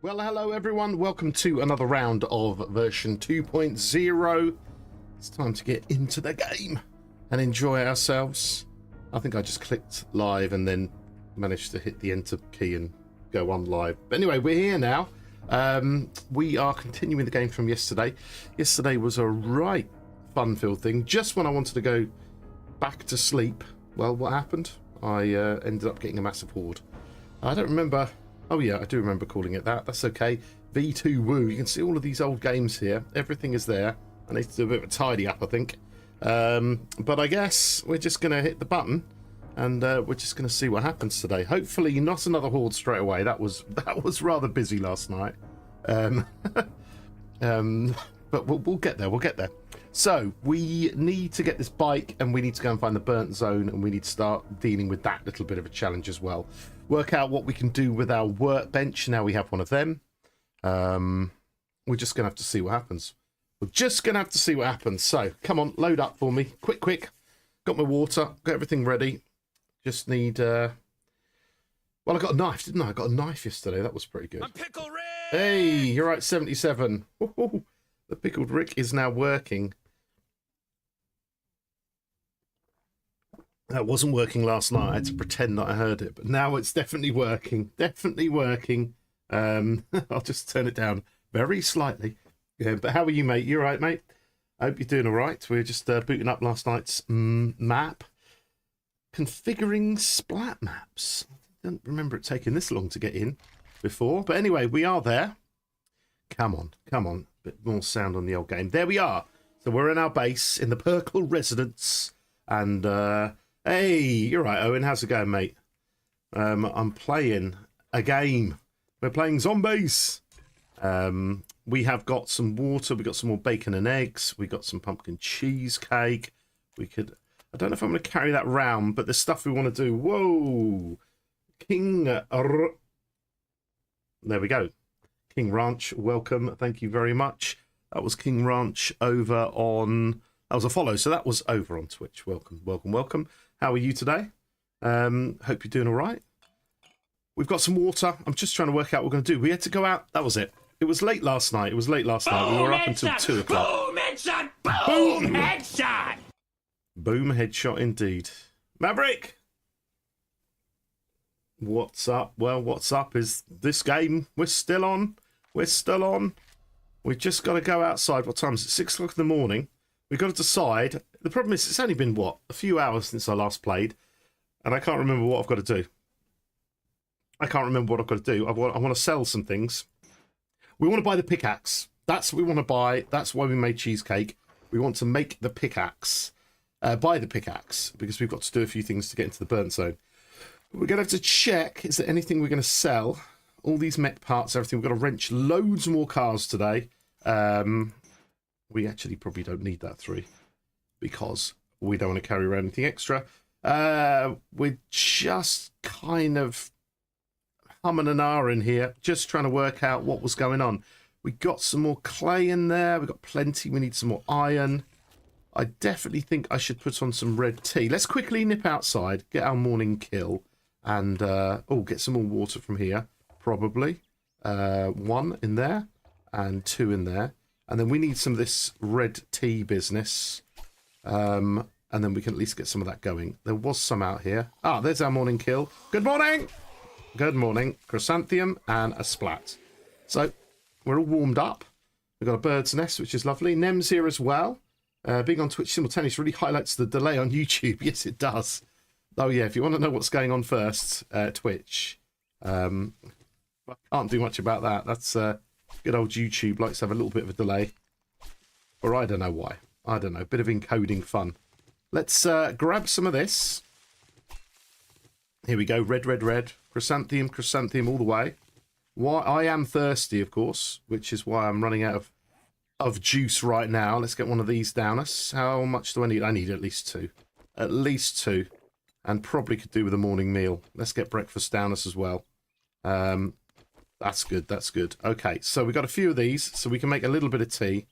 Well, hello everyone. Welcome to another round of version 2.0. It's time to get into the game and enjoy ourselves. I think I just clicked live and then managed to hit the enter key and go on live. But anyway, we're here now. We are continuing the game from yesterday. Yesterday was a right fun-filled thing. Just when I wanted to go back to sleep, well, what happened? I ended up getting a massive horde. I don't remember. Oh yeah, I do remember calling it that. That's okay. V2.0. You can see all of these old games here. Everything is there. I need to do a bit of a tidy up, I think. But I guess we're just going to hit the button and we're just going to see what happens today. Hopefully not another horde straight away. That was rather busy last night. But we'll get there. We'll get there. So we need to get this bike and we need to go and find the burnt zone and we need to start dealing with that little bit of a challenge as well. Work out what we can do with our workbench. Now we have one of them. We're just going to have to see what happens. We're just going to have to see what happens. So come on, load up for me. Quick. Got my water. Got everything ready. Just need... Well, I got a knife, didn't I? I got a knife yesterday. That was pretty good. I'm Pickle Rick! Hey, you're right, 77. Ooh, the Pickled Rick is now working. That wasn't working last night. I had to pretend that I heard it, but now it's definitely working. Definitely working. I'll just turn it down very slightly. Yeah, but how are you, mate? You all right, mate? I hope you're doing all right. We're just booting up last night's map. Configuring splat maps. I don't remember it taking this long to get in before. But anyway, we are there. Come on. A bit more sound on the old game. There we are. So we're in our base in the Perkle residence. And... hey, you're right, Owen. How's it going, mate? I'm playing a game. We're playing zombies. We have got some water. We got some more bacon and eggs. We got some pumpkin cheesecake. We could... I don't know if I'm going to carry that round, but there's stuff we want to do. Whoa! King... there we go. King Ranch, welcome. Thank you very much. That was King Ranch over on... That was a follow, so that was over on Twitch. Welcome. How are you today? Hope you're doing all right. We've got some water. I'm just trying to work out what we're going to do. We had to go out. That was it. It was late last night. We were up until 2 o'clock. Boom headshot! Boom headshot! Boom headshot indeed. Maverick! What's up? Well, what's up is this game. We're still on. We've just got to go outside. What time is it? 6 o'clock in the morning. We've got to decide. The problem is it's only been, what, a few hours since I last played. And I can't remember what I've got to do. I want to sell some things. We want to buy the pickaxe. That's what we want to buy. That's why we made cheesecake. We want to make the pickaxe. Buy the pickaxe. Because we've got to do a few things to get into the burnt zone. We're going to have to check. Is there anything we're going to sell? All these mech parts, everything. We've got to wrench loads more cars today. We actually probably don't need that 3 because we don't want to carry around anything extra. We're just kind of humming and ahhing here, just trying to work out what was going on. We got some more clay in there. We got plenty. We need some more iron. I definitely think I should put on some red tea. Let's quickly nip outside, get our morning kill, and get some more water from here. Probably 1 in there and 2 in there. And then we need some of this red tea business. And then we can at least get some of that going. There was some out here. Ah, there's our morning kill. Good morning. Good morning. Chrysanthemum and a splat. So we're all warmed up. We've got a bird's nest, which is lovely. Nem's here as well. Being on Twitch simultaneous really highlights the delay on YouTube. Yes, it does. Oh, yeah, if you want to know what's going on first, Twitch. I can't do much about that. That's... good old YouTube likes to have a little bit of a delay. Or I don't know why. I don't know. Bit of encoding fun. Let's grab some of this. Here we go. Red. Chrysanthemum all the way. Why I am thirsty, of course, which is why I'm running out of juice right now. Let's get one of these down us. How much do I need? I need at least 2. At least 2. And probably could do with a morning meal. Let's get breakfast down us as well. That's good. Okay, so we've got a few of these, so we can make a little bit of tea.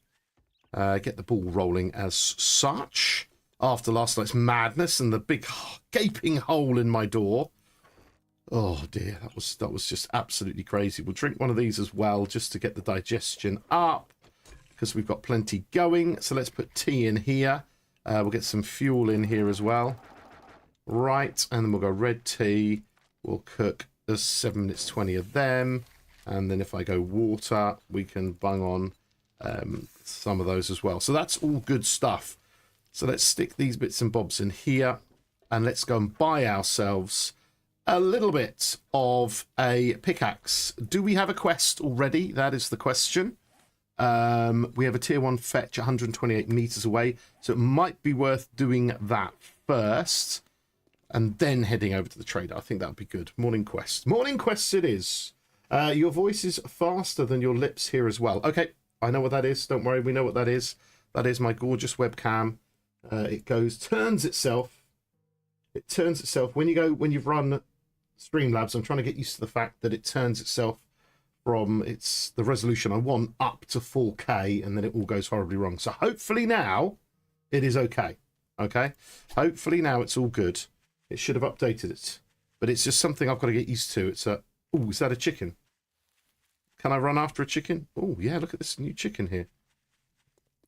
Get the ball rolling as such. After last night's madness and the big gaping hole in my door. Oh dear, that was just absolutely crazy. We'll drink one of these as well just to get the digestion up because we've got plenty going. So let's put tea in here. We'll get some fuel in here as well. Right, and then we'll go red tea. We'll cook 7 minutes 20 of them. And then if I go water, we can bung on some of those as well. So that's all good stuff. So let's stick these bits and bobs in here. And let's go and buy ourselves a little bit of a pickaxe. Do we have a quest already? That is the question. We have a tier 1 fetch 128 meters away. So it might be worth doing that first. And then heading over to the trader. I think that would be good. Morning quest. Morning quest it is. Your voice is faster than your lips here as well. Okay, I know what that is. Don't worry, we know what that is. That is my gorgeous webcam. It turns itself. It turns itself when you've run Streamlabs. I'm trying to get used to the fact that it turns itself from the resolution I want up to 4K, and then it all goes horribly wrong. So hopefully now it is okay. Okay, hopefully now it's all good. It should have updated it, but it's just something I've got to get used to. It's a is that a chicken? Can I run after a chicken? Oh yeah, look at this new chicken here.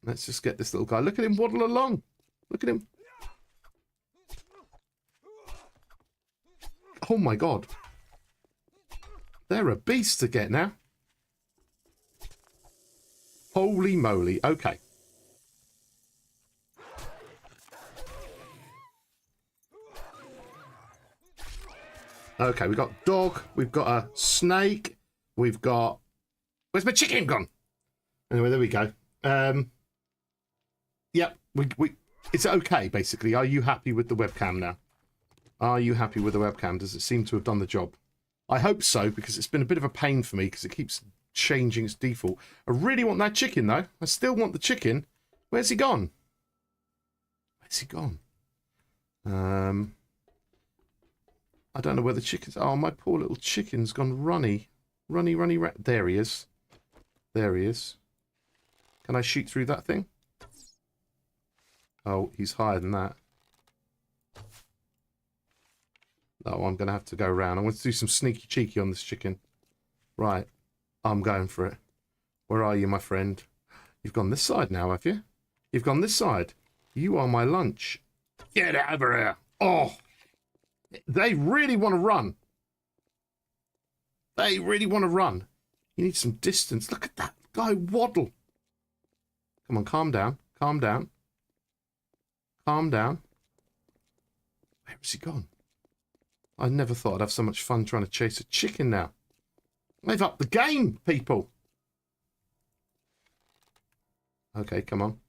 Let's just get this little guy. Look at him waddle along. Look at him. Oh my god. They're a beast to get now. Holy moly. Okay. Okay, we've got dog. We've got a snake. We've got... Where's my chicken gone? Anyway, there we go. Yep. It's okay, basically. Are you happy with the webcam now? Are you happy with the webcam? Does it seem to have done the job? I hope so, because it's been a bit of a pain for me because it keeps changing its default. I really want that chicken, though. I still want the chicken. Where's he gone? Where's he gone? I don't know where the chicken's... Oh, my poor little chicken's gone runny. Runny. There he is. There he is. Can I shoot through that thing? Oh, he's higher than that. Oh, I'm going to have to go around. I'm going to do some sneaky cheeky on this chicken. Right. I'm going for it. Where are you, my friend? You've gone this side now, have you? You've gone this side. You are my lunch. Get over here. Oh. They really want to run. They really want to run. You need some distance. Look at that guy waddle. Come on, calm down. Calm down. Calm down. Where has he gone? I never thought I'd have so much fun trying to chase a chicken now. They've upped the game, people. Okay, come on.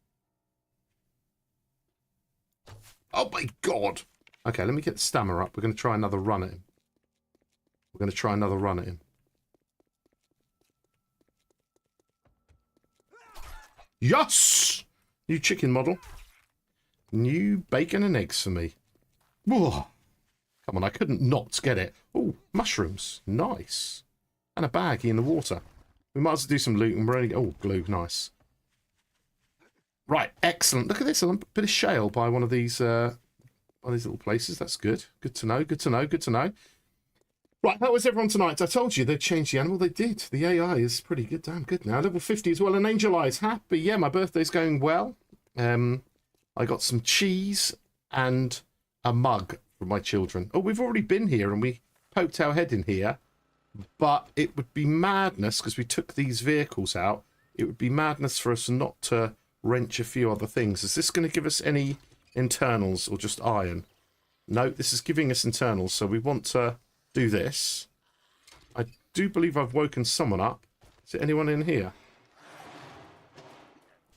Oh my god. Okay, let me get the stamina up. We're going to try another run at him. We're going to try another run at him. Yes! New chicken model. New bacon and eggs for me. Whoa. Come on, I couldn't not get it. Oh, mushrooms. Nice. And a baggie in the water. We might as well do some loot and we're only... Oh, glue. Nice. Right, excellent. Look at this. A bit of shale by one of these little places. That's good. Good to know. Good to know. Good to know. Right, that was everyone tonight. I told you they'd changed the animal. They did. The AI is pretty good. Damn good now. Level 50 as well. And Angel Eyes. Happy. Yeah, my birthday's going well. I got some cheese and a mug for my children. Oh, we've already been here and we poked our head in here. But it would be madness because we took these vehicles out. It would be madness for us not to wrench a few other things. Is this going to give us any internals or just iron? No, this is giving us internals. So we want to do this. I do believe I've woken someone up. Is there anyone in here?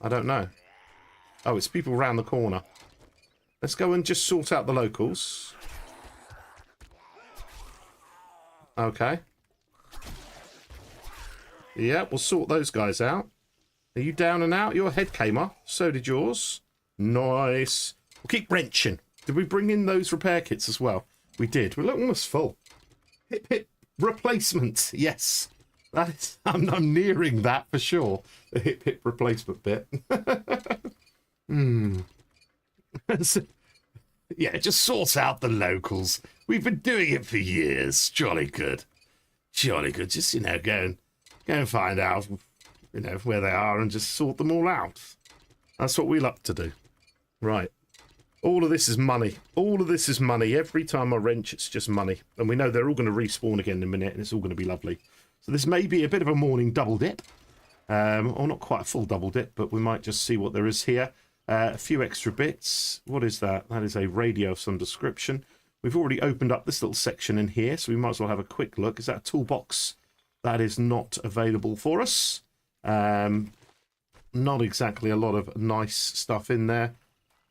I don't know. Oh, it's people around the corner. Let's go and just sort out the locals. Okay. Yeah, we'll sort those guys out. Are you down and out? Your head came off. So did yours. Nice. We'll keep wrenching. Did we bring in those repair kits as well? We did. We're almost full. Hip hip replacement. Yes. That is, I'm nearing that for sure. The hip hip replacement bit. Yeah, just sort out the locals. We've been doing it for years. Jolly good. Jolly good. Just, go and find out, where they are and just sort them all out. That's what we like to do. Right. All of this is money. All of this is money. Every time I wrench, it's just money. And we know they're all going to respawn again in a minute, and it's all going to be lovely. So this may be a bit of a morning double dip. Or not quite a full double dip, but we might just see what there is here. A few extra bits. What is that? That is a radio of some description. We've already opened up this little section in here, so we might as well have a quick look. Is that a toolbox? That is not available for us. Not exactly a lot of nice stuff in there.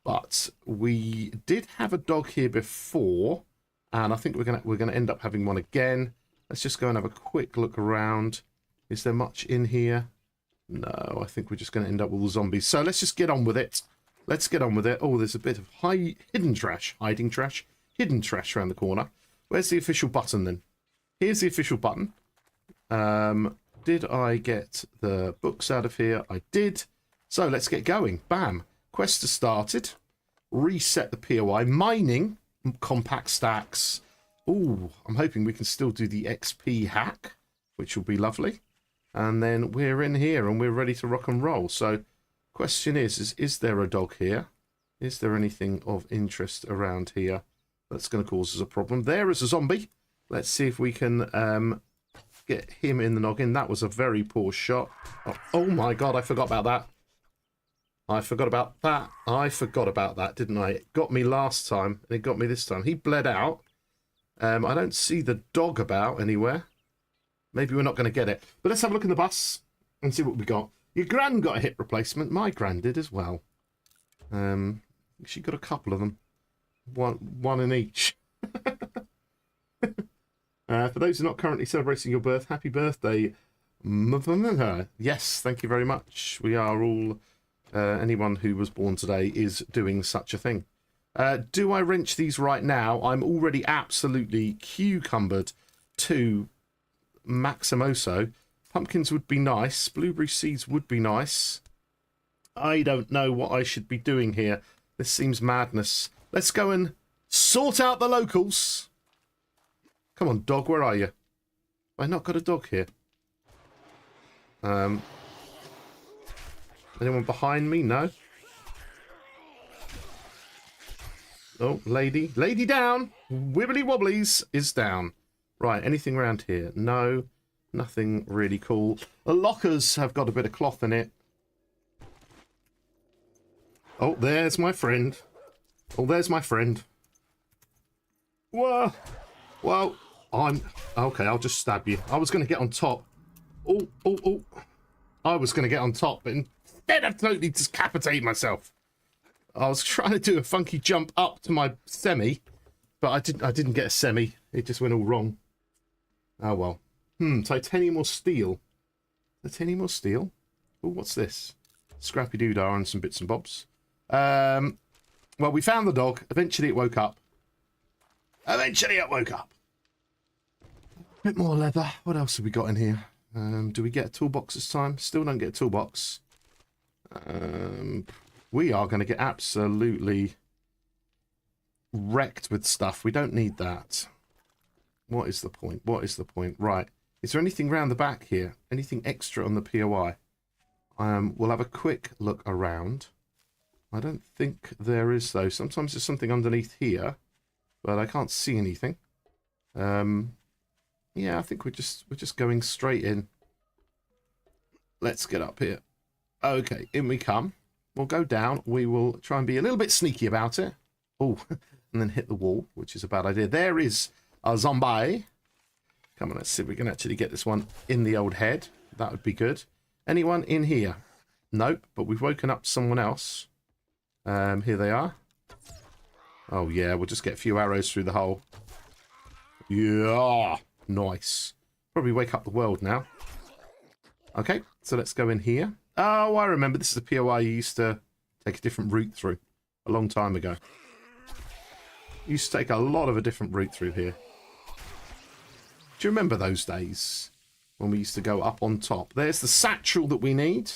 But we did have a dog here before, and I think we're gonna end up having one again. Let's just go and have a quick look around. Is there much in here? No, I think we're just going to end up with all zombies. So let's just get on with it. Let's get on with it. Oh, there's a bit of hiding trash around the corner. Where's the official button then? Here's the official button. Did I get the books out of here? I did. So let's get going. Bam. Quest has started. Reset the POI. Mining. Compact stacks. Ooh, I'm hoping we can still do the XP hack, which will be lovely. And then we're in here and we're ready to rock and roll. So question is there a dog here? Is there anything of interest around here that's going to cause us a problem? There is a zombie. Let's see if we can get him in the noggin. That was a very poor shot. Oh my God, I forgot about that. I forgot about that, didn't I? It got me last time and it got me this time. He bled out. I don't see the dog about anywhere. Maybe we're not going to get it. But let's have a look in the bus and see what we got. Your gran got a hip replacement. My gran did as well. She got a couple of them. One in each. For those who are not currently celebrating your birth, happy birthday. Yes, thank you very much. We are all... anyone who was born today is doing such a thing. Do I wrench these right now? I'm already absolutely cucumbered to... Maximoso. Pumpkins would be nice. Blueberry seeds would be nice. I don't know what I should be doing here. This seems madness. Let's go and sort out the locals. Come on, dog, where are you? Have I not got a dog here? Anyone behind me? No. Oh, lady. Lady down. Wibbly wobblies is down. Right, anything around here? No, nothing really cool. The lockers have got a bit of cloth in it. Oh, there's my friend. Oh, there's my friend. Whoa. Well, okay, I'll just stab you. I was going to get on top. Oh. I was going to get on top, but instead I've totally decapitated myself. I was trying to do a funky jump up to my semi, but I didn't get a semi. It just went all wrong. Oh, well. Titanium or steel? Titanium or steel? Oh, what's this? Scrappy doodah and some bits and bobs. Well, we found the dog. Eventually it woke up. A bit more leather. What else have we got in here? Do we get a toolbox this time? Still don't get a toolbox. We are going to get absolutely wrecked with stuff. We don't need that. What is the point? Right. Is there anything round the back here? Anything extra on the POI? We'll have a quick look around. I don't think there is, though. Sometimes there's something underneath here, but I can't see anything. Yeah, I think we're just going straight in. Let's get up here. Okay, in we come. We'll go down. We will try and be a little bit sneaky about it. Oh, and then hit the wall, which is a bad idea. There is a zombie. Come on, let's see if we can actually get this one in the old head. That would be good. Anyone in here? Nope, but we've woken up someone else. Here they are. Oh, yeah, we'll just get a few arrows through the hole. Yeah, nice. Probably wake up the world now. Okay, so let's go in here. Oh, I remember. This is a POI you used to take a different route through a long time ago. You used to take a lot of a different route through here. Do you remember those days when we used to go up on top? There's the satchel that we need.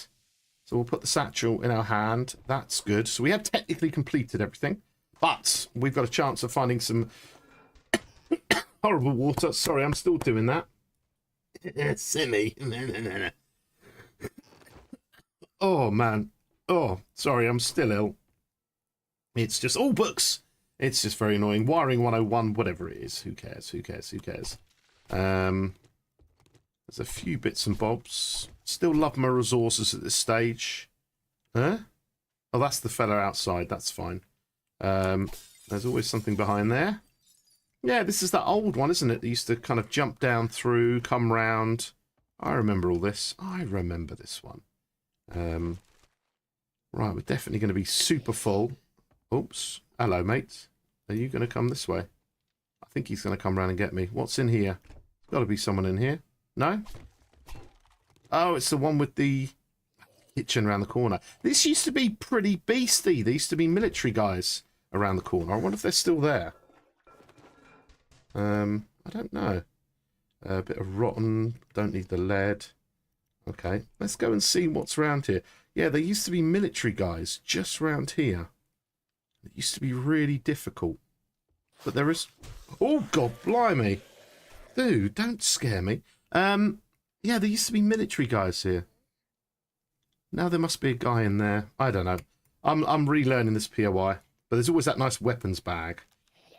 So we'll put the satchel in our hand. That's good. So we have technically completed everything. But we've got a chance of finding some horrible water. Sorry, I'm still doing that. Silly. Oh, man. Oh, sorry, I'm still ill. It's just all books. It's just very annoying. Wiring 101, whatever it is. Who cares? Who cares? Who cares? There's a few bits and bobs. Still love my resources at this stage. Huh? Oh, that's the fella outside. That's fine. There's always something behind there. Yeah, this is that old one, isn't it? They used to kind of jump down through, come round. I remember all this. I remember this one. Right, we're definitely going to be super full. Oops. Hello, mate. Are you going to come this way? I think he's going to come round and get me. What's in here? There's got to be someone in here. No? Oh, it's the one with the kitchen around the corner. This used to be pretty beastly. There used to be military guys around the corner. I wonder if they're still there. I don't know. A bit of rotten. Don't need the lead. Okay, let's go and see what's around here. Yeah, there used to be military guys just around here. It used to be really difficult. But there is... Oh, God, blimey. Dude, don't scare me. Yeah, there used to be military guys here. Now there must be a guy in there. I don't know. I'm relearning this POI. But there's always that nice weapons bag.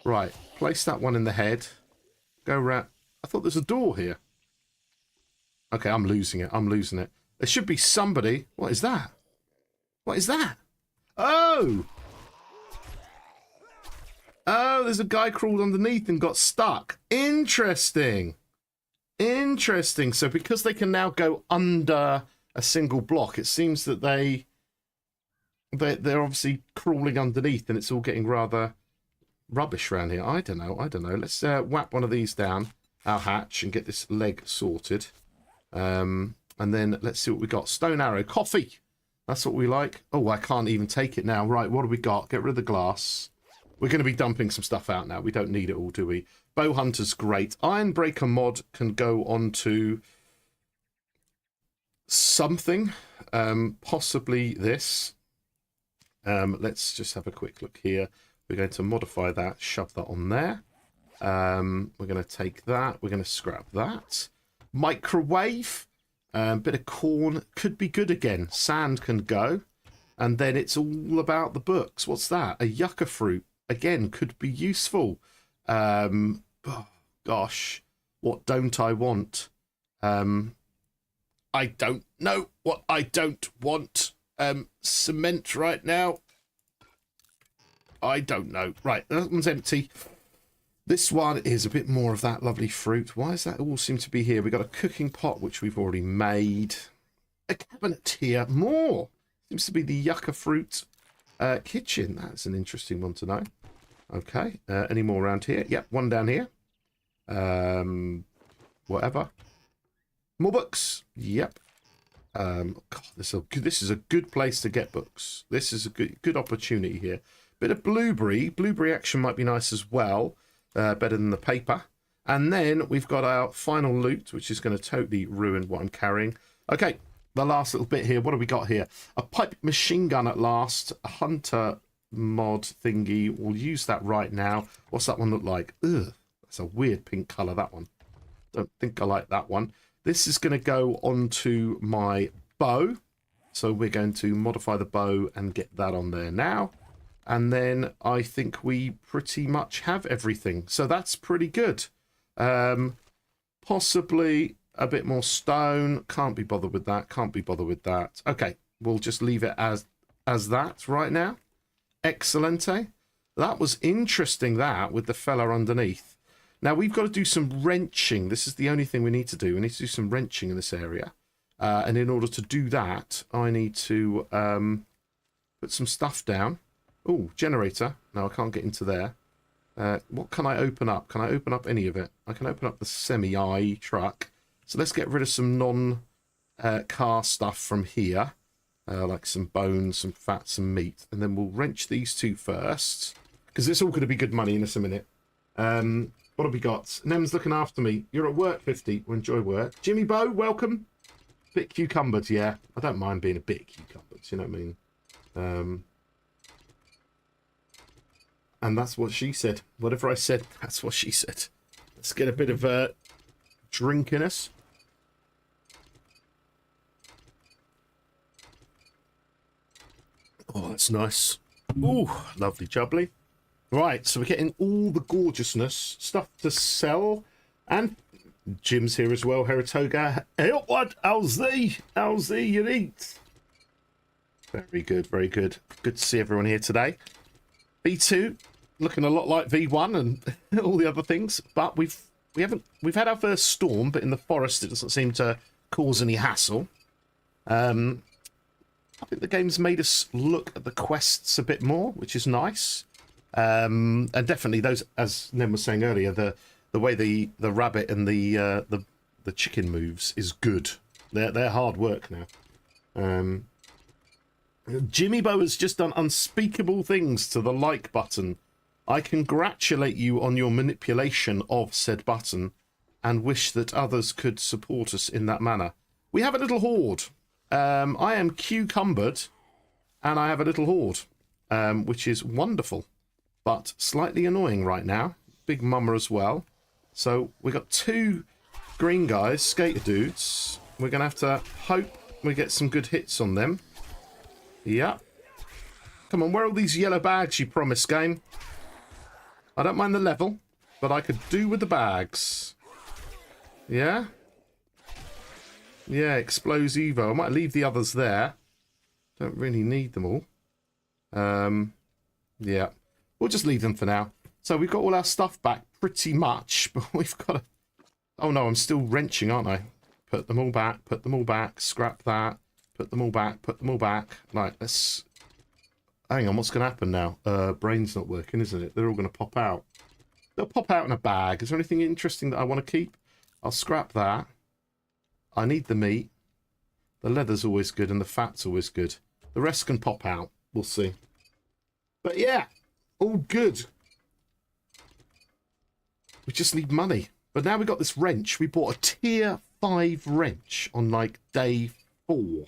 Right, place that one in the head. Go round. I thought there's a door here. Okay, I'm losing it. I'm losing it. There should be somebody. What is that? What is that? Oh! Oh, there's a guy crawled underneath and got stuck. Interesting. Interesting. So because they can now go under a single block, it seems that they're obviously crawling underneath and it's all getting rather rubbish around here. I don't know. I don't know. Let's whap one of these down our hatch and get this leg sorted. And then let's see what we got. Stone arrow. Coffee. That's what we like. Oh, I can't even take it now. Right, what do we got? Get rid of the glass. We're going to be dumping some stuff out now. We don't need it all, do we? Bow Hunter's great. Ironbreaker mod can go on to something. Possibly this. Let's just have a quick look here. We're going to modify that, shove that on there. We're going to take that. We're going to scrap that. Microwave. Bit of corn. Could be good again. Sand can go. And then it's all about the books. What's that? A yucca fruit. Again, could be useful. Oh, gosh. What don't I want? I don't know what I don't want. Cement right now. I don't know. Right, that one's empty. This one is a bit more of that lovely fruit. Why does that all seem to be here? We've got a cooking pot, which we've already made. A cabinet here. More. Seems to be the yucca fruit kitchen. That's an interesting one to know. Okay. Any more around here? Yep, one down here. Whatever. More books. Yep. God, this is a good place to get books. This is a good opportunity here. Bit of blueberry. Blueberry action might be nice as well. Better than the paper. And then we've got our final loot, which is going to totally ruin what I'm carrying. Okay, the last little bit here. What have we got here? A pipe machine gun at last. A hunter mod thingy. We'll use that right now. What's that one look like? Ugh, that's a weird pink colour, that one. Don't think I like that one. This is going to go onto my bow. So we're going to modify the bow and get that on there now. And then I think we pretty much have everything. So that's pretty good. Possibly a bit more stone. Can't be bothered with that. Can't be bothered with that. Okay, we'll just leave it as that right now. Excellente. That was interesting, that, with the fella underneath. Now, we've got to do some wrenching. This is the only thing we need to do. We need to do some wrenching in this area. And in order to do that, I need to put some stuff down. Oh, generator. No, I can't get into there. What can I open up? Can I open up any of it? I can open up the semi-I truck. So let's get rid of some non-car stuff from here. Like some bones, some fat, some meat. And then we'll wrench these two first. Because it's all going to be good money in a minute. What have we got? Nem's looking after me. You're at work, 50. Well, enjoy work. Jimmy Bow, welcome. Bit cucumbered, yeah. I don't mind being a bit cucumbered, you know what I mean? And that's what she said. Whatever I said, that's what she said. Let's get a bit of drink in us. Oh, that's nice. Ooh, lovely jubbly. Right, so we're getting all the gorgeousness, stuff to sell, and Jim's here as well, Heratoga. Hey, what? How's thee? How's thee, you eat? Very good, very good. Good to see everyone here today. V2, looking a lot like V1 and all the other things, but we've had our first storm, but in the forest it doesn't seem to cause any hassle. I think the game's made us look at the quests a bit more, which is nice. And definitely those, as Nen was saying earlier, the way the rabbit and the chicken moves is good. They're hard work now. Jimmy Bo has just done unspeakable things to the like button. I congratulate you on your manipulation of said button and wish that others could support us in that manner. We have a little horde. I am cucumbered and I have a little horde, which is wonderful, but slightly annoying right now. Big mummer as well. So we got two green guys, skater dudes. We're going to have to hope we get some good hits on them. Yeah. Come on, where are all these yellow bags you promised, game? I don't mind the level, but I could do with the bags. Yeah? Yeah, Explosivo. I might leave the others there. Don't really need them all. Yeah. We'll just leave them for now. So we've got all our stuff back pretty much, but we've got to... Oh no, I'm still wrenching, aren't I? Put them all back, scrap that, put them all back, put them all back. Right, let's... Hang on, what's going to happen now? Brain's not working, isn't it? They're all going to pop out. They'll pop out in a bag. Is there anything interesting that I want to keep? I'll scrap that. I need the meat. The leather's always good and the fat's always good. The rest can pop out. We'll see. But yeah, all good. We just need money. But now we've got this wrench. We bought a tier 5 wrench on like day 4.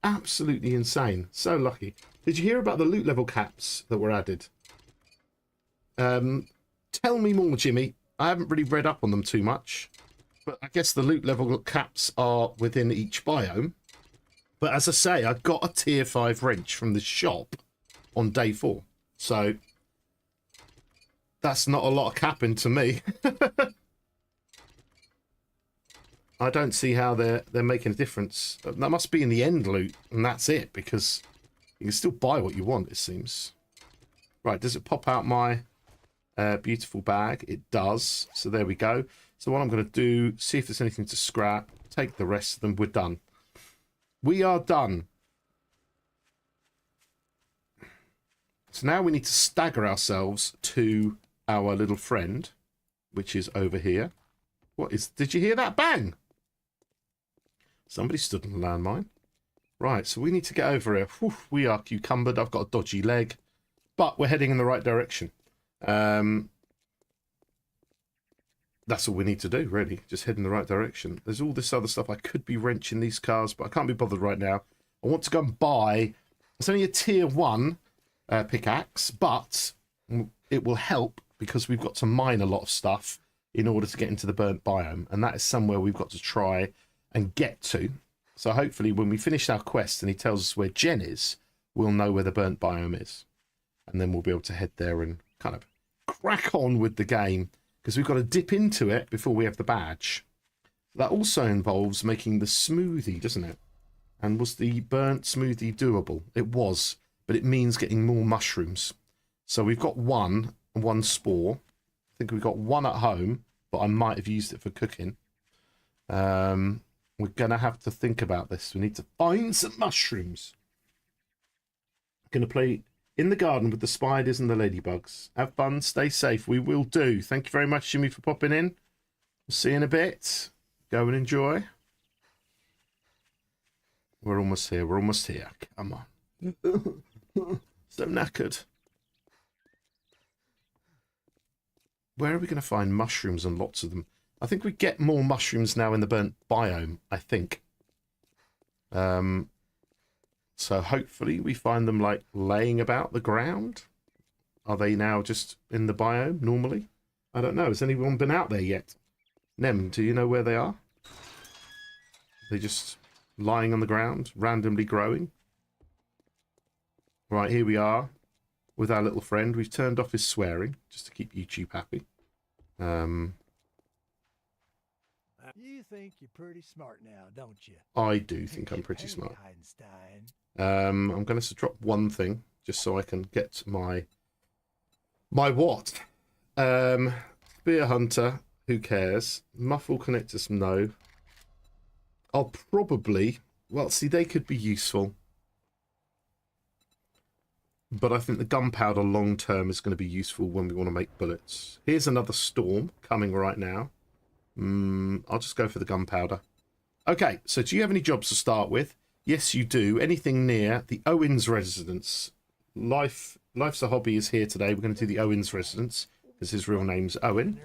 Absolutely insane. So lucky. Did you hear about the loot level caps that were added? Tell me more, Jimmy. I haven't really read up on them too much. But I guess the loot level caps are within each biome. But as I say, I got a tier 5 wrench from the shop on day 4. So that's not a lot of capping to me. I don't see how they're making a difference. That must be in the end loot, and that's it, because you can still buy what you want, it seems. Right, does it pop out my beautiful bag? It does. So there we go. So what I'm going to do, see if there's anything to scrap, take the rest of them, we're done. We are done. So now we need to stagger ourselves to our little friend, which is over here. What is... Did you hear that bang? Somebody stood on the landmine. Right, so we need to get over here. Whew, we are cucumbered. I've got a dodgy leg. But we're heading in the right direction. That's all we need to do, really. Just head in the right direction. There's all this other stuff. I could be wrenching these cars, but I can't be bothered right now. I want to go and buy... It's only a tier 1 pickaxe, but it will help because we've got to mine a lot of stuff in order to get into the burnt biome. And that is somewhere we've got to try and get to. So hopefully when we finish our quest and he tells us where Jen is, we'll know where the burnt biome is. And then we'll be able to head there and kind of crack on with the game. Because we've got to dip into it before we have the badge. That also involves making the smoothie, doesn't it? And was the burnt smoothie doable? It was, but it means getting more mushrooms. So we've got one spore. I think we've got one at home, but I might have used it for cooking. We're going to have to think about this. We need to find some mushrooms. I'm going to play in the garden with the spiders and the ladybugs. Have fun, stay safe. We will do. Thank you very much, Jimmy, for popping in. We'll see you in a bit. Go and enjoy. We're almost here. We're almost here. Come on. So knackered. Where are we going to find mushrooms and lots of them? I think we get more mushrooms now in the burnt biome, I think. So hopefully we find them like laying about the ground. Are they now just in the biome normally? I don't know. Has anyone been out there yet? Nem, do you know where they are? Are they just lying on the ground, randomly growing? Right, here we are with our little friend. We've turned off his swearing just to keep YouTube happy. You think you're pretty smart now, don't you? I do think I'm pretty Hey, smart. Einstein. I'm going to drop one thing just so I can get my what? Spear Hunter, who cares? Muffle connectors, no. I'll probably, well, see, they could be useful. But I think the gunpowder long term is going to be useful when we want to make bullets. Here's another storm coming right now. I'll just go for the gunpowder. Okay, so do you have any jobs to start with? Yes, you do. Anything near the Owens residence. Life's a Hobby is here today. We're going to do the Owens residence because his real name's Owen.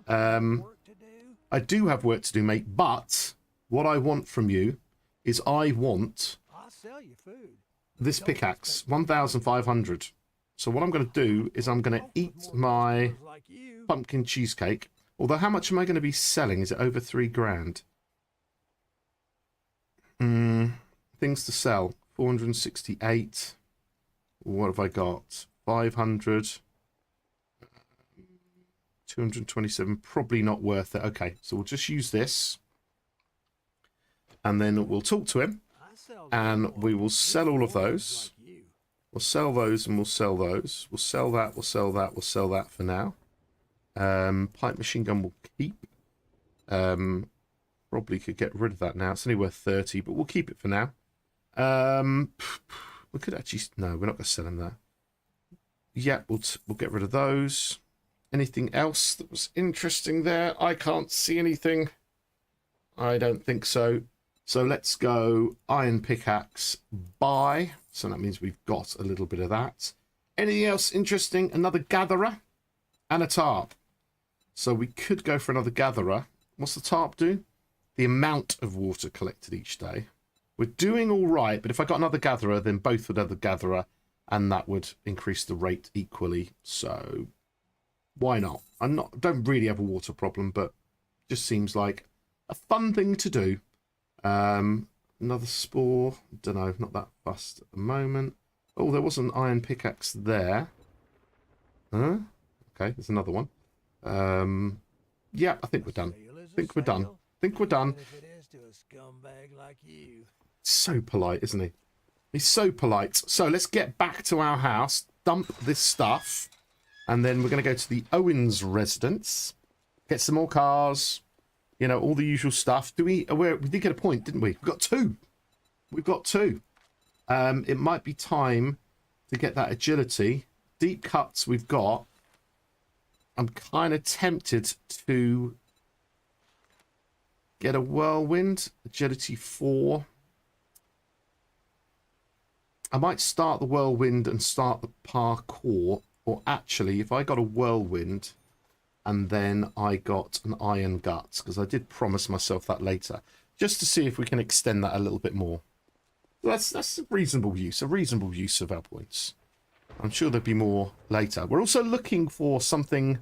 I do have work to do, mate, but what I want from you is I want I'll sell you food. this pickaxe, 1,500. So what I'm going to do is I'm going to eat my Like you. pumpkin cheesecake. Although, how much am I going to be selling? Is it over 3 grand? Things to sell. 468. What have I got? 500. 227. Probably not worth it. Okay, so we'll just use this. And then we'll talk to him. And we will sell all of those. We'll sell those and we'll sell those. We'll sell that, we'll sell that, we'll sell that for now. Pipe machine gun will keep. Probably could get rid of that now. It's only worth 30, but we'll keep it for now. We could actually... No, we're not going to sell him that. Yeah, we'll get rid of those. Anything else that was interesting there? I can't see anything. I don't think so. So let's go iron pickaxe, buy. So that means we've got a little bit of that. Anything else interesting? Another gatherer and a tarp. So we could go for another gatherer. What's the tarp do? The amount of water collected each day. We're doing all right, but if I got another gatherer, then both would have the gatherer, and that would increase the rate equally. So why not? Don't really have a water problem, but just seems like a fun thing to do. Another spore. Don't know, not that fussed at the moment. Oh, there was an iron pickaxe there. Huh? Okay, there's another one. Yeah, I think we're done. Think we're done. So polite, isn't he? He's so polite. So let's get back to our house, dump this stuff, and then we're going to go to the Owens residence, get some more cars, you know, all the usual stuff. We did get a point, didn't we? We've got two. It might be time to get that agility. Deep cuts we've got. I'm kind of tempted to get a whirlwind. Agility 4. I might start the whirlwind and start the parkour. Or actually, if I got a whirlwind and then I got an iron guts, because I did promise myself that later, just to see if we can extend that a little bit more. That's a reasonable use of our points. I'm sure there'll be more later. We're also looking for something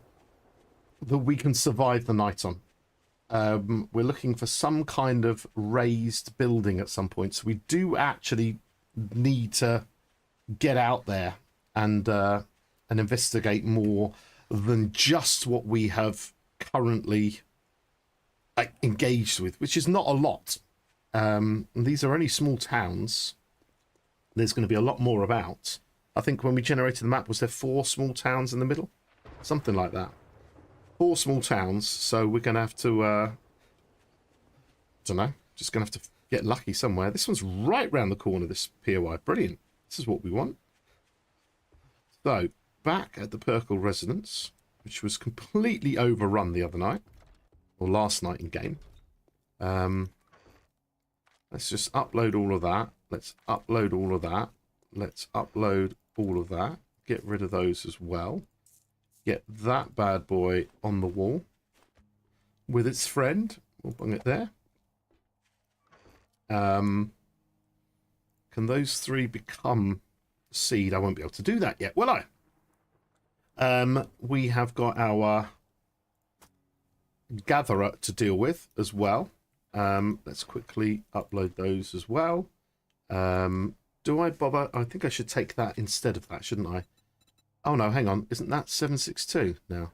that we can survive the night on. We're looking for some kind of raised building at some point. So we do actually need to get out there and investigate more than just what we have currently engaged with, which is not a lot. These are only small towns. There's going to be a lot more about. I think when we generated the map, was there 4 small towns in the middle? Something like that. 4 small towns, so we're going to have to... don't know. Just going to have to get lucky somewhere. This one's right round the corner, this POI. Brilliant. This is what we want. So, back at the Perkle residence, which was completely overrun the other night. Or last night in game. Let's just upload all of that. Let's upload all of that. Let's upload all of that. Get rid of those as well. Get that bad boy on the wall with its friend. We'll bung it there. Can those 3 become seed? I won't be able to do that yet, will I? We have got our gatherer to deal with as well. Let's quickly upload those as well. Do I bother? I think I should take that instead of that, shouldn't I? Oh no, hang on. Isn't that 7.62 now?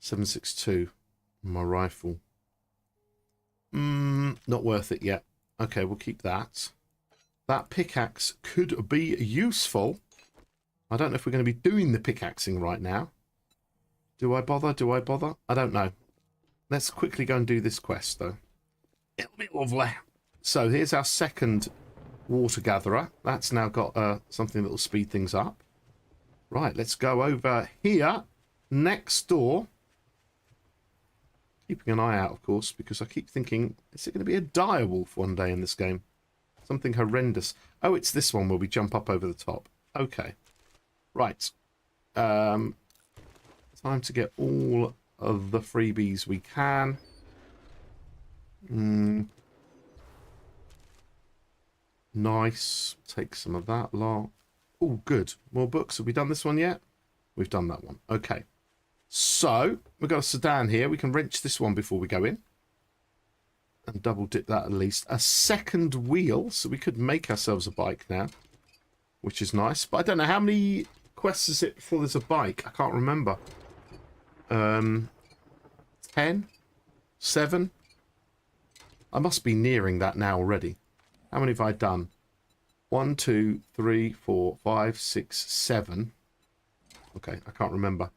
7.62. My rifle. Not worth it yet. Okay, we'll keep that. That pickaxe could be useful. I don't know if we're going to be doing the pickaxing right now. Do I bother? Do I bother? I don't know. Let's quickly go and do this quest, though. It'll be lovely. So here's our second water gatherer. That's now got something that will speed things up. Right, let's go over here, next door. Keeping an eye out, of course, because I keep thinking, is it going to be a dire wolf one day in this game? Something horrendous. Oh, it's this one where we jump up over the top. Okay. Right. Time to get all of the freebies we can. Nice. Take some of that lot. Oh, good. More books. Have we done this one yet? We've done that one. Okay. So, we've got a sedan here. We can wrench this one before we go in. And double dip that at least. A second wheel. So we could make ourselves a bike now. Which is nice. But I don't know. How many quests is it before there's a bike? I can't remember. 10? 7? I must be nearing that now already. How many have I done? 1, 2, 3, 4, 5, 6, 7. Okay, I can't remember.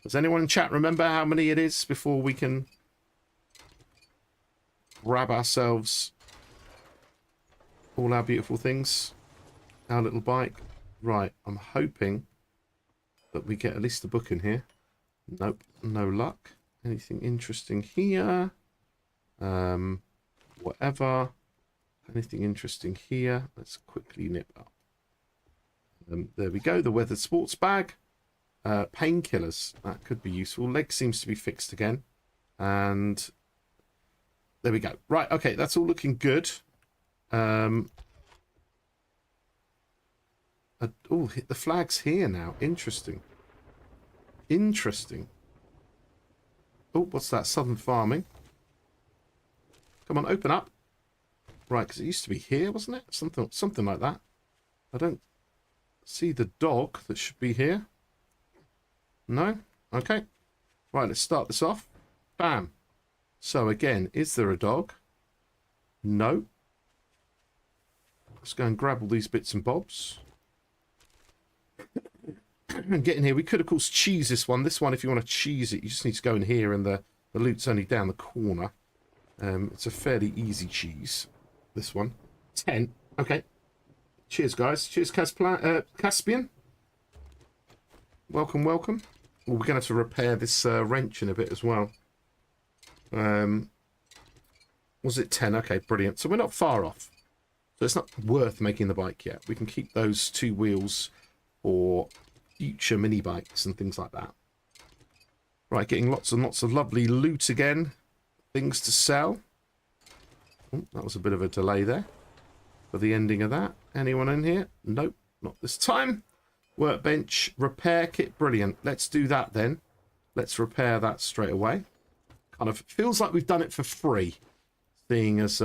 Does anyone in chat remember how many it is before we can grab ourselves all our beautiful things? Our little bike. Right, I'm hoping that we get at least a book in here. Nope, no luck. Anything interesting here? Whatever. Anything interesting here? Let's quickly nip up. There we go, the weathered sports bag. Painkillers, that could be useful. Leg seems to be fixed again. And there we go. Right, okay, that's all looking good. Oh, hit the flag's here now. Interesting. Interesting. Oh, what's that? Southern farming. Come on, open up. Right, because it used to be here, wasn't it? Something like that. I don't see the dog that should be here. No? Okay. Right, let's start this off. Bam. So again, is there a dog? No. Let's go and grab all these bits and bobs. And get in here. We could, of course, cheese this one. This one, if you want to cheese it, you just need to go in here and the loot's only down the corner. It's a fairly easy cheese. This one. 10. Okay. Cheers, guys. Cheers, Caspian. Welcome, welcome. Well, we're going to have to repair this wrench in a bit as well. Was it 10? Okay, brilliant. So we're not far off. So it's not worth making the bike yet. We can keep those 2 wheels for future mini bikes and things like that. Right, getting lots and lots of lovely loot again. Things to sell. Oh, that was a bit of a delay there for the ending of that. Anyone in here? Nope, not this time. Workbench, repair kit, brilliant. Let's do that then. Let's repair that straight away. Kind of feels like we've done it for free, seeing as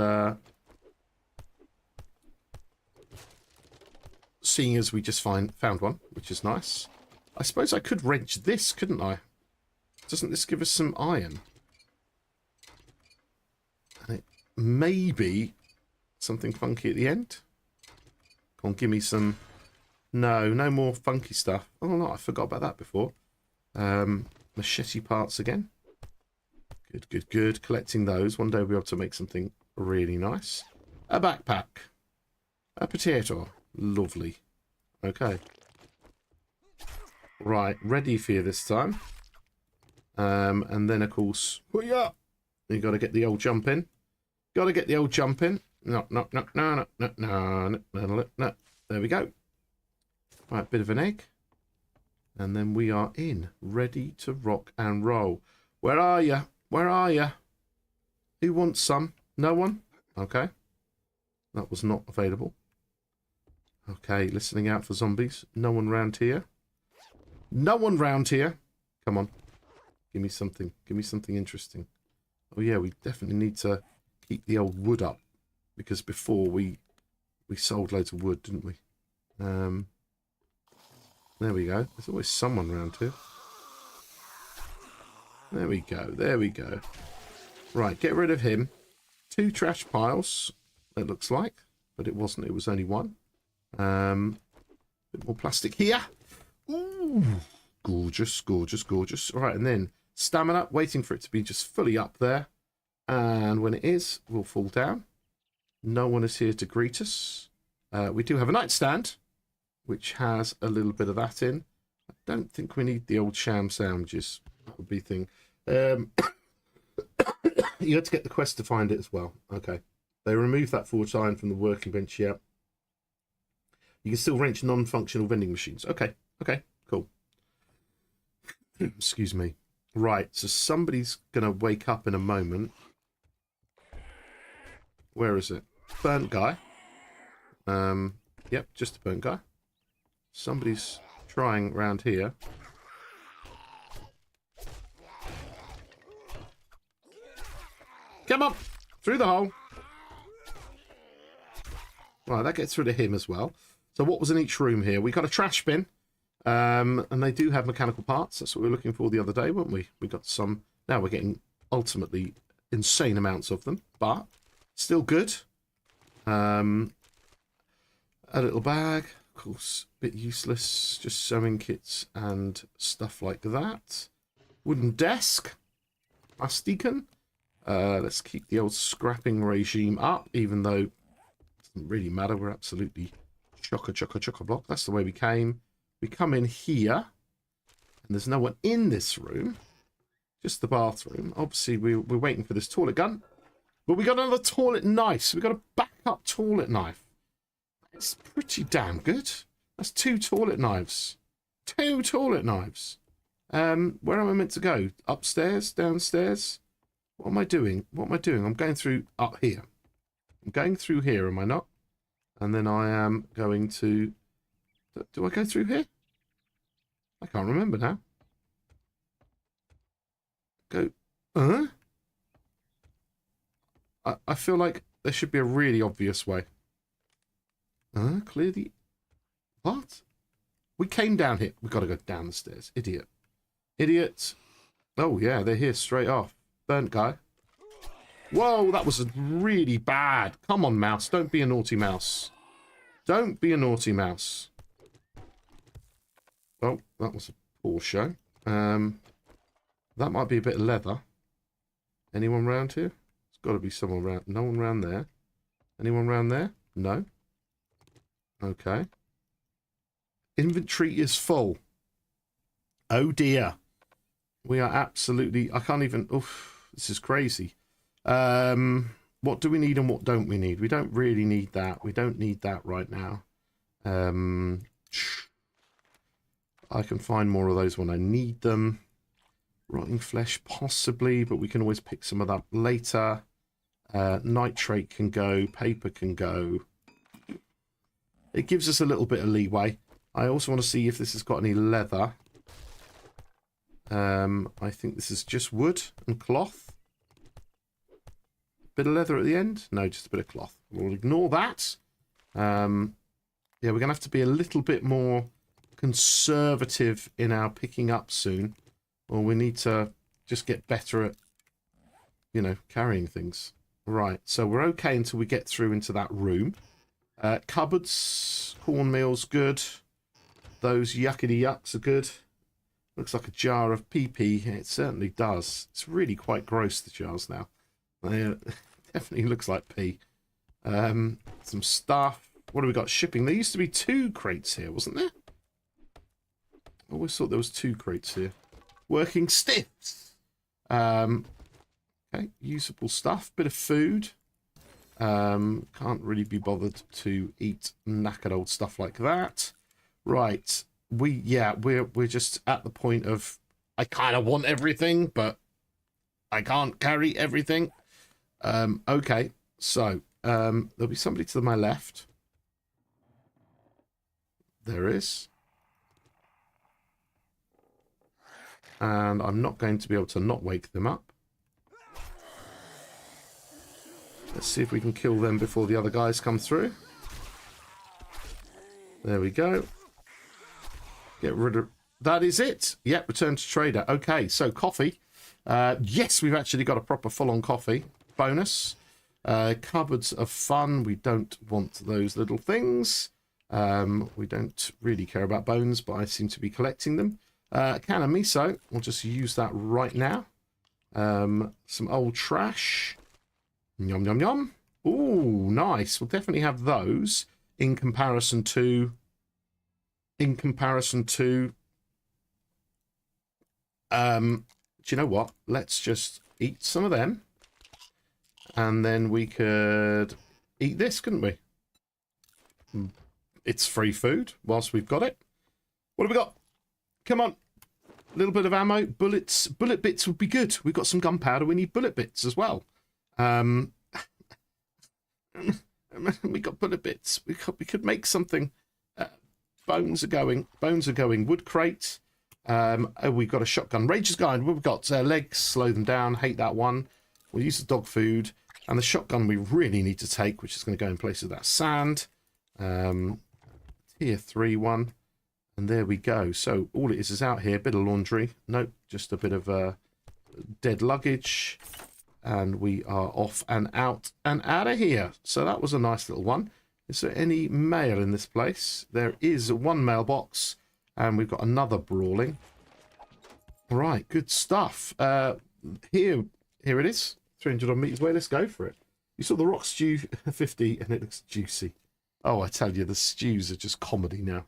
we just found one, which is nice. I suppose I could wrench this, couldn't I? Doesn't this give us some iron? And it may be something funky at the end. Come on, give me some... No, no more funky stuff. Oh, no, I forgot about that before. Machete parts again. Good, good, good. Collecting those. One day we'll be able to make something really nice. A backpack. A potato. Lovely. Okay. Right, ready for you this time. And then, of course, you got to get the old jump in. Got to get the old jump in. No. There we go. Right, bit of an egg. And then we are in. Ready to rock and roll. Where are you? Where are you? Who wants some? No one? Okay. That was not available. Okay, listening out for zombies. No one around here. No one round here. Come on. Give me something. Give me something interesting. Oh, yeah, we definitely need to keep the old wood up. Because before we sold loads of wood, didn't we? There we go. There's always someone around here. There we go. There we go. Right, get rid of him. 2 trash piles, it looks like. But it wasn't. It was only 1. Bit more plastic here. Ooh. Gorgeous, gorgeous, gorgeous. All right, and then stamina, waiting for it to be just fully up there. And when it is, we'll fall down. No one is here to greet us. We do have a nightstand, which has a little bit of that in. I don't think we need the old sham sandwiches. That would be the thing. You had to get the quest to find it as well. Okay. They removed that forged iron from the working bench, yeah. You can still wrench non-functional vending machines. Okay. Okay, cool. Excuse me. Right, so somebody's going to wake up in a moment. Where is it? Burnt guy. Yep, just a burnt guy. Somebody's trying around here. Come on! Through the hole! Right, that gets rid of him as well. So what was in each room here? We got a trash bin. And they do have mechanical parts. That's what we were looking for the other day, weren't we? We got some. Now we're getting ultimately insane amounts of them, but still good. A little bag, of course, a bit useless. Just sewing kits and stuff like that. Wooden desk. Plastiken. Let's keep the old scrapping regime up, even though it doesn't really matter. We're absolutely chock-a-block. That's the way we came. We come in here, and there's no one in this room, just the bathroom. Obviously, we're waiting for this toilet gun, but we got another toilet knife, so we got a backup toilet knife. It's pretty damn good. That's 2 toilet knives. 2 toilet knives. Where am I meant to go? Upstairs? Downstairs? What am I doing? What am I doing? I'm going through up here. I'm going through here, am I not? And then I am going to... Do I go through here? I can't remember now. Go. I feel like there should be a really obvious way. Clear the... What? We came down here. We've got to go down the stairs. Idiot. Idiot. Oh, yeah, they're here straight off. Burnt guy. Whoa, that was really bad. Come on, mouse. Don't be a naughty mouse. Don't be a naughty mouse. Oh, that was a poor show. That might be a bit of leather. Anyone round here? There's got to be someone around. No one round there. Anyone round there? No. Okay. Inventory is full. Oh dear. We are absolutely... I can't even... Oof, this is crazy. What do we need and what don't we need? We don't really need that. We don't need that right now. I can find more of those when I need them. Rotting flesh, possibly, but we can always pick some of that later. Nitrate can go. Paper can go. It gives us a little bit of leeway. I also want to see if this has got any leather. I think this is just wood and cloth. Bit of leather at the end? No, just a bit of cloth. We'll ignore that. Yeah, we're going to have to be a little bit more conservative in our picking up soon, or we need to just get better at, you know, carrying things. Right, so we're okay until we get through into that room. Cupboards, cornmeal's good. Those yuckity yucks are good. Looks like a jar of pee-pee. It certainly does. It's really quite gross, the jars now. Definitely looks like pee. Some stuff. What have we got? Shipping. There used to be 2 crates here, wasn't there? I always thought there was 2 crates here. Working stiffs. Okay, usable stuff. Bit of food. Can't really be bothered to eat knackered old stuff like that. Right. We're just at the point of I kind of want everything, but I can't carry everything. Okay, so there'll be somebody to my left. There is. And I'm not going to be able to not wake them up. Let's see if we can kill them before the other guys come through. There we go. Get rid of... That is it. Yep, return to trader. Okay, so coffee. Yes, we've actually got a proper full-on coffee. Bonus. Cupboards are fun. We don't want those little things. We don't really care about bones, but I seem to be collecting them. A can of miso. We'll just use that right now. Some old trash. Yum, yum, yum. Ooh, nice. We'll definitely have those in comparison to... do you know what? Let's just eat some of them. And then we could eat this, couldn't we? It's free food whilst we've got it. What have we got? Come on. A little bit of ammo. Bullets. Bullet bits would be good. We've got some gunpowder. We need bullet bits as well. We got bullet bits. We could make something. Bones are going. Wood crate. Oh, we've got a shotgun. Rager's Guide. We've got legs. Slow them down. Hate that one. We'll use the dog food. And the shotgun we really need to take, which is going to go in place of that sand. Tier 3 one. And there we go. So all it is out here. A bit of laundry. Nope. Just a bit of dead luggage. And we are off and out of here. So that was a nice little one. Is there any mail in this place? There is one mailbox. And we've got another brawling. Right, good stuff. Here it is. 300 odd meters away. Let's go for it. You saw the rock stew 50 and it looks juicy. Oh, I tell you, the stews are just comedy now.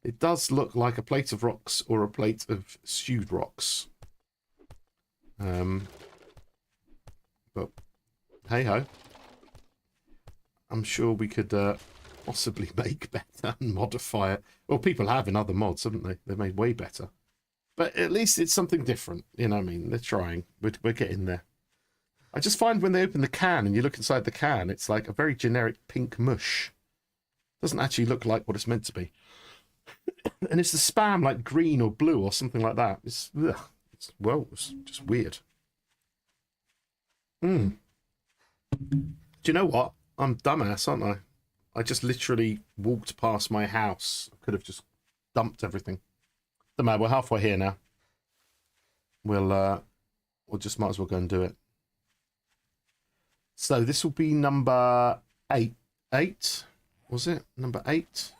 It does look like a plate of rocks or a plate of stewed rocks. But hey-ho. I'm sure we could possibly make better and modify it. Well, people have in other mods, haven't they? They've made way better. But at least it's something different. You know what I mean? They're trying. We're getting there. I just find when they open the can and you look inside the can, it's like a very generic pink mush. Doesn't actually look like what it's meant to be. And it's the spam like green or blue or something like that. It's just weird. Do you know what? I'm dumbass, aren't I? I just literally walked past my house. I could have just dumped everything. Don't matter, we're halfway here now. We'll just might as well go and do it. So this will be number 8. 8? Was it? Number 8?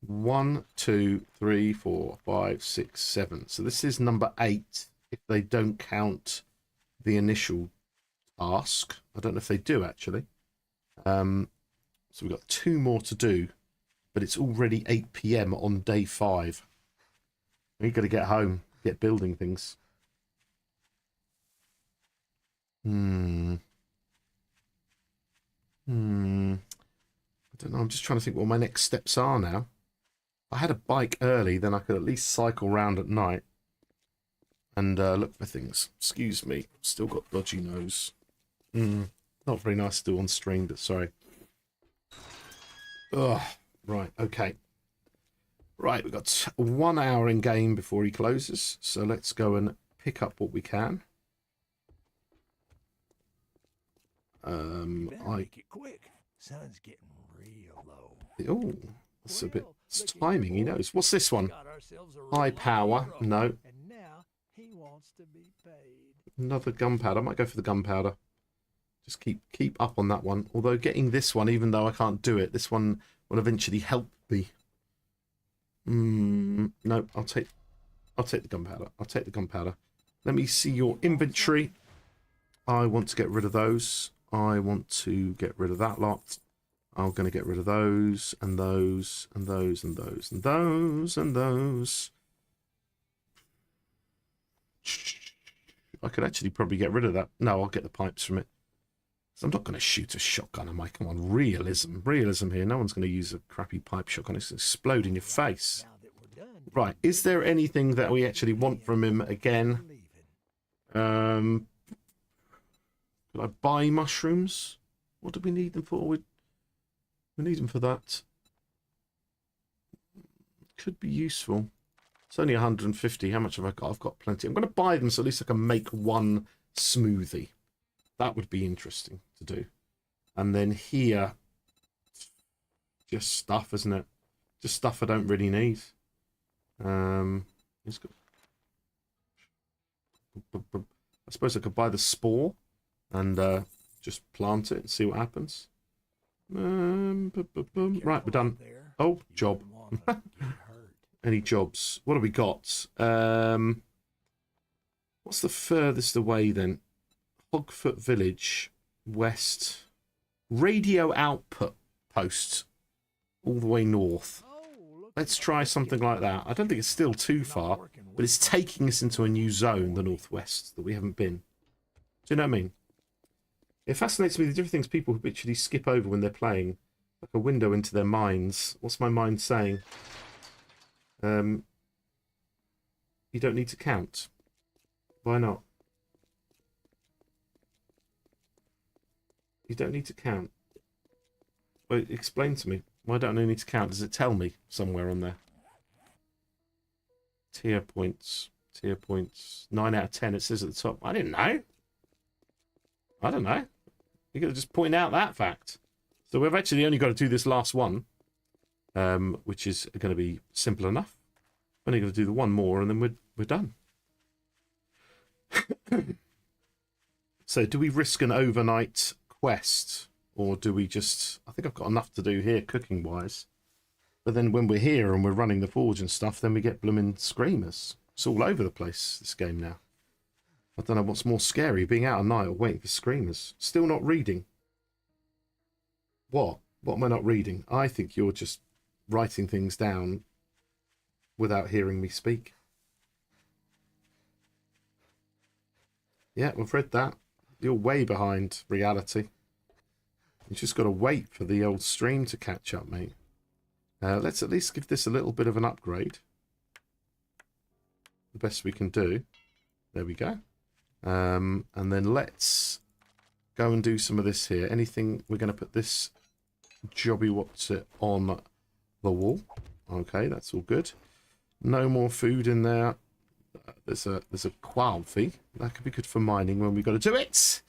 1, 2, 3, 4, 5, 6, 7. So this is number 8 if they don't count the initial task. I don't know if they do actually. So we've got 2 more to do, but it's already 8 PM on day 5. We've got to get home, get building things. I don't know. I'm just trying to think what my next steps are now. If I had a bike early, then I could at least cycle round at night and look for things. Excuse me. Still got dodgy nose. Not very nice to do on stream, but sorry. Ugh. Right, okay. Right, we've got 1 hour in game before he closes, so let's go and pick up what we can. Make it quick. Sun's getting real low. Oh, that's a bit. It's timing. He knows. What's this one? High power. No. And now he wants to be paid. Another gunpowder. I might go for the gunpowder. Just keep up on that one. Although getting this one, even though I can't do it, this one will eventually help me. No, I'll take the gunpowder. I'll take the gunpowder. Let me see your inventory. I want to get rid of those. I want to get rid of that lot. I'm going to get rid of those, and those, and those, and those, and those, and those. I could actually probably get rid of that. No, I'll get the pipes from it. So I'm not going to shoot a shotgun, am I? Come on, realism. Realism here. No one's going to use a crappy pipe shotgun. It's going to explode in your face. Right, is there anything that we actually want from him again? Could I buy mushrooms? What do we need them for? We need them for that. Could be useful. It's only 150. How much have I got? I've got plenty. I'm going to buy them so at least I can make one smoothie. That would be interesting to do. And then here, just stuff, isn't it? Just stuff I don't really need. It's good. I suppose I could buy the spore and just plant it and see what happens. Right, we're done. Oh, job. Any jobs? What have we got? What's the furthest away then? Hogfoot Village, west. Radio output post, all the way north. Let's try something like that. I don't think it's still too far, but it's taking us into a new zone, the northwest, that we haven't been. Do you know what I mean? It fascinates me the different things people habitually skip over when they're playing, like a window into their minds. What's my mind saying? You don't need to count. Why not? You don't need to count. Well, explain to me. Why don't I need to count? Does it tell me somewhere on there? Tier points. Tier points. 9 out of 10 it says at the top. I didn't know. I don't know. You could just point out that fact. So we've actually only got to do this last one, which is going to be simple enough. Only got to do the one more and then we're done. So do we risk an overnight quest? Or do we just... I think I've got enough to do here cooking-wise. But then when we're here and we're running the forge and stuff, then we get blooming screamers. It's all over the place, this game now. I don't know what's more scary, being out at night or waiting for screamers. Still not reading. What? What am I not reading? I think you're just writing things down without hearing me speak. Yeah, we've read that. You're way behind reality. You just got to wait for the old stream to catch up, mate. Let's at least give this a little bit of an upgrade. The best we can do. There we go. And then let's go and do some of this here. Anything, we're going to put this jobby what's it on the wall. Okay, that's all good. No more food in there. There's a quality. That could be good for mining when we've got to do it.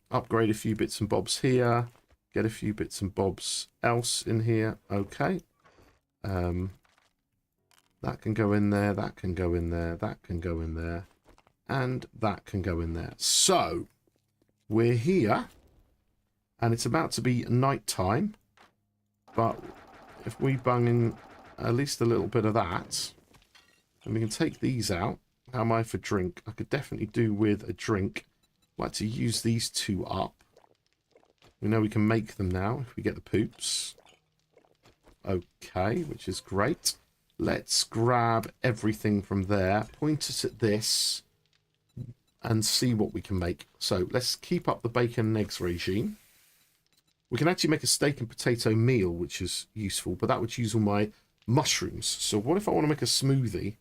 Upgrade a few bits and bobs here. Get a few bits and bobs else in here. Okay. That can go in there. That can go in there. That can go in there. And that can go in there. So, we're here. And it's about to be night time. But if we bung in at least a little bit of that, and we can take these out. How am I for drink? I could definitely do with a drink. I'd like to use these two up. We know we can make them now if we get the poops. Okay, which is great. Let's grab everything from there. Point us at this. And see what we can make. So let's keep up the bacon and eggs regime. We can actually make a steak and potato meal, which is useful. But that would use all my mushrooms. So what if I want to make a smoothie?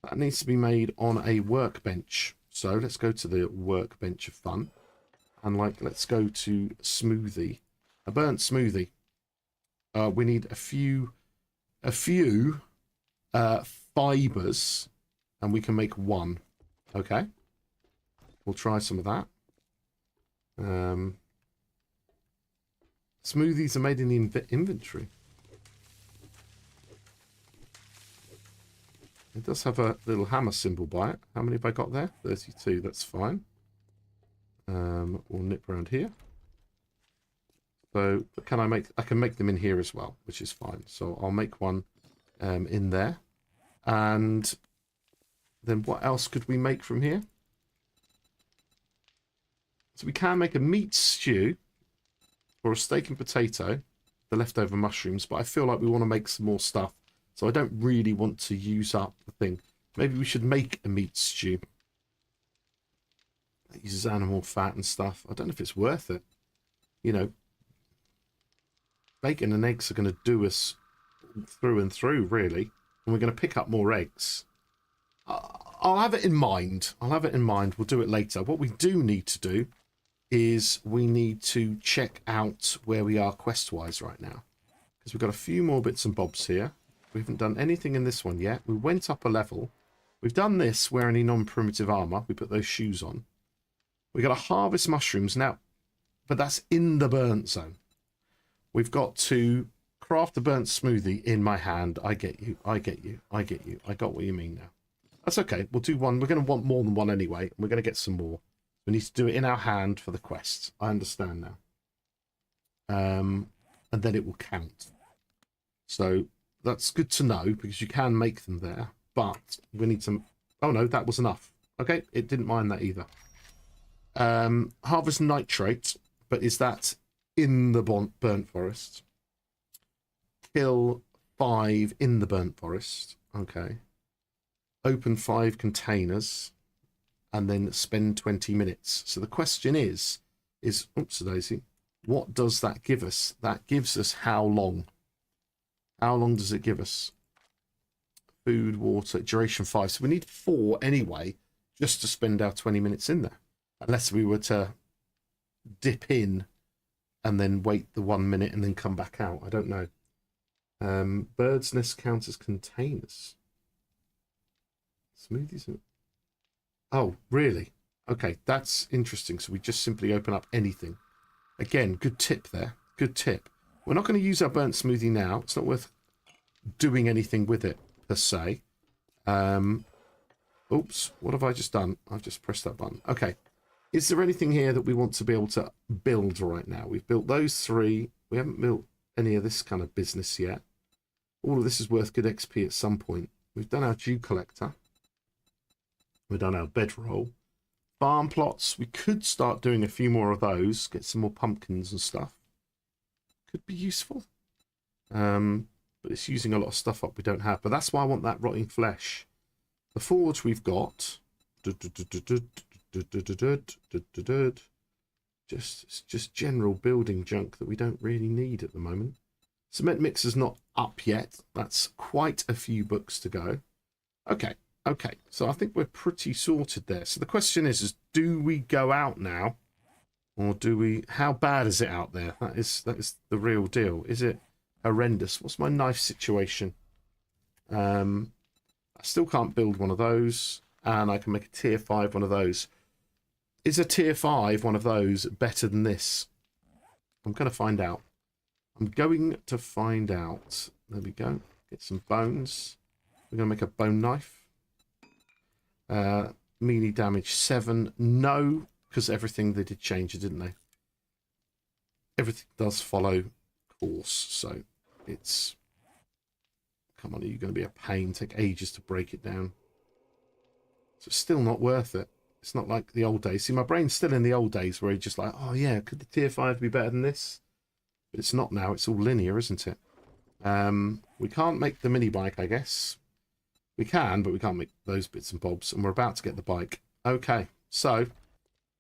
That needs to be made on a workbench. So let's go to the workbench of fun. And let's go to smoothie. A burnt smoothie. We need a few fibers. And we can make one. Okay. We'll try some of that. Smoothies are made in the inventory. It does have a little hammer symbol by it. How many have I got there? 32, that's fine. We'll nip around here. So, can I can make them in here as well, which is fine. So I'll make one in there. And then what else could we make from here? So we can make a meat stew or a steak and potato, the leftover mushrooms, but I feel like we want to make some more stuff. So I don't really want to use up the thing. Maybe we should make a meat stew. That uses animal fat and stuff. I don't know if it's worth it. You know, bacon and eggs are going to do us through and through, really. And we're going to pick up more eggs. I'll have it in mind. I'll have it in mind. We'll do it later. What we do need to do is we need to check out where we are quest-wise right now. Because we've got a few more bits and bobs here. We haven't done anything in this one yet. We went up a level. We've done this wearing any non-primitive armor. We put those shoes on. We got to harvest mushrooms now, but that's in the burnt zone. We've got to craft a burnt smoothie in my hand. I get you. I get you. I get you. I got what you mean now. That's okay. We'll do one. We're going to want more than one anyway. We're going to get some more. We need to do it in our hand for the quest. I understand now. And then it will count. So that's good to know because you can make them there. But we need some... Oh, no, that was enough. Okay, it didn't mind that either. Harvest nitrate. But is that in the burnt forest? Kill 5 in the burnt forest. Okay. Open 5 containers. And then spend 20 minutes. So the question is oops, Daisy, what does that give us? That gives us how long? How long does it give us? Food, water, duration 5. So we need 4 anyway, just to spend our 20 minutes in there. Unless we were to dip in and then wait the 1 minute and then come back out. I don't know. Bird's nest count as containers. Smoothies. Oh, really? Okay, that's interesting. So we just simply open up anything. Again, good tip there. Good tip. We're not going to use our burnt smoothie now. It's not worth doing anything with it, per se. Oops, what have I just done? I've just pressed that button. Okay. Is there anything here that we want to be able to build right now? We've built those 3. We haven't built any of this kind of business yet. All of this is worth good XP at some point. We've done our dew collector. We've done our bedroll. Farm plots. We could start doing a few more of those. Get some more pumpkins and stuff. Could be useful. But it's using a lot of stuff up we don't have. But that's why I want that rotting flesh. The forge we've got. Just general building junk that we don't really need at the moment. Cement mixer's not up yet. That's quite a few books to go. Okay. Okay, so I think we're pretty sorted there. So the question is do we go out now? Or do we... How bad is it out there? That is the real deal. Is it horrendous? What's my knife situation? I still can't build one of those. And I can make a tier 5 one of those. Is a tier 5 one of those better than this? I'm going to find out. I'm going to find out. There we go. Get some bones. We're going to make a bone knife. Melee damage 7. No, because everything they did change it, didn't they? Everything does follow course, so it's... Come on, are you going to be a pain? Take ages to break it down. So it's still not worth it. It's not like the old days. See, my brain's still in the old days where you're just like, oh yeah, could the tier 5 be better than this? But it's not now. It's all linear, isn't it? We can't make the mini bike, I guess. We can, but we can't make those bits and bobs. And we're about to get the bike. Okay, so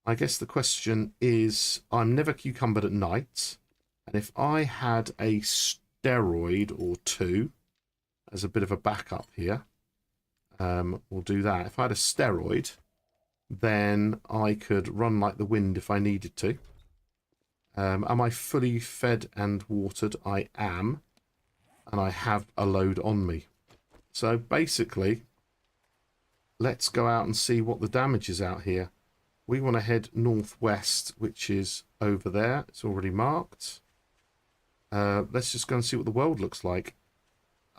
I guess the question is, I'm never cucumbered at night. And if I had a steroid or 2 as a bit of a backup here, we'll do that. If I had a steroid, then I could run like the wind if I needed to. Am I fully fed and watered? I am. And I have a load on me. So basically, let's go out and see what the damage is out here. We want to head northwest, which is over there. It's already marked. Let's just go and see what the world looks like.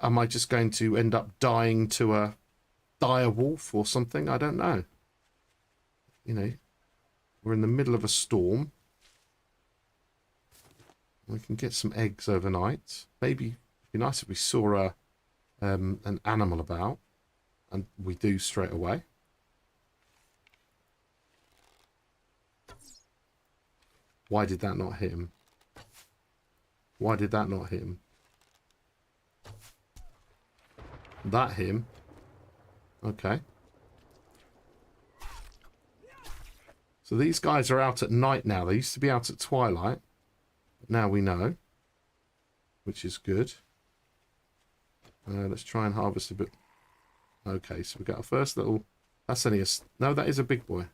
Am I just going to end up dying to a dire wolf or something? I don't know. You know, we're in the middle of a storm. We can get some eggs overnight. Maybe it'd be nice if we saw an animal about, and we do straight away. Why did that not hit him? Why did that not hit him? That hit him. Okay. So these guys are out at night now. They used to be out at twilight. But now we know. Which is good. Let's try and harvest a bit. Okay, so we got our first little... That's only a... No, that is a big boy.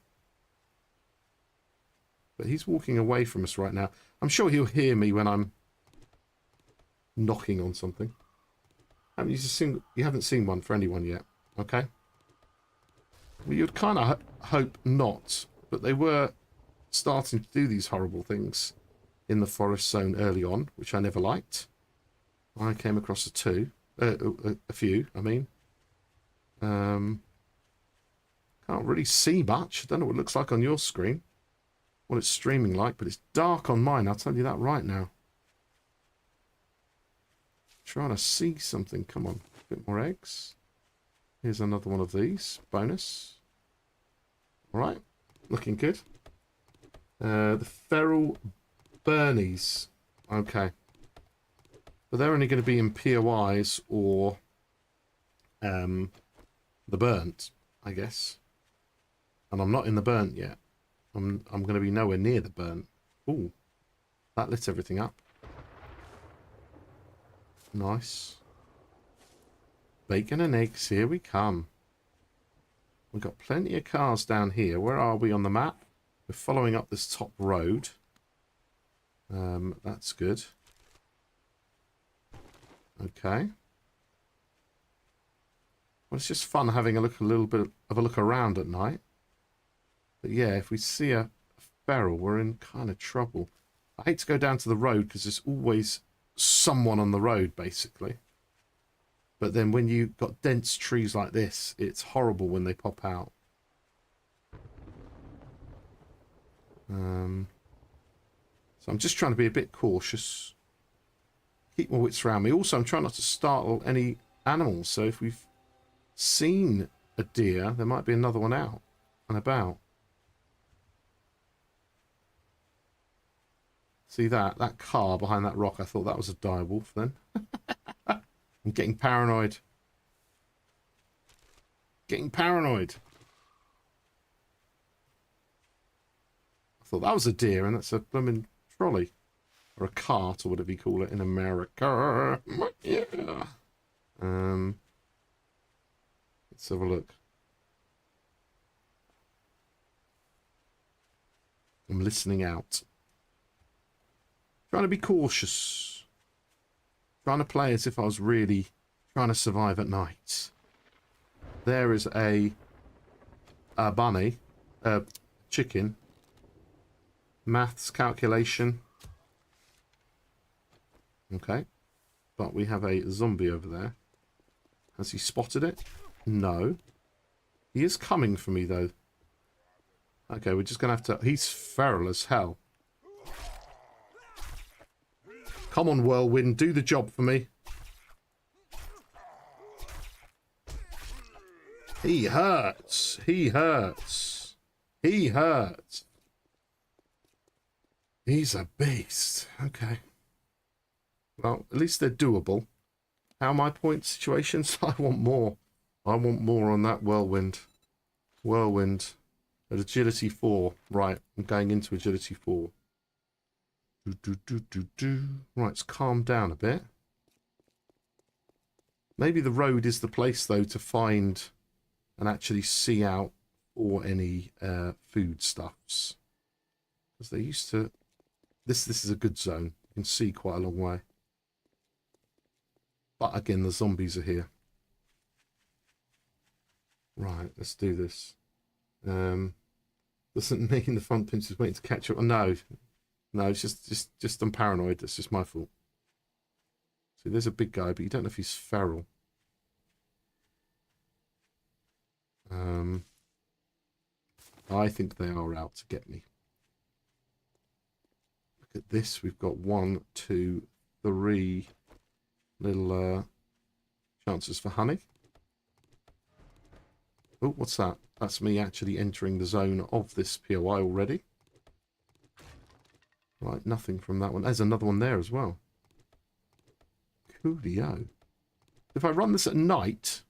But he's walking away from us right now. I'm sure he'll hear me when I'm knocking on something. You haven't seen one for anyone yet, okay? Well, you'd kind of hope not, but they were starting to do these horrible things in the forest zone early on, which I never liked. I came across a few, I mean. Can't really see much. I don't know what it looks like on your screen, what it's streaming like, but it's dark on mine, I'll tell you that right now. Trying to see something. Come on, a bit more eggs. Here's another one of these. Bonus. All right, looking good. The feral Bernies. Okay. But they're only going to be in POIs or the burnt, I guess. And I'm not in the burnt yet. I'm going to be nowhere near the burnt. Ooh, that lit everything up. Nice. Bacon and eggs, here we come. We've got plenty of cars down here. Where are we on the map? We're following up this top road. That's good. Okay. Well, it's just fun having a little bit of a look around at night. But yeah, if we see a feral, we're in kind of trouble. I hate to go down to the road because there's always someone on the road, basically. But then when you've got dense trees like this, it's horrible when they pop out. So I'm just trying to be a bit cautious. Keep my wits around me. Also, I'm trying not to startle any animals. So if we've seen a deer, there might be another one out and about. See that car behind that rock? I thought that was a direwolf then. I'm getting paranoid. Getting paranoid. I thought that was a deer, and that's a blooming trolley. Or a cart, or whatever you call it in America. Yeah. Let's have a look. I'm listening out. Trying to be cautious. Trying to play as if I was really trying to survive at night. There is a bunny. Chicken. Maths calculation. Okay. But we have a zombie over there. Has he spotted it? No. He is coming for me, though. Okay, we're just going to have to... He's feral as hell. Come on, Whirlwind, do the job for me. He hurts. He hurts. He hurts. He's a beast. Okay. Well, at least they're doable. How are my point situations? I want more. I want more on that Whirlwind. Whirlwind. At Agility 4. Right, I'm going into Agility 4. Right, it's calmed down a bit. Maybe the road is the place, though, to find and actually see out for any food stuffs. Because they used to... This is a good zone. You can see quite a long way. But again, the zombies are here. Right, let's do this. Doesn't mean the front pinch is waiting to catch up. Oh, no. No, it's just I'm paranoid. It's just my fault. See, there's a big guy, but you don't know if he's feral. I think they are out to get me. Look at this. We've got 1, 2, 3 little chances for honey. Oh, what's that? That's me actually entering the zone of this POI already. Right, nothing from that one. There's another one there as well. Coolio. If I run this at night,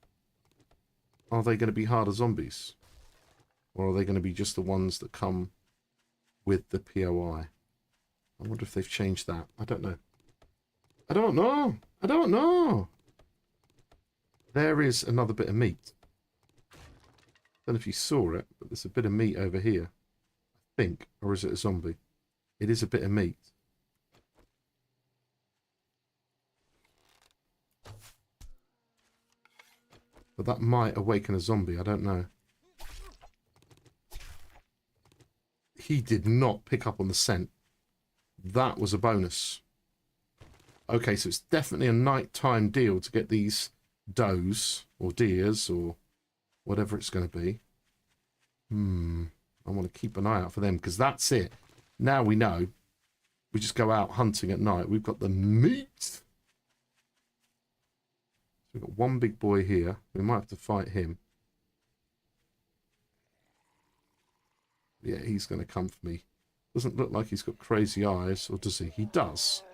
are they going to be harder zombies? Or are they going to be just the ones that come with the POI? I wonder if they've changed that. I don't know. I don't know. I don't know. There is another bit of meat. I don't know if you saw it, but there's a bit of meat over here. I think. Or is it a zombie? It is a bit of meat. But that might awaken a zombie. I don't know. He did not pick up on the scent. That was a bonus. Okay, so it's definitely a nighttime deal to get these does or deers or whatever it's going to be. I want to keep an eye out for them because that's it. Now we know. We just go out hunting at night. We've got the meat. So we've got one big boy here. We might have to fight him. Yeah, he's going to come for me. Doesn't look like he's got crazy eyes, or does he? He does.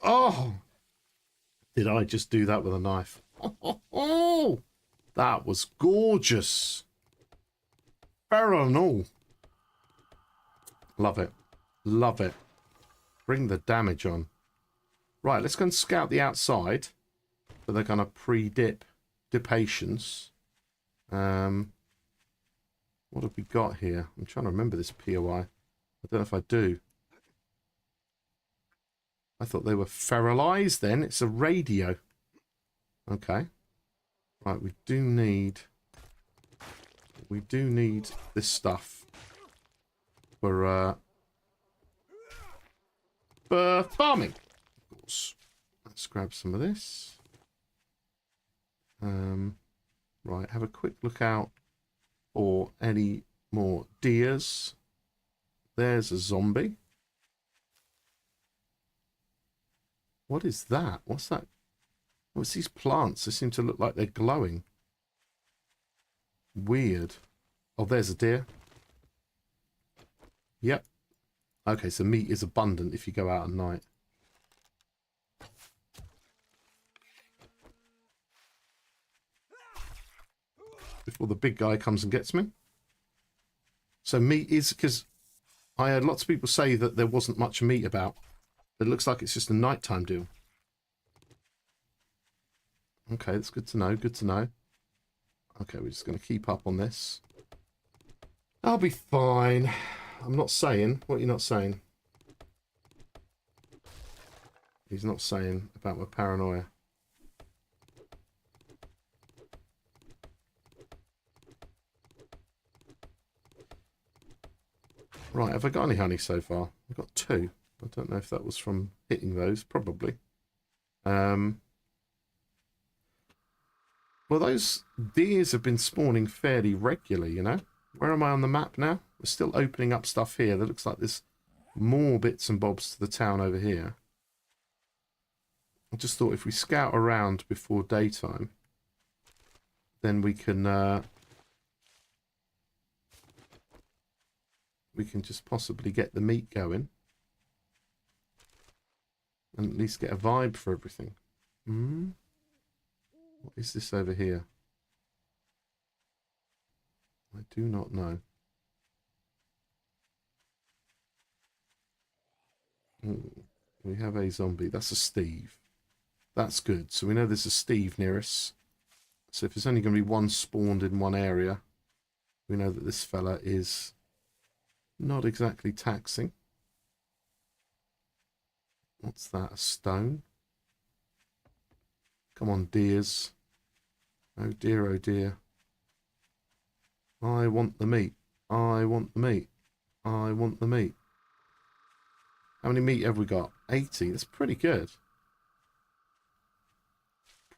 Oh! Did I just do that with a knife? Oh! That was gorgeous. Feral and all. Love it. Love it. Bring the damage on. Right, let's go and scout the outside. So they're going to pre-dip dipations. What have we got here? I'm trying to remember this POI. I don't know if I do. I thought they were feralized then. It's a radio. Okay. Right, we do need this stuff for farming. Of course. Let's grab some of this. Right, have a quick look out for any more deers. There's a zombie. What is that? What's that? What's these plants? They seem to look like they're glowing. Weird. Oh, there's a deer. Yep. Okay, so meat is abundant if you go out at night. Before the big guy comes and gets me. So meat is, because I heard lots of people say that there wasn't much meat about. It looks like it's just a nighttime deal. Okay, that's good to know. Good to know. Okay, we're just going to keep up on this. I'll be fine. I'm not saying. What are you not saying? He's not saying about my paranoia. Right, have I got any honey so far? I've got 2. I don't know if that was from hitting those. Probably. Well, those deers have been spawning fairly regularly, you know. Where am I on the map now? We're still opening up stuff here. That looks like there's more bits and bobs to the town over here. I just thought if we scout around before daytime, then we can just possibly get the meat going. And at least get a vibe for everything. What is this over here? I do not know. We have a zombie. That's a Steve. That's good. So we know there's a Steve near us. So if there's only going to be one spawned in one area, we know that this fella is not exactly taxing. What's that? A stone? Come on, deers. Oh dear, oh dear. I want the meat. I want the meat. I want the meat. How many meat have we got? 80. That's pretty good.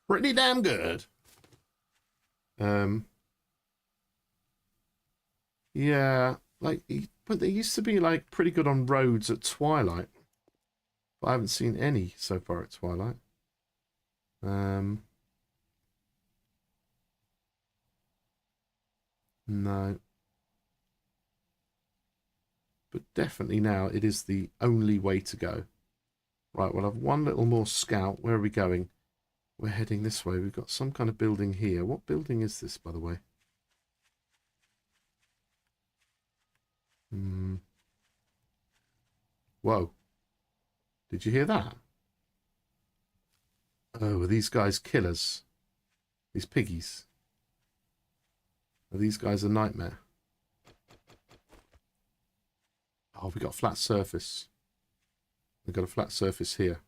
Pretty damn good. Yeah, like, but they used to be like pretty good on roads at twilight. But I haven't seen any so far at twilight. No. But definitely now it is the only way to go. Right, we'll have one little more scout. Where are we going? We're heading this way. We've got some kind of building here. What building is this, by the way? Whoa. Did you hear that? Oh, are these guys killers? These piggies? Are these guys a nightmare? Oh, we got a flat surface. We've got a flat surface here.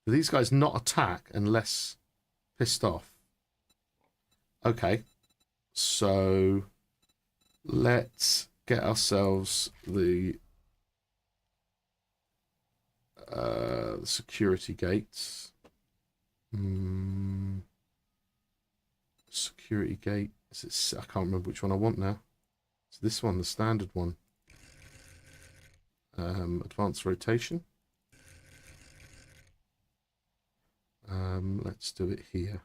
Do these guys not attack unless pissed off? Okay. So let's get ourselves the security gates. Security gate. Is it? I can't remember which one I want now. It's this one, the standard one. Advanced rotation. Let's do it here.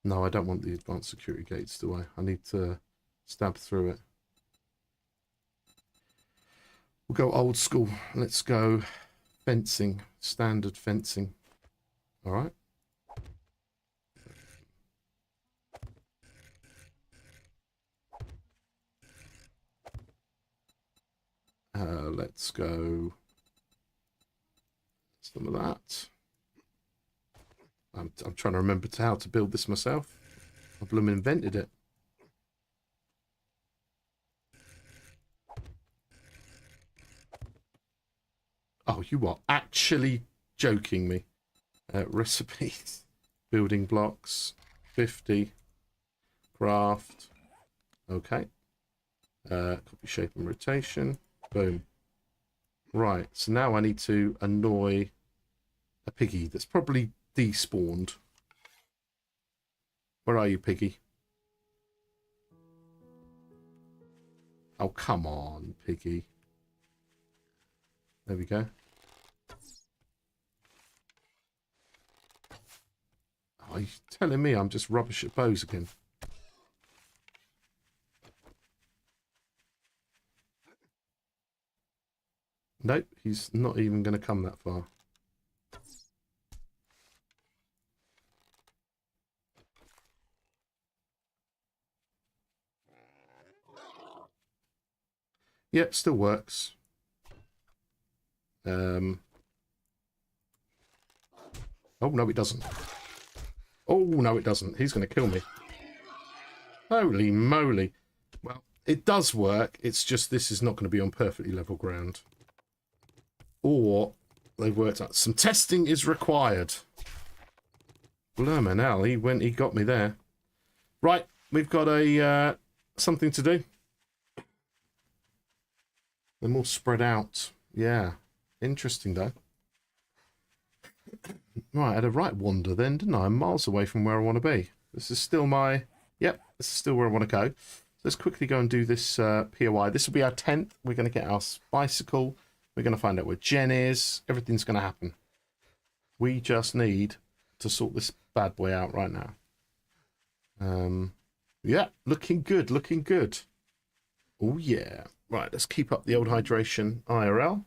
No, I don't want the advanced security gates, do I? I need to stab through it. We'll go old school. Let's go fencing. Standard fencing. All right. Let's go some of that. I'm trying to remember how to build this myself. I blooming invented it. Oh, you are actually joking me. Recipes, building blocks, 50, craft. Okay. Copy shape and rotation. Boom. Right, so now I need to annoy a piggy that's probably despawned. Where are you, piggy? Oh, come on, piggy. There we go. Oh, you're telling me I'm just rubbish at bows again. Nope, he's not even going to come that far. Yep, still works. Oh, no, it doesn't. Oh, no, it doesn't. He's going to kill me. Holy moly. Well, it does work. It's just this is not going to be on perfectly level ground. Or they've worked out. Some testing is required. Blimey hell, he got me there. Right, we've got a something to do. They're more spread out. Yeah. Interesting, though. Right, I had a right wander then, didn't I? I'm miles away from where I want to be. This is still my... Yep, this is still where I want to go. Let's quickly go and do this POI. This will be our 10th. We're going to get our bicycle. We're going to find out where Jen is. Everything's going to happen. We just need to sort this bad boy out right now. Yeah, looking good, looking good. Oh, yeah. Right, let's keep up the old hydration IRL.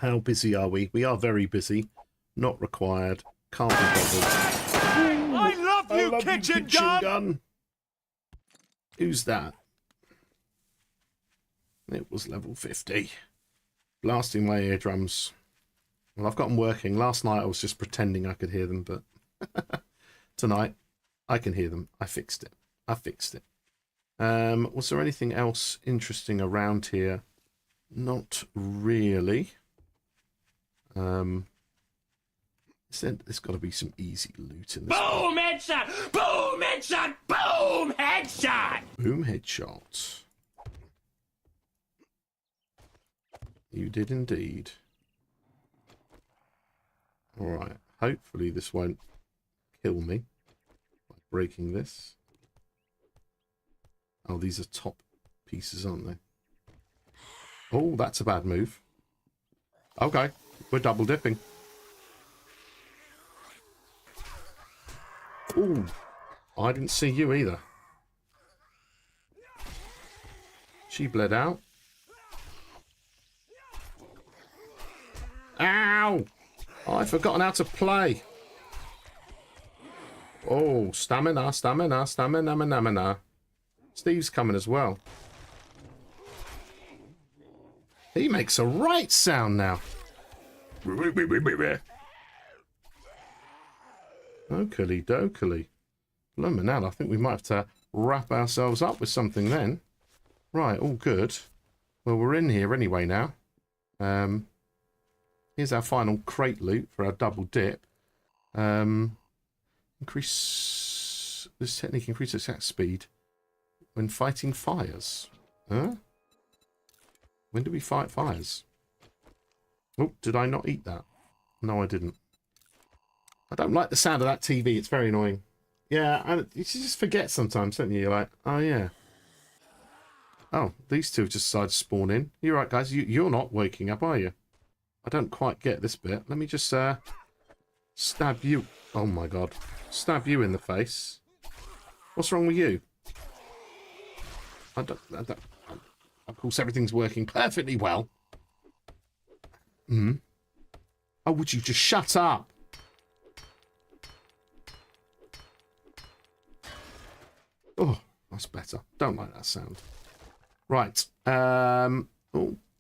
How busy are we? We are very busy. Not required. Can't be bothered. I love you, kitchen gun! Who's that? It was level 50. Blasting my eardrums. Well, I've got them working. Last night I was just pretending I could hear them, but tonight I can hear them. I fixed it. I fixed it. Was there anything else interesting around here? Not really. There's got to be some easy loot in this. Boom headshot! Boom headshot! Boom headshot! Boom headshot. You did indeed. Alright. Hopefully this won't kill me by breaking this. Oh, these are top pieces, aren't they? Oh, that's a bad move. Okay. We're double dipping. Ooh. I didn't see you either. She bled out. Ow! Oh, I've forgotten how to play. Oh, stamina, stamina, stamina, stamina. Steve's coming as well. He makes a right sound now. Okily dokily. Blimmin' hell, I think we might have to wrap ourselves up with something then. Right, all good. Well, we're in here anyway now. Here's our final crate loot for our double dip. Increase... This technique increases attack speed when fighting fires. Huh? When do we fight fires? Oh, did I not eat that? No, I didn't. I don't like the sound of that TV. It's very annoying. Yeah, you just forget sometimes, don't you? You're like, oh, yeah. Oh, these two have just decided to spawn in. You're right, guys. You're not waking up, are you? I don't quite get this bit. Let me just stab you. Oh, my God. Stab you in the face. What's wrong with you? Of course, everything's working perfectly well. Oh, would you just shut up? Oh, that's better. Don't like that sound. Right. Oh,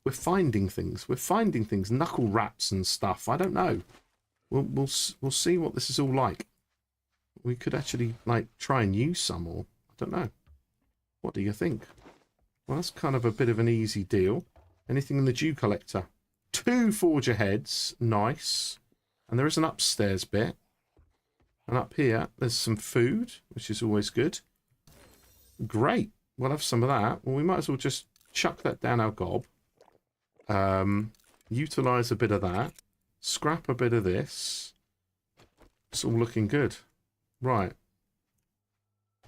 we're finding things. We're finding things. Knuckle wraps and stuff. I don't know. We'll see what this is all like. We could actually, like, try and use some, or I don't know. What do you think? Well, that's kind of a bit of an easy deal. Anything in the Dew Collector? 2 Forger heads. Nice. And there is an upstairs bit. And up here, there's some food, which is always good. Great. We'll have some of that. Well, we might as well just chuck that down our gob. Utilise a bit of that. Scrap a bit of this. It's all looking good. Right.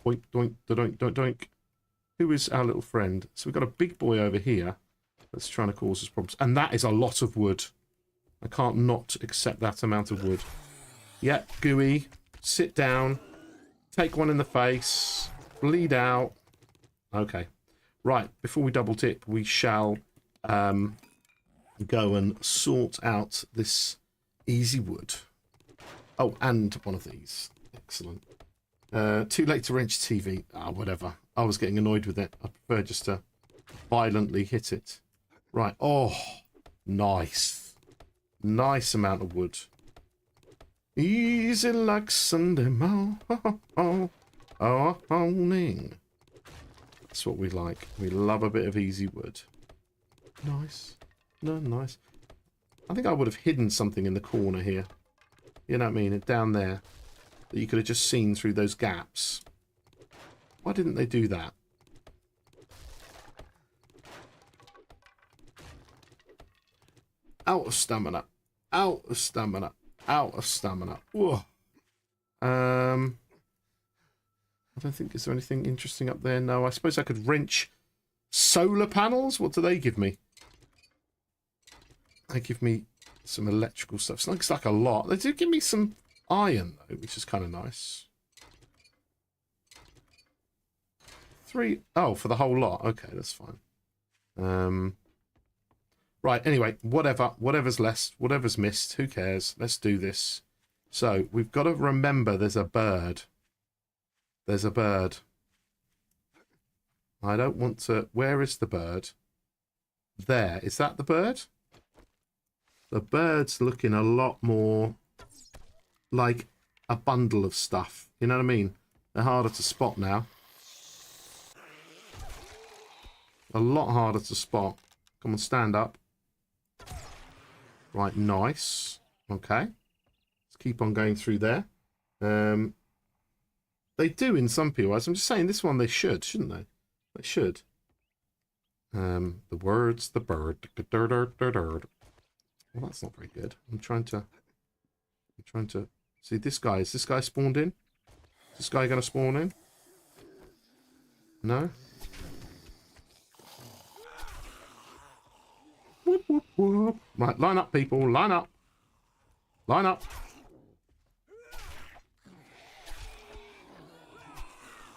Doink, doink, doink, doink, doink. Who is our little friend? So we've got a big boy over here that's trying to cause us problems. And that is a lot of wood. I can't not accept that amount of wood. Yeah, gooey. Sit down. Take one in the face. Bleed out. Okay. Right, before we double tip, we shall go and sort out this easy wood. Oh, and one of these. Excellent. Too late to wrench TV. Ah, whatever. I was getting annoyed with it. I prefer just to violently hit it. Right. Oh, nice. Nice amount of wood. Easy like Sunday morning. That's what we like. We love a bit of easy wood. Nice. No, nice. I think I would have hidden something in the corner here. You know what I mean? Down there. That you could have just seen through those gaps. Why didn't they do that? Out of stamina. Out of stamina. Out of stamina. Whoa. I don't think, is there anything interesting up there? No, I suppose I could wrench solar panels. What do they give me? They give me some electrical stuff. It looks like a lot. They do give me some iron, though, which is kind of nice. 3. Oh, for the whole lot. Okay, that's fine. Right, anyway, whatever's less, whatever's missed, who cares? Let's do this. So, we've got to remember there's a bird. There's a bird. I don't want to... Where is the bird? There. Is that the bird? The bird's looking a lot more like a bundle of stuff. You know what I mean? They're harder to spot now. A lot harder to spot. Come on, stand up. Right, nice. Okay. Let's keep on going through there. They do in some POIs. I'm just saying this one they should, shouldn't they? They should. The words, the bird. Well, that's not very good. I'm trying to see this guy. Is this guy spawned in? Is this guy going to spawn in? No? Whoop, whoop, whoop. Right, line up, people. Line up. Line up.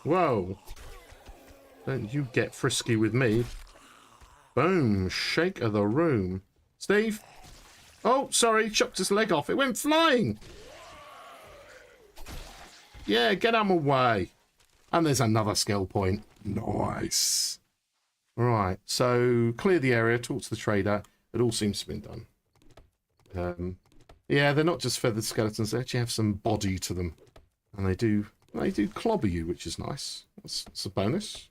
Whoa. Don't you get frisky with me. Boom. Shake of the room. Steve. Oh, sorry. Chopped his leg off. It went flying. Yeah, get out of my way. And there's another skill point. Nice. Right. So, clear the area. Talk to the trader. It all seems to have been done. Yeah, they're not just feathered skeletons. They actually have some body to them. And they do They do clobber you, which is nice. That's a bonus.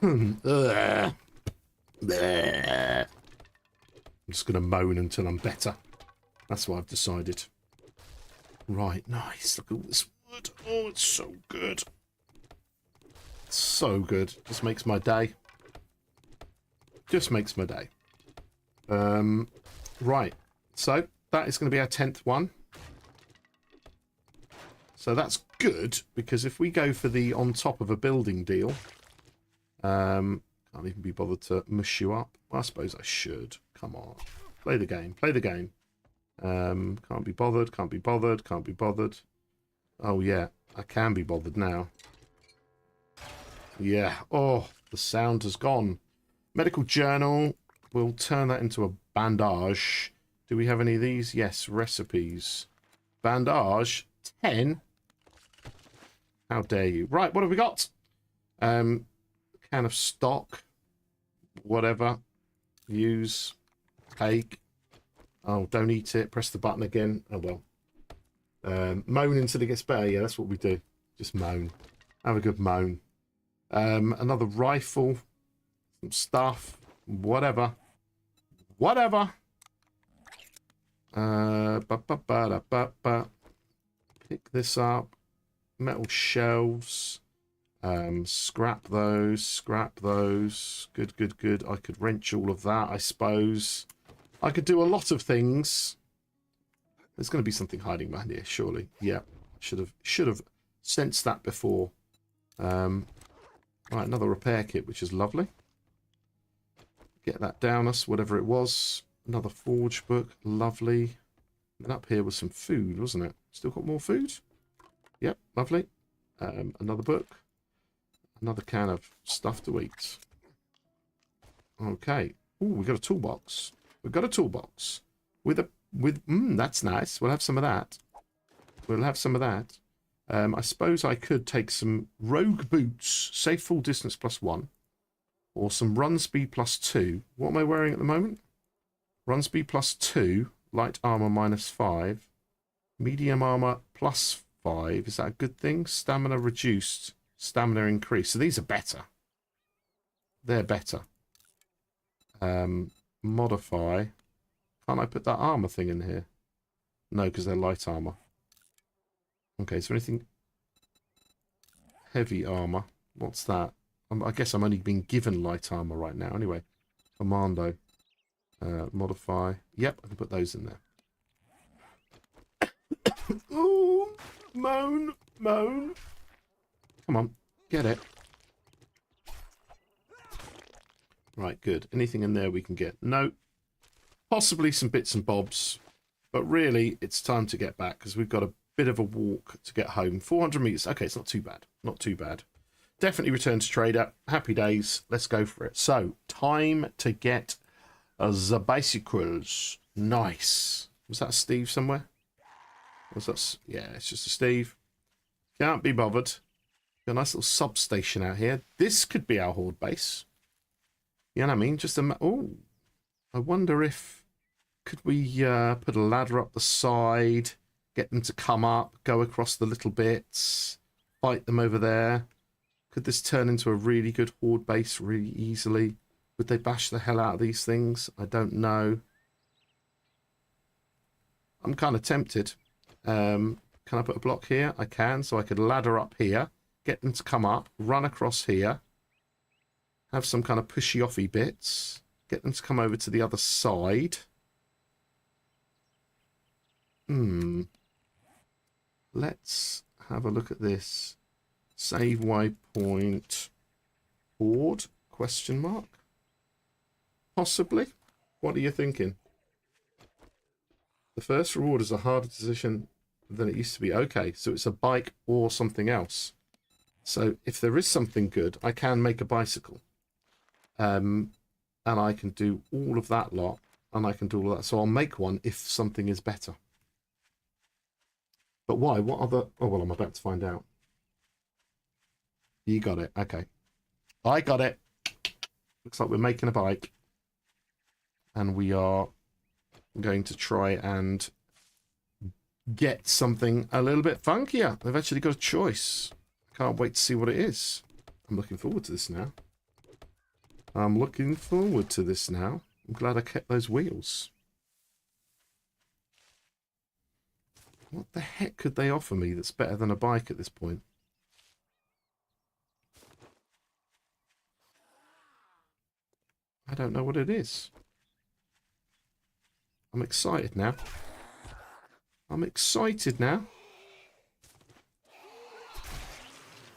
I'm just going to moan until I'm better. That's what I've decided. Right, nice. Look at all this wood. Oh, it's so good. It's so good. Just makes my day. Just makes my day. Right. So, that is going to be our 10th one. So that's good, because if we go for the on top of a building deal, can't even be bothered to mush you up. Well, I suppose I should. Come on. Play the game. Play the game. Can't be bothered. Can't be bothered. Can't be bothered. Oh, yeah. I can be bothered now. Yeah. Oh, the sound has gone. Medical journal. We'll turn that into a bandage. Do we have any of these? Yes. Recipes. Bandage. 10. How dare you? Right. What have we got? Can of stock. Whatever. Use. Take. Oh, don't eat it. Press the button again. Oh, well. Moan until it gets better. Yeah, that's what we do. Just moan. Have a good moan. Another rifle. Some stuff. Whatever. Whatever. Pick this up. Metal shelves. Scrap those. Scrap those. Good, good, good. I could wrench all of that, I suppose. I could do a lot of things. There's going to be something hiding behind here, surely. Yeah, should have sensed that before. Right, another repair kit, which is lovely. Get that down us, whatever it was. Another forge book, lovely. And up here was some food, wasn't it? Still got more food? Yep, lovely. Another book. Another can of stuff to eat. Okay. Ooh, we got a toolbox. We've got a toolbox with that's nice. We'll have some of that. We'll have some of that. I suppose I could take some rogue boots, safe full distance +1, or some run speed +2. What am I wearing at the moment? Run speed +2, light armor -5, medium armor +5. Is that a good thing? Stamina reduced, stamina increased. So these are better. They're better. Modify. Can't I put that armor thing in here? No, because they're light armor. Okay, is there anything? Heavy armor. What's that? I guess I'm only being given light armor right now. Anyway, commando. Modify. Yep, I can put those in there. Ooh, moan, moan. Come on, get it. Right, good. Anything in there we can get? No. Possibly some bits and bobs. But really, it's time to get back because we've got a bit of a walk to get home. 400 meters. Okay, it's not too bad. Not too bad. Definitely return to trader. Happy days. Let's go for it. So, time to get the bicycles. Nice. Was that Steve somewhere? Was that? Yeah, it's just a Steve. Can't be bothered. Got a nice little substation out here. This could be our horde base. You know what I mean? Just a... Oh, I wonder if... Could we put a ladder up the side, get them to come up, go across the little bits, fight them over there? Could this turn into a really good horde base really easily? Would they bash the hell out of these things? I don't know. I'm kind of tempted. Can I put a block here? I can, so I could ladder up here, get them to come up, run across here, have some kind of pushy-offy bits, get them to come over to the other side. Let's have a look at this. Save waypoint horde? Question mark? Possibly. What are you thinking? The first reward is a harder decision than it used to be. Okay, so it's a bike or something else. So if there is something good, I can make a bicycle. And I can do all of that lot. And I can do all that. So I'll make one if something is better. But why? What other... Oh, well, I'm about to find out. You got it. Okay. I got it. Looks like we're making a bike. And we are I'm going to try and get something a little bit funkier. They've actually got a choice. Can't wait to see what it is. I'm looking forward to this now. I'm looking forward to this now. I'm glad I kept those wheels. What the heck could they offer me that's better than a bike at this point? I don't know what it is. I'm excited now. I'm excited now.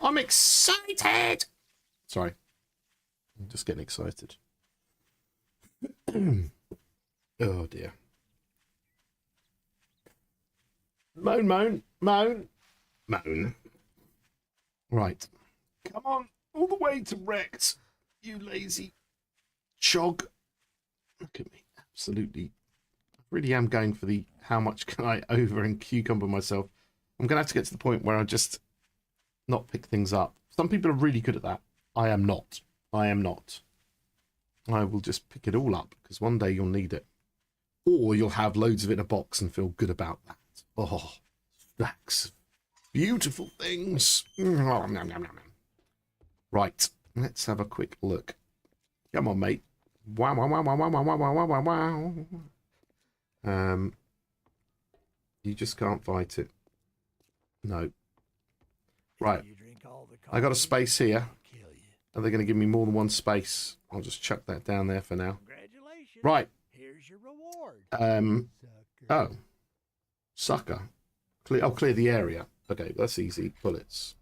I'm excited! Sorry. I'm just getting excited. Oh dear. Moan, moan, moan, moan. Right. Come on, all the way to wrecked, you lazy chog. Look at me. Absolutely. I really am going for the how much can I over and cucumber myself. I'm going to have to get to the point where I just not pick things up. Some people are really good at that. I am not. I am not. I will just pick it all up because one day you'll need it. Or you'll have loads of it in a box and feel good about that. Oh, stacks of beautiful things. Right, let's have a quick look. Come on, mate. Wow, wow, wow, wow, wow, wow, wow, wow, wow, wow. You just can't fight it. No. Right. I got a space here. Are they going to give me more than one space? I'll just chuck that down there for now. Right. Here's your reward. Oh. Sucker. Clear the area. Okay, that's easy. Bullets.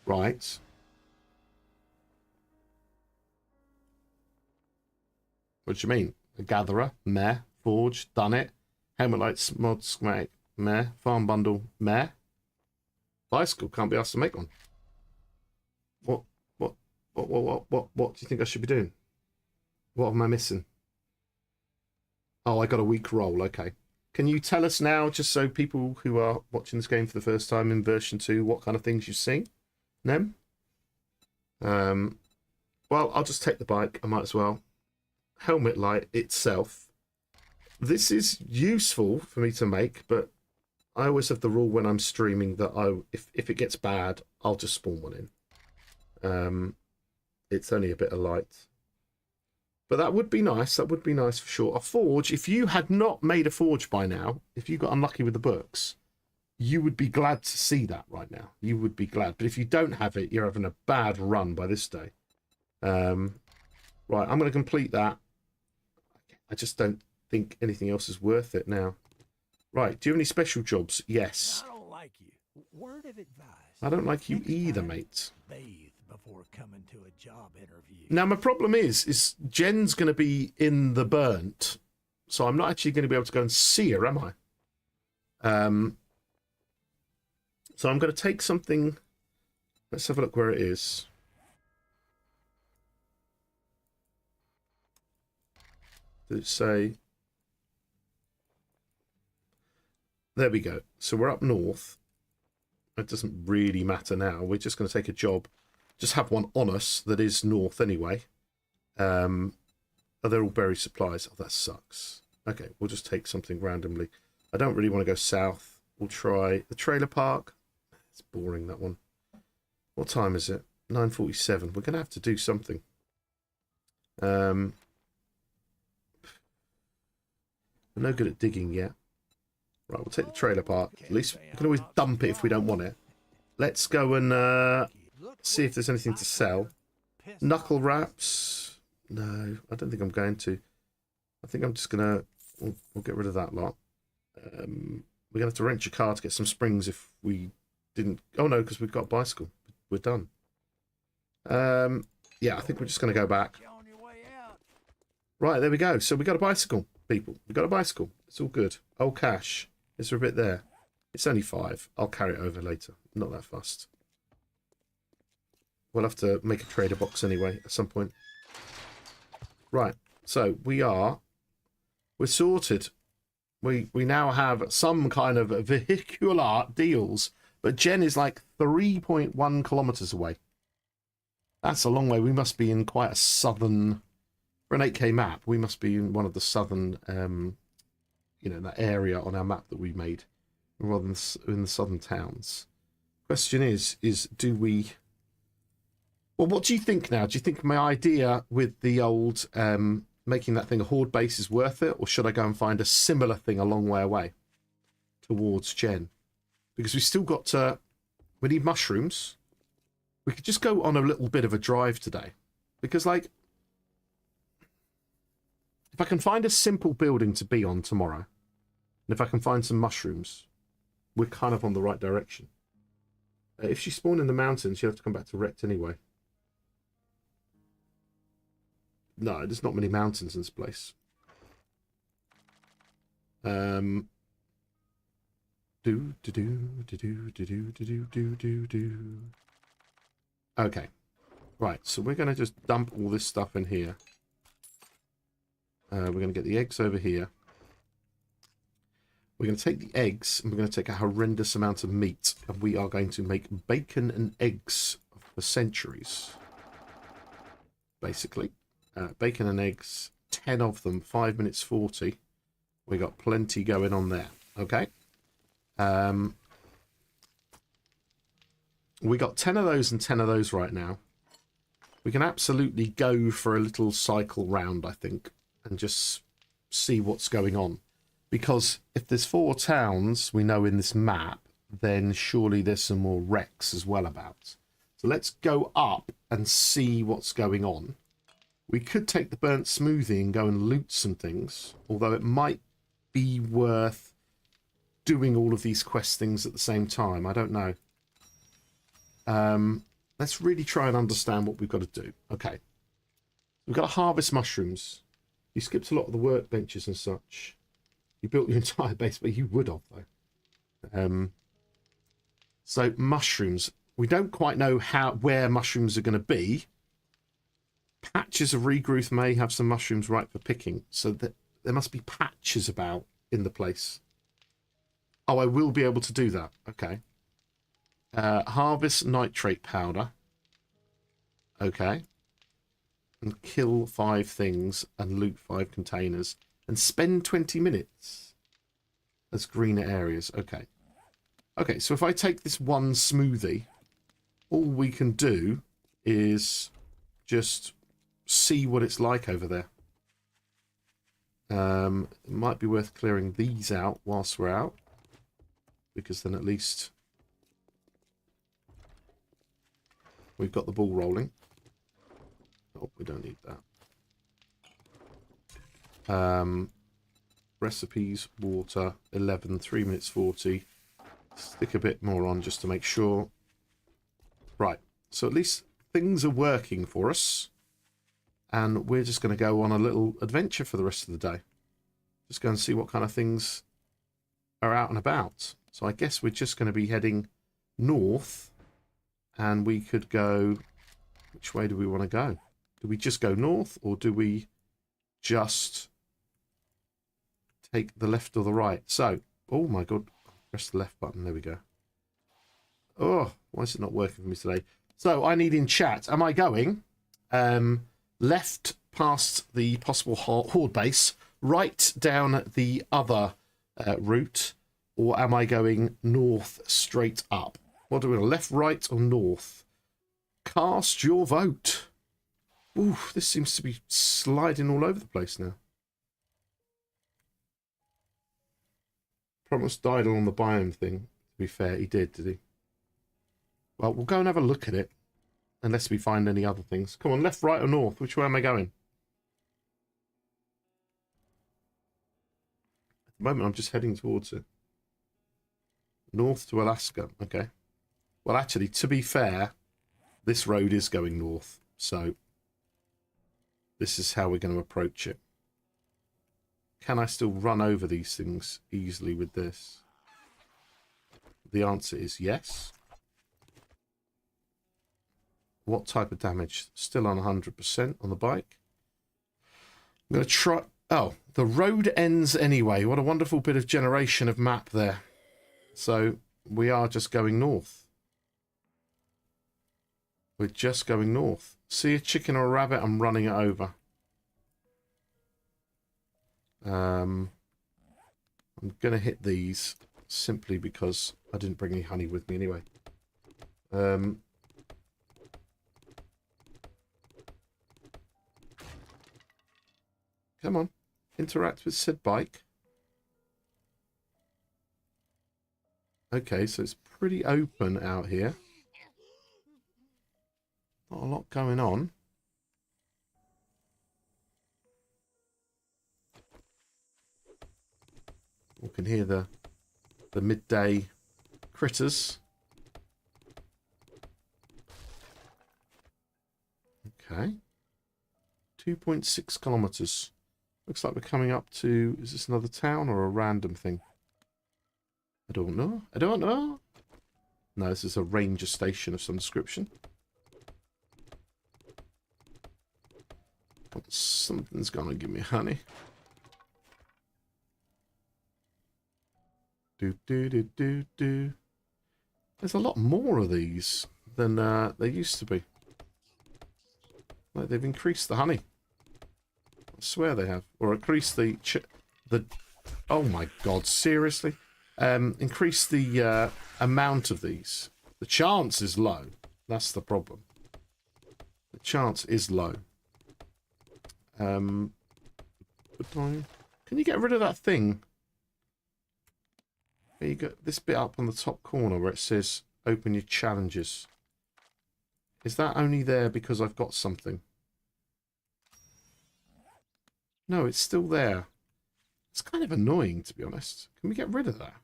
Right. What do you mean? A gatherer? Meh. Forge? Done it. Helmet lights, mod schematic? Meh. Farm bundle? Meh. Bicycle? Can't be asked to make one. What do you think I should be doing? What am I missing? Oh, I got a weak roll. Okay. Can you tell us now, just so people who are watching this game for the first time in version 2, what kind of things you've seen? Nem? Well, I'll just take the bike. I might as well. Helmet light itself. This is useful for me to make, but I always have the rule when I'm streaming that if it gets bad, I'll just spawn one in. It's only a bit of light. But that would be nice. That would be nice for sure. A forge, if you had not made a forge by now, if you got unlucky with the books, you would be glad to see that right now. You would be glad. But if you don't have it, you're having a bad run by this day. Right, I'm going to complete that. I just don't think anything else is worth it now. Right, do you have any special jobs? Yes. I don't like you. Word of advice. I don't like you Next either, time, mate. Bathe before coming to a job interview. Now, my problem is Jen's going to be in the burnt, so I'm not actually going to be able to go and see her, am I? So I'm going to take something. Let's have a look where it is. Did it say? There we go. So we're up north. It doesn't really matter now. We're just going to take a job. Just have one on us that is north anyway. Oh, they're all berry supplies. Oh, that sucks. Okay, we'll just take something randomly. I don't really want to go south. We'll try the trailer park. It's boring, that one. What time is it? 9:47. We're going to have to do something. We're no good at digging yet. Right, we'll take the trailer park. At least we can always dump it if we don't want it. Let's go and see if there's anything to sell. Knuckle wraps. No, I don't think I'm going to. I think I'm just going to... We'll get rid of that lot. We're going to have to rent your car to get some springs if we didn't... Oh, no, because we've got a bicycle. We're done. Yeah, I think we're just going to go back. Right, there we go. So we got a bicycle, people. We got a bicycle. It's all good. Old cash. Is there a bit there? It's only 5. I'll carry it over later. Not that fussed. We'll have to make a trader box anyway at some point. Right. So we're sorted. We now have some kind of vehicular deals, but Jen is like 3.1 kilometers away. That's a long way. We must be in quite a southern, for an 8K map, we must be in one of the southern you know, that area on our map that we made, rather than in the southern towns. Question is do we... Well, what do you think now? Do you think my idea with the old making that thing a horde base is worth it, or should I go and find a similar thing a long way away towards Gen? Because we still got to... We need mushrooms. We could just go on a little bit of a drive today. Because, like, if I can find a simple building to be on tomorrow, and if I can find some mushrooms, we're kind of on the right direction. If she spawned in the mountains, you have to come back to Rect anyway. No, there's not many mountains in this place. Okay. Right, so we're going to just dump all this stuff in here. We're going to get the eggs over here. We're going to take the eggs, and we're going to take a horrendous amount of meat, and we are going to make bacon and eggs for centuries. Basically. Bacon and eggs, 10 of them, 5 minutes 40. We got plenty going on there. Okay. We got 10 of those and 10 of those right now. We can absolutely go for a little cycle round, I think, and just see what's going on. Because if there's 4 towns we know in this map, then surely there's some more wrecks as well about. So let's go up and see what's going on. We could take the burnt smoothie and go and loot some things, although it might be worth doing all of these quest things at the same time. I don't know. Let's really try and understand what we've got to do. Okay. We've got to harvest mushrooms. You skipped a lot of the workbenches and such. You built your entire base, but you would have, though. So, mushrooms. We don't quite know where mushrooms are going to be. Patches of regrowth may have some mushrooms ripe for picking. So, there must be patches about in the place. Oh, I will be able to do that. Okay. Harvest nitrate powder. Okay. And kill 5 things and loot 5 containers. And spend 20 minutes as greener areas. Okay. Okay, so if I take this one smoothie, all we can do is just see what it's like over there. It might be worth clearing these out whilst we're out. Because then at least we've got the ball rolling. Oh, we don't need that. Recipes, water, 11, 3 minutes 40. Stick a bit more on just to make sure. Right, so at least things are working for us. And we're just going to go on a little adventure for the rest of the day. Just go and see what kind of things are out and about. So I guess we're just going to be heading north. And we could go... Which way do we want to go? Do we just go north, or do we just take the left or the right? So, oh my god, press the left button, there we go. Oh, why is it not working for me today? So, I need in chat, am I going left past the possible horde base, right down the other route, or am I going north straight up? What do we want, left, right, or north? Cast your vote. Ooh, this seems to be sliding all over the place now. Promised died on the biome thing. To be fair, he did he? Well, we'll go and have a look at it. Unless we find any other things. Come on, left, right, or north? Which way am I going? At the moment, I'm just heading towards it. North to Alaska. Okay. Well, actually, to be fair, this road is going north. So... this is how we're going to approach it. Can I still run over these things easily with this? The answer is yes. What type of damage? Still on 100% on the bike. I'm going to try... oh, the road ends anyway. What a wonderful bit of generation of map there. So we are just going north. We're just going north. See a chicken or a rabbit, I'm running it over. I'm going to hit these simply because I didn't bring any honey with me anyway. Come on. Interact with said bike. Okay, so it's pretty open out here. Not a lot going on. We can hear the midday critters. Okay. 2.6 kilometers. Looks like we're coming up to... Is this another town or a random thing? I don't know. I don't know. No, this is a ranger station of some description. Something's gonna give me honey. Do. There's a lot more of these than there used to be. Like they've increased the honey. I swear they have. Or increased the... Oh my god, seriously? Increase the amount of these. The chance is low. That's the problem. The chance is low. Can you get rid of that thing? There you go. This bit up on the top corner where it says open your challenges. Is that only there because I've got something? No, it's still there. It's kind of annoying, to be honest. Can we get rid of that?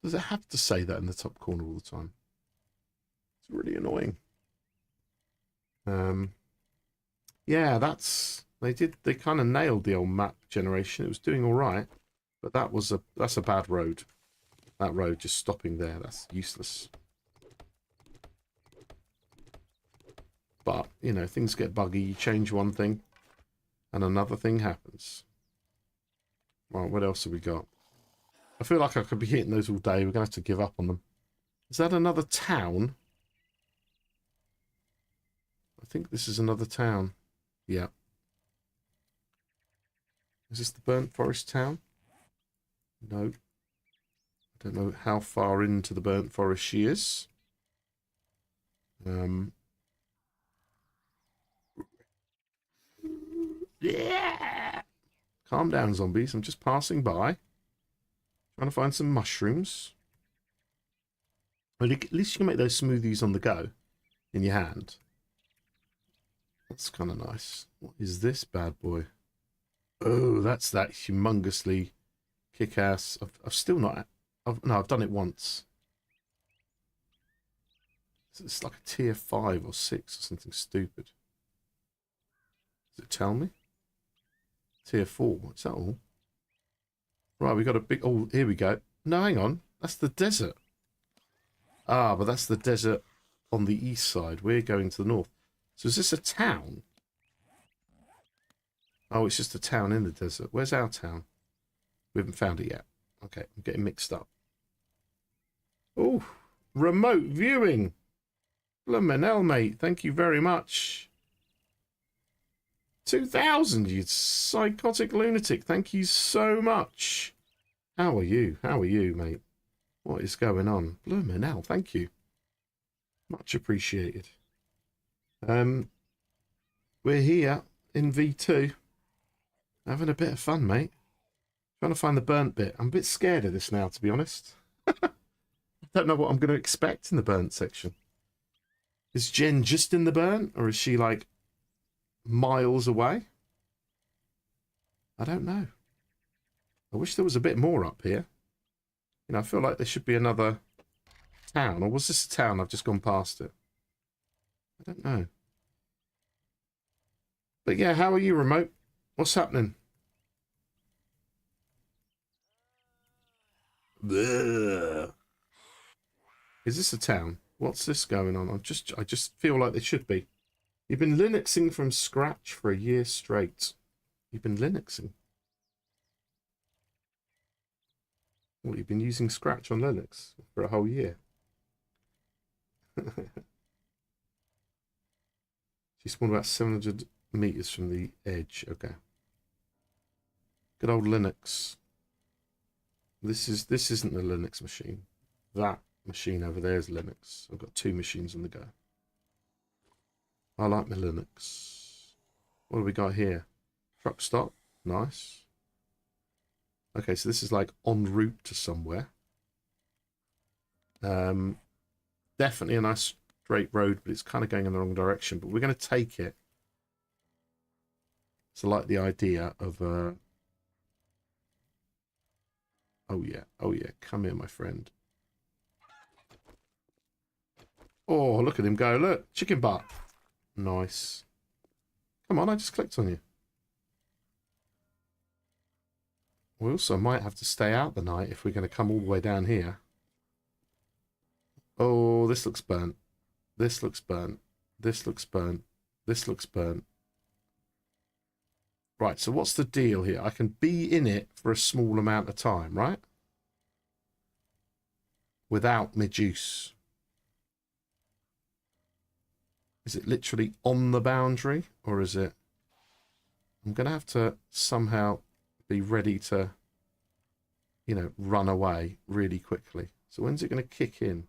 Does it have to say that in the top corner all the time? It's really annoying. Yeah, they kind of nailed the old map generation. It was doing all right, but that's a bad road. That road just stopping there, that's useless. But, you know, things get buggy. You change one thing and another thing happens. Right, what else have we got? I feel like I could be hitting those all day. We're going to have to give up on them. Is that another town? I think this is another town. Yeah. Is this the Burnt Forest town? No. I don't know how far into the Burnt Forest she is. Yeah. Calm down, zombies. I'm just passing by. Trying to find some mushrooms. Well, at least you can make those smoothies on the go. In your hand. That's kind of nice. What is this bad boy? Oh, that's that humongously kick-ass. I've still not... No, I've done it once. It's like a tier 5 or 6 or something stupid. Does it tell me? Tier 4. Is that all? Right, we got a big... Oh, here we go. No, hang on. That's the desert. Ah, but that's the desert on the east side. We're going to the north. So is this a town? Oh, it's just a town in the desert. Where's our town? We haven't found it yet. Okay, I'm getting mixed up. Oh, remote viewing. Blimmin' hell, mate. Thank you very much. 2,000, you psychotic lunatic. Thank you so much. How are you? How are you, mate? What is going on? Blimmin' hell, thank you. Much appreciated. We're here in V2. Having a bit of fun, mate. Trying to find the burnt bit. I'm a bit scared of this now, to be honest. I don't know what I'm going to expect in the burnt section. Is Jen just in the burnt? Or is she, like, miles away? I don't know. I wish there was a bit more up here. You know, I feel like there should be another town. Or was this a town? I've just gone past it. I don't know. But yeah, how are you, remote? What's happening? Ugh. Is this a town? What's this going on? I just feel like there should be. You've been Linuxing from scratch for a year straight. You've been Linuxing. Well, you've been using Scratch on Linux for a whole year. She spawned about 700 meters from the edge. Okay. Good old Linux. This isn't a Linux machine. That machine over there is Linux. I've got 2 machines on the go. I like my Linux. What do we got here? Truck stop. Nice. Okay, so this is like en route to somewhere. Definitely a nice straight road, but it's kind of going in the wrong direction. But we're going to take it. So I like the idea of... oh yeah, come here, my friend. Oh, look at him go. Look, chicken butt. Nice. Come on, I just clicked on you. We also might have to stay out the night if we're going to come all the way down here. Oh, this looks burnt. This looks burnt. This looks burnt. This looks burnt. Right, so what's the deal here? I can be in it for a small amount of time, right? Without my juice. Is it literally on the boundary? Or is it... I'm going to have to somehow be ready to, you know, run away really quickly. So when's it going to kick in?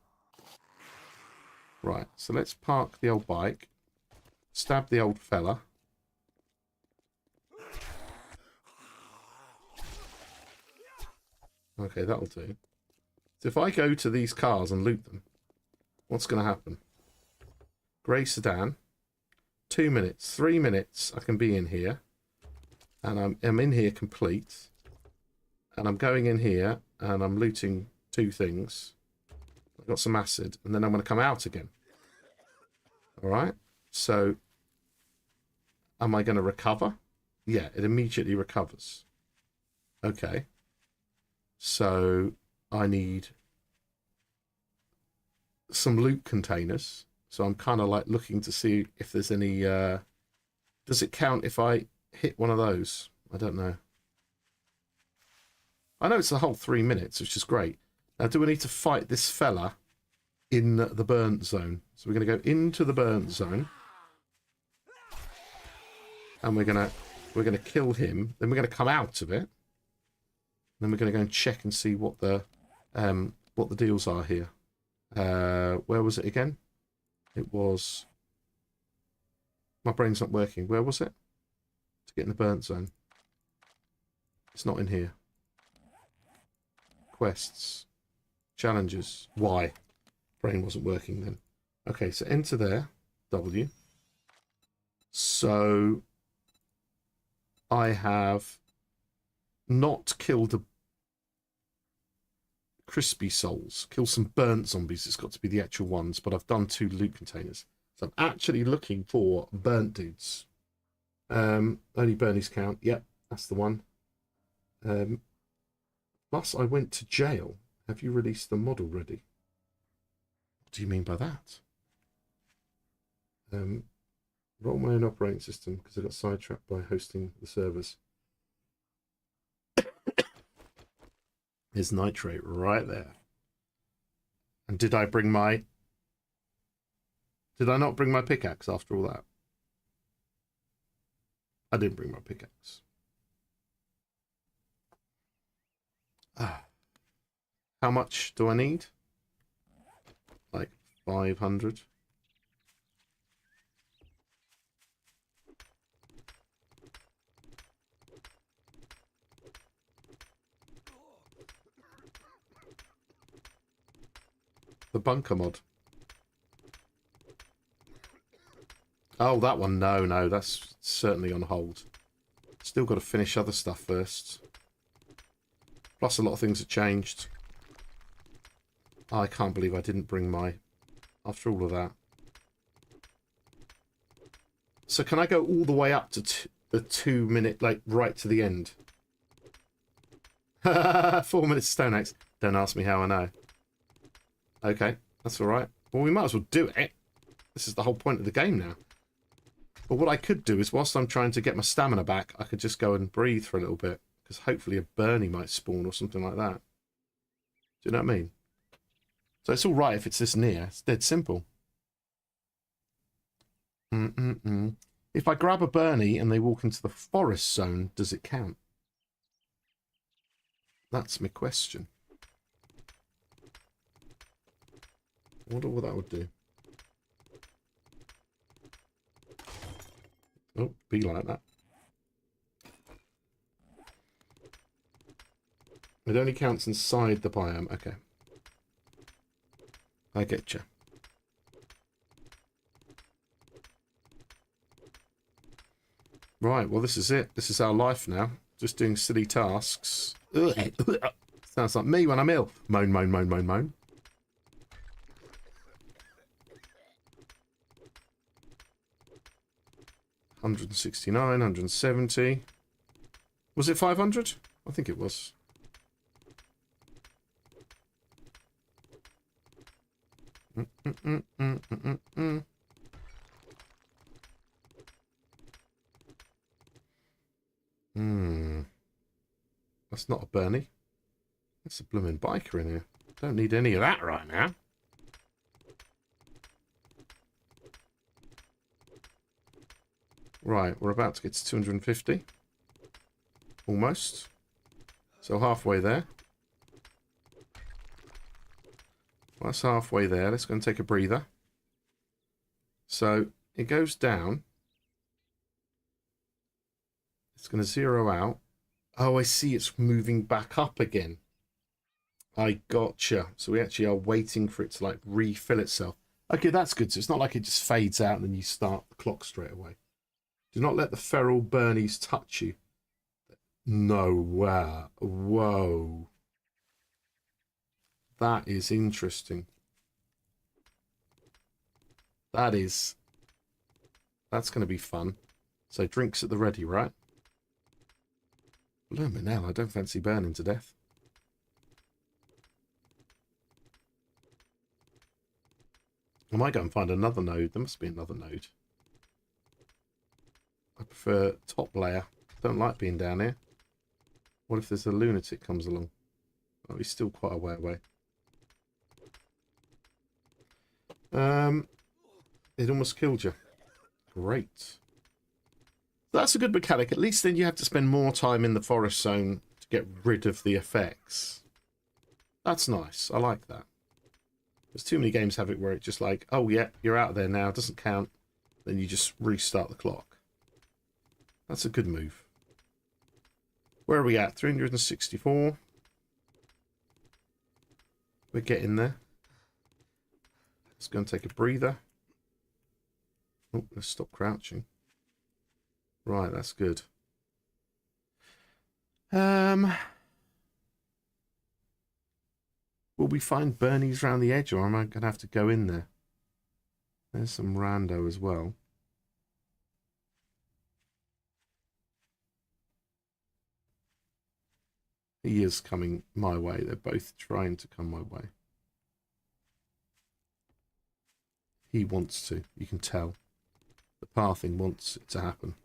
Right, so let's park the old bike. Stab the old fella. Okay, that'll do. So if I go to these cars and loot them, what's going to happen? Grey sedan. 2 minutes, 3 minutes, I can be in here. And I'm in here complete. And I'm going in here and I'm looting 2 things. I've got some acid. And then I'm going to come out again. Alright. So, am I going to recover? Yeah, it immediately recovers. Okay. So, I need some loot containers. So I'm kind of like looking to see if there's any... does it count if I hit one of those? I don't know. I know it's the whole 3 minutes, which is great. Now, do we need to fight this fella in the burnt zone? So we're going to go into the burnt zone. And we're going to kill him. Then we're going to come out of it. Then we're going to go and check and see what the deals are here. Where was it again? It was... My brain's not working. Where was it? To get in the burnt zone. It's not in here. Quests. Challenges. Why? Brain wasn't working then. Okay, so enter there. W. So... I have not killed a crispy souls. Kill some burnt zombies. It's got to be the actual ones, but I've done 2 loot containers. So I'm actually looking for burnt dudes. Only Bernie's count. Yep, that's the one. Plus, I went to jail. Have you released the mod already? What do you mean by that? Roll my own operating system because I got sidetracked by hosting the servers. There's nitrate right there. And did I bring my... Did I not bring my pickaxe after all that? I didn't bring my pickaxe. How much do I need? Like 500. The bunker mod. Oh, that one. No, that's certainly on hold. Still got to finish other stuff first. Plus a lot of things have changed. I can't believe I didn't bring my... After all of that. So can I go all the way up to the 2 minute, like, right to the end? 4 minutes stone axe. Don't ask me how I know. Okay, that's alright. Well, we might as well do it. This is the whole point of the game now. But what I could do is, whilst I'm trying to get my stamina back, I could just go and breathe for a little bit. Because hopefully a Bernie might spawn or something like that. Do you know what I mean? So it's alright if it's this near. It's dead simple. If I grab a Bernie and they walk into the forest zone, does it count? That's my question. I wonder what that would do. Oh, be like that. It only counts inside the biome. Okay. I get you. Right, well, this is it. This is our life now. Just doing silly tasks. Sounds like me when I'm ill. Moan, moan, moan, moan, moan. $169, 170. Was it 500? I think it was. That's not a Bernie. That's a blooming biker in here. Don't need any of that right now. Right, we're about to get to 250. Almost. So halfway there. Well, that's halfway there. Let's go and take a breather. So it goes down. It's going to zero out. Oh, I see. It's moving back up again. I gotcha. So we actually are waiting for it to like refill itself. Okay, that's good. So it's not like it just fades out and then you start the clock straight away. Do not let the feral Bernies touch you. No, wow. Whoa. That is interesting. That's going to be fun. So drinks at the ready, right? Blimey now, I don't fancy burning to death. I might go and find another node. There must be another node. I prefer top layer. Don't like being down here. What if there's a lunatic comes along? Oh, he's still quite a way away. It almost killed you. Great. That's a good mechanic. At least then you have to spend more time in the forest zone to get rid of the effects. That's nice. I like that. There's too many games have it where it's just like, oh yeah, you're out there now. It doesn't count. Then you just restart the clock. That's a good move. Where are we at? 364. We're getting there. Let's go and take a breather. Oh, let's stop crouching. Right, that's good. Will we find Bernies around the edge, or am I going to have to go in there? There's some rando as well. He is coming my way. They're both trying to come my way. He wants to. You can tell. The pathing wants it to happen.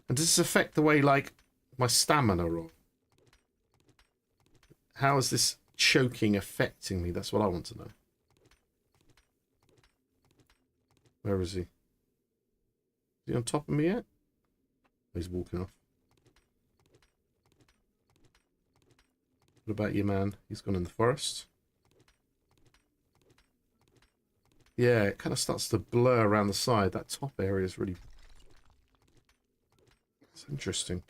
And does this affect the way, like, my stamina or... How is this choking affecting me? That's what I want to know. Where is he? Is he on top of me yet? Oh, he's walking off. What about you, man? He's gone in the forest. Yeah, it kind of starts to blur around the side. That top area is really... It's interesting.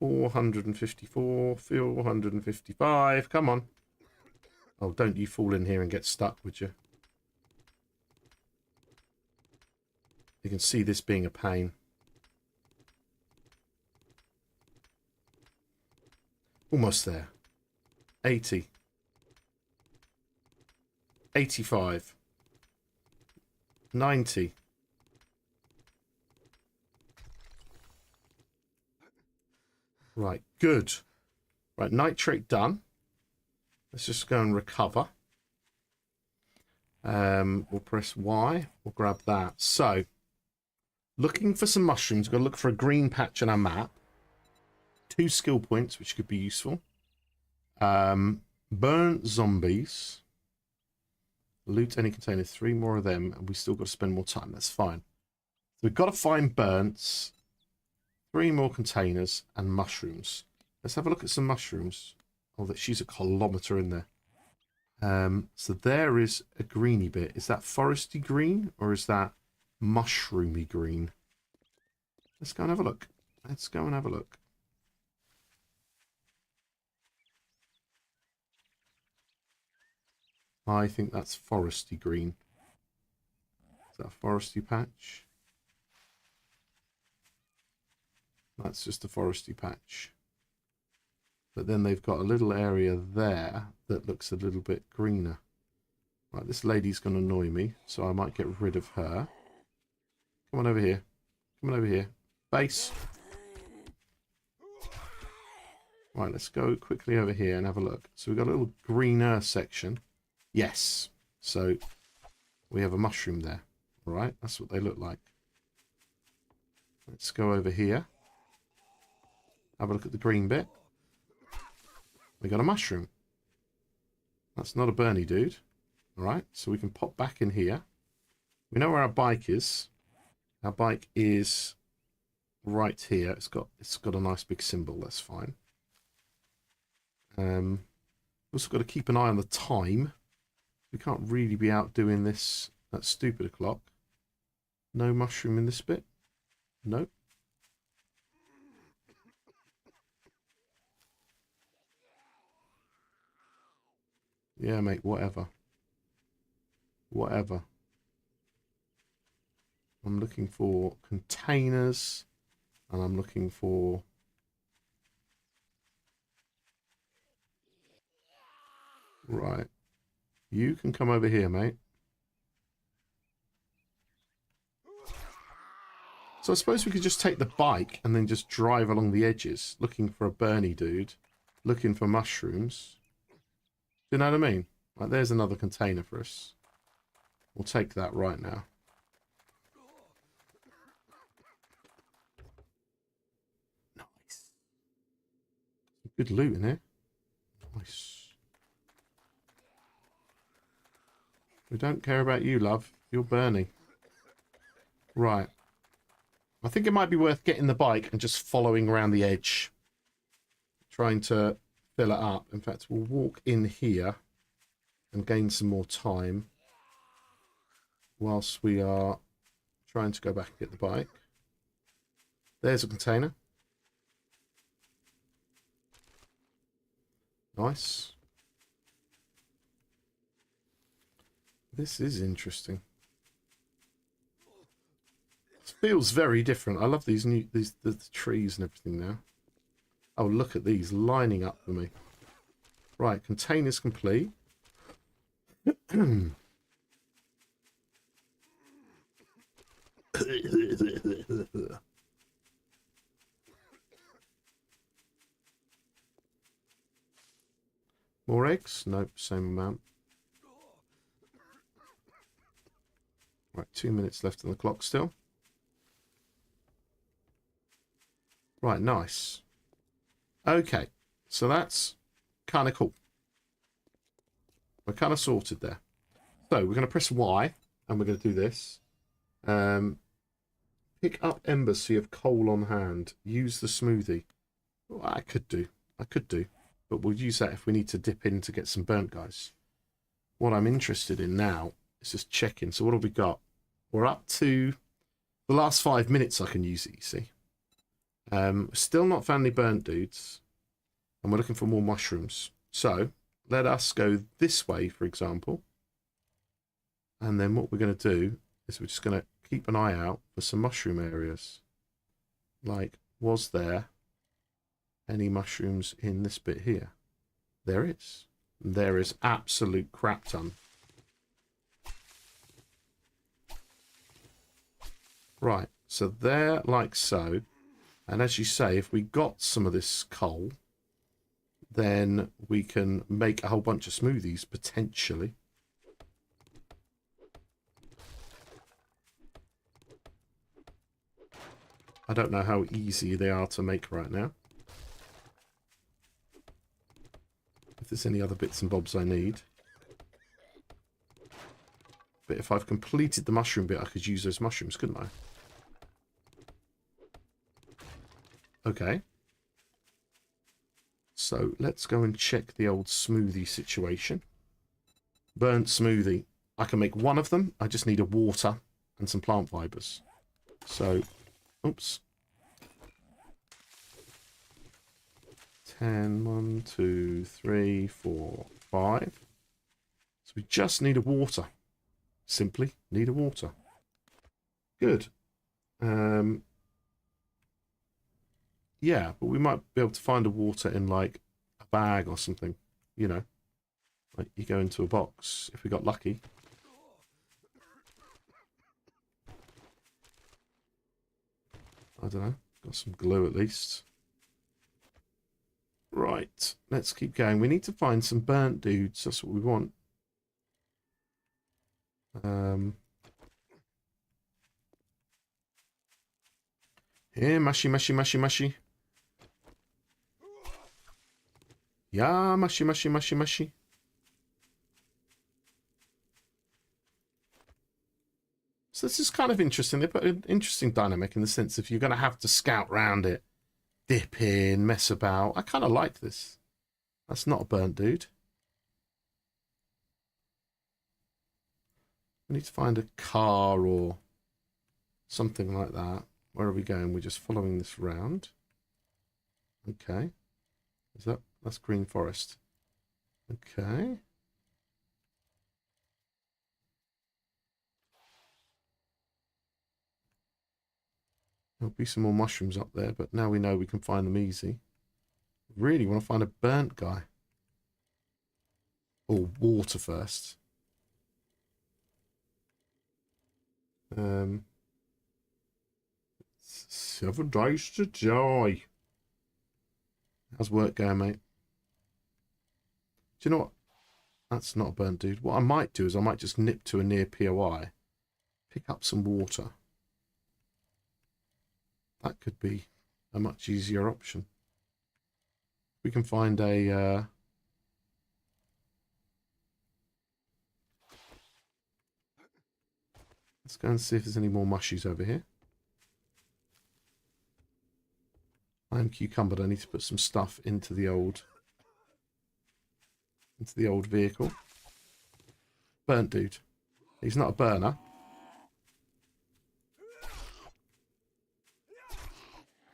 454, 455. Come on. Oh, don't you fall in here and get stuck, would you? You can see this being a pain. Almost there. 80. 85. 90. Right, good. Right, nitrate done. Let's just go and recover. We'll press Y. We'll grab that. So, looking for some mushrooms. We've got to look for a green patch on our map. 2 skill points, which could be useful. Burn zombies. Loot any container. 3 more of them. And we still got to spend more time. That's fine. So we've got to find burns. 3 more containers and mushrooms. Let's have a look at some mushrooms. Oh, that she's a kilometre in there. So there is a greeny bit. Is that foresty green or is that mushroomy green? Let's go and have a look. Let's go and have a look. I think that's foresty green. Is that a foresty patch? That's just a foresty patch. But then they've got a little area there that looks a little bit greener. Right, this lady's going to annoy me, so I might get rid of her. Come on over here. Come on over here. Base. Right, let's go quickly over here and have a look. So we've got a little greener section. Yes. So we have a mushroom there. All right, that's what they look like. Let's go over here. Have a look at the green bit. We got a mushroom. That's not a Bernie dude. All right, so we can pop back in here. We know where our bike is. Our bike is right here. It's got a nice big symbol. That's fine. Also got to keep an eye on the time. We can't really be out doing this at stupid o'clock. No mushroom in this bit. Nope. Yeah, mate, whatever. Whatever. I'm looking for containers, and I'm looking for... Right. You can come over here, mate. So I suppose we could just take the bike and then just drive along the edges, looking for a Bernie dude, looking for mushrooms. Do you know what I mean? Like, there's another container for us. We'll take that right now. Nice. Good loot in here. Nice. We don't care about you, love. You're Bernie. Right. I think it might be worth getting the bike and just following around the edge. Trying to fill it up. In fact, we'll walk in here and gain some more time whilst we are trying to go back and get the bike. There's a container. Nice. This is interesting. It feels very different. I love these new the trees and everything now. Oh, look at these lining up for me. Right, container's complete. More eggs? Nope, same amount. Right, 2 minutes left on the clock still. Right, nice. Okay, so that's kind of cool. We're kind of sorted there. So we're going to press Y, and we're going to do this. Pick up embers so you have coal on hand. Use the smoothie. Well, I could do. But we'll use that if we need to dip in to get some burnt guys. What I'm interested in now is just checking. So what have we got? We're up to the last 5 minutes I can use it, you see. Still not found any burnt dudes. And we're looking for more mushrooms. So let us go this way, for example. And then what we're going to do is we're just going to keep an eye out for some mushroom areas. Like, was there any mushrooms in this bit here? There is. There is absolute crap ton. Right, so there, like so. And as you say, if we got some of this coal, then we can make a whole bunch of smoothies, potentially. I don't know how easy they are to make right now. If there's any other bits and bobs I need. But if I've completed the mushroom bit, I could use those mushrooms, couldn't I? Okay. So let's go and check the old smoothie situation. Burnt smoothie. I can make one of them. I just need a water and some plant fibers. So, oops. 10, 1, 2, 3, 4, 5. So we just need a water. Simply need a water. Good. Yeah, but we might be able to find a water in like a bag or something, you know. Like you go into a box if we got lucky. I don't know. Got some glue at least. Right, let's keep going. We need to find some burnt dudes. That's what we want. Here, mushy, mushy, mushy, mushy. Yeah, mushy, mushy, mushy, mushy. So this is kind of interesting. They put an interesting dynamic in the sense of you're going to have to scout round it, dip in, mess about. I kind of like this. That's not a burnt dude. We need to find a car or something like that. Where are we going? We're just following this round. Okay. That's green forest. Okay. There'll be some more mushrooms up there, but now we know we can find them easy. Really want to find a burnt guy. Or water first. 7 days to die. How's work going, mate? Do you know what? That's not a burnt dude. What I might do is I might just nip to a near POI, pick up some water. That could be a much easier option. We can find a... Let's go and see if there's any more mushies over here. I am cucumbered. I need to put some stuff into the old vehicle. Burnt dude. He's not a burner.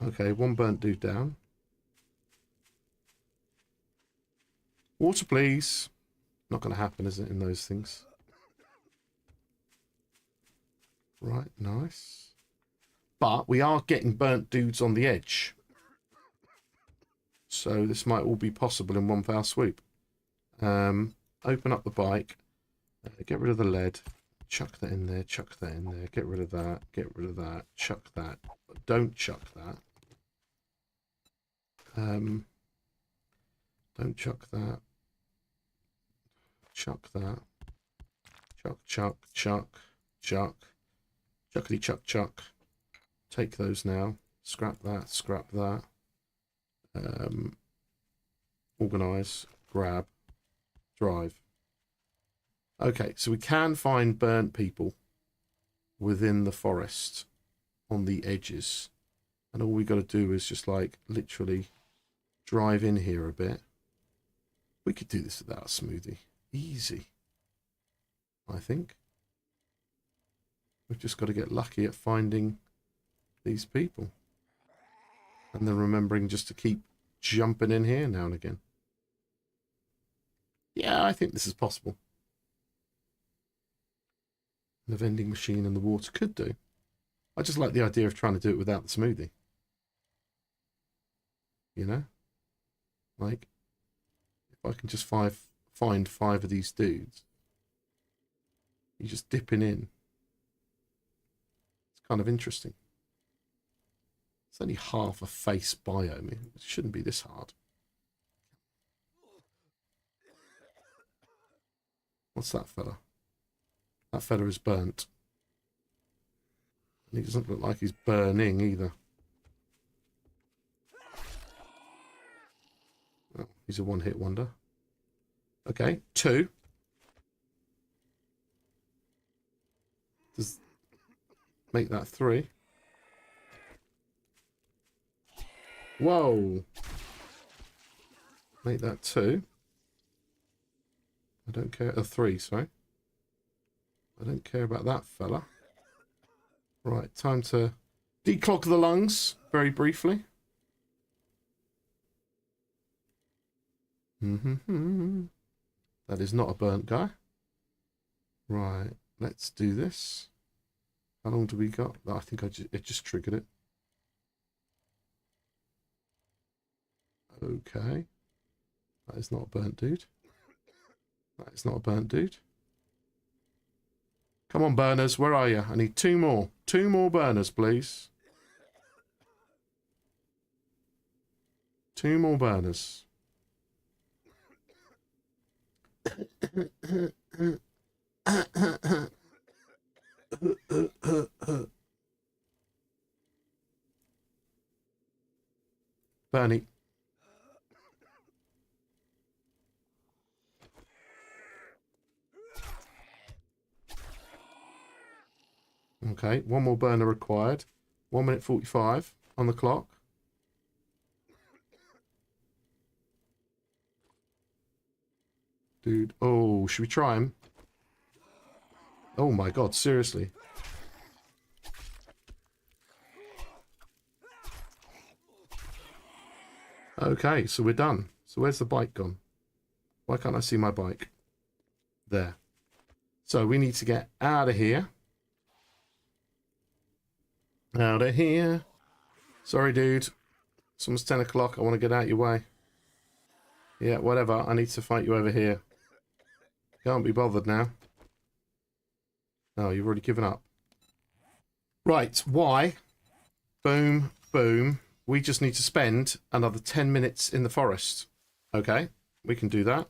Okay, one burnt dude down. Water, please. Not going to happen, is it, in those things? Right, nice. But we are getting burnt dudes on the edge. So this might all be possible in one foul swoop. Open up the bike. Get rid of the lead. Chuck that in there. Chuck that in there. Get rid of that. Get rid of that. Chuck that. But don't chuck that. Don't chuck that. Chuck that. Chuck, chuck, chuck, chuck. Chuckity chuck chuck. Take those now. Scrap that. Scrap that. Organize. Grab. Drive. Okay, so we can find burnt people within the forest on the edges. And all we got to do is just like literally drive in here a bit. We could do this without a smoothie. Easy. I think. We've just got to get lucky at finding these people. And then remembering just to keep jumping in here now and again. Yeah, I think this is possible. The vending machine and the water could do. I just like the idea of trying to do it without the smoothie. You know? Like, if I can just find 5 of these dudes. You're just dipping in. It's kind of interesting. It's only half a face biome. It shouldn't be this hard. What's that fella? That fella is burnt. And he doesn't look like he's burning either. Oh, he's a one-hit wonder. Okay, 2. Does make that 3. Whoa. Make that 2. I don't care. 3, sorry. I don't care about that fella. Right, time to declog the lungs very briefly. That is not a burnt guy. Right, let's do this. How long do we got? I think it just triggered it. Okay. That is not a burnt dude. That is not a burnt dude. Come on, burners. Where are you? I need 2 more. 2 more burners, please. 2 more burners. Bernie. Okay, 1 more burner required. 1 minute 45 on the clock. Dude, oh, should we try him? Oh my god, seriously. Okay, so we're done. So where's the bike gone? Why can't I see my bike? There. So we need to get out of here. Out of here. Sorry, dude. It's almost 10 o'clock. I want to get out your way. Yeah, whatever. I need to fight you over here. Can't be bothered now. Oh, you've already given up. Right, why? Boom, boom. We just need to spend another 10 minutes in the forest. Okay, we can do that.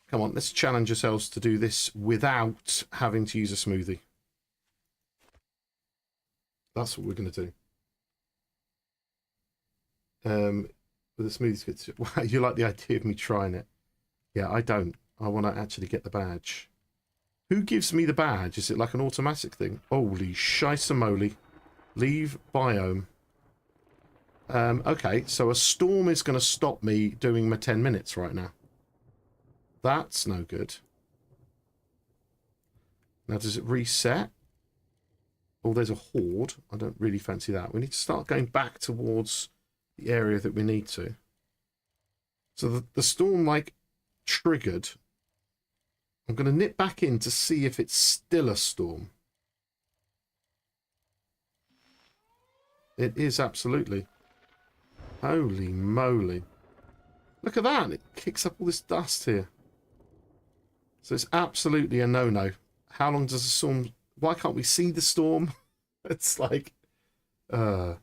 Come on, let's challenge ourselves to do this without having to use a smoothie. That's what we're going to do. With a smoothie, wow, you like the idea of me trying it? Yeah, I don't. I want to actually get the badge. Who gives me the badge? Is it like an automatic thing? Holy shice-a-moly. Leave biome. Okay, so a storm is going to stop me doing my 10 minutes right now. That's no good. Now, does it reset? Oh, there's a horde. I don't really fancy that. We need to start going back towards the area that we need to. So the storm, like, triggered. I'm going to nip back in to see if it's still a storm. It is absolutely. Holy moly. Look at that. It kicks up all this dust here. So it's absolutely a no-no. How long does the storm... Why can't we see the storm? It's like... the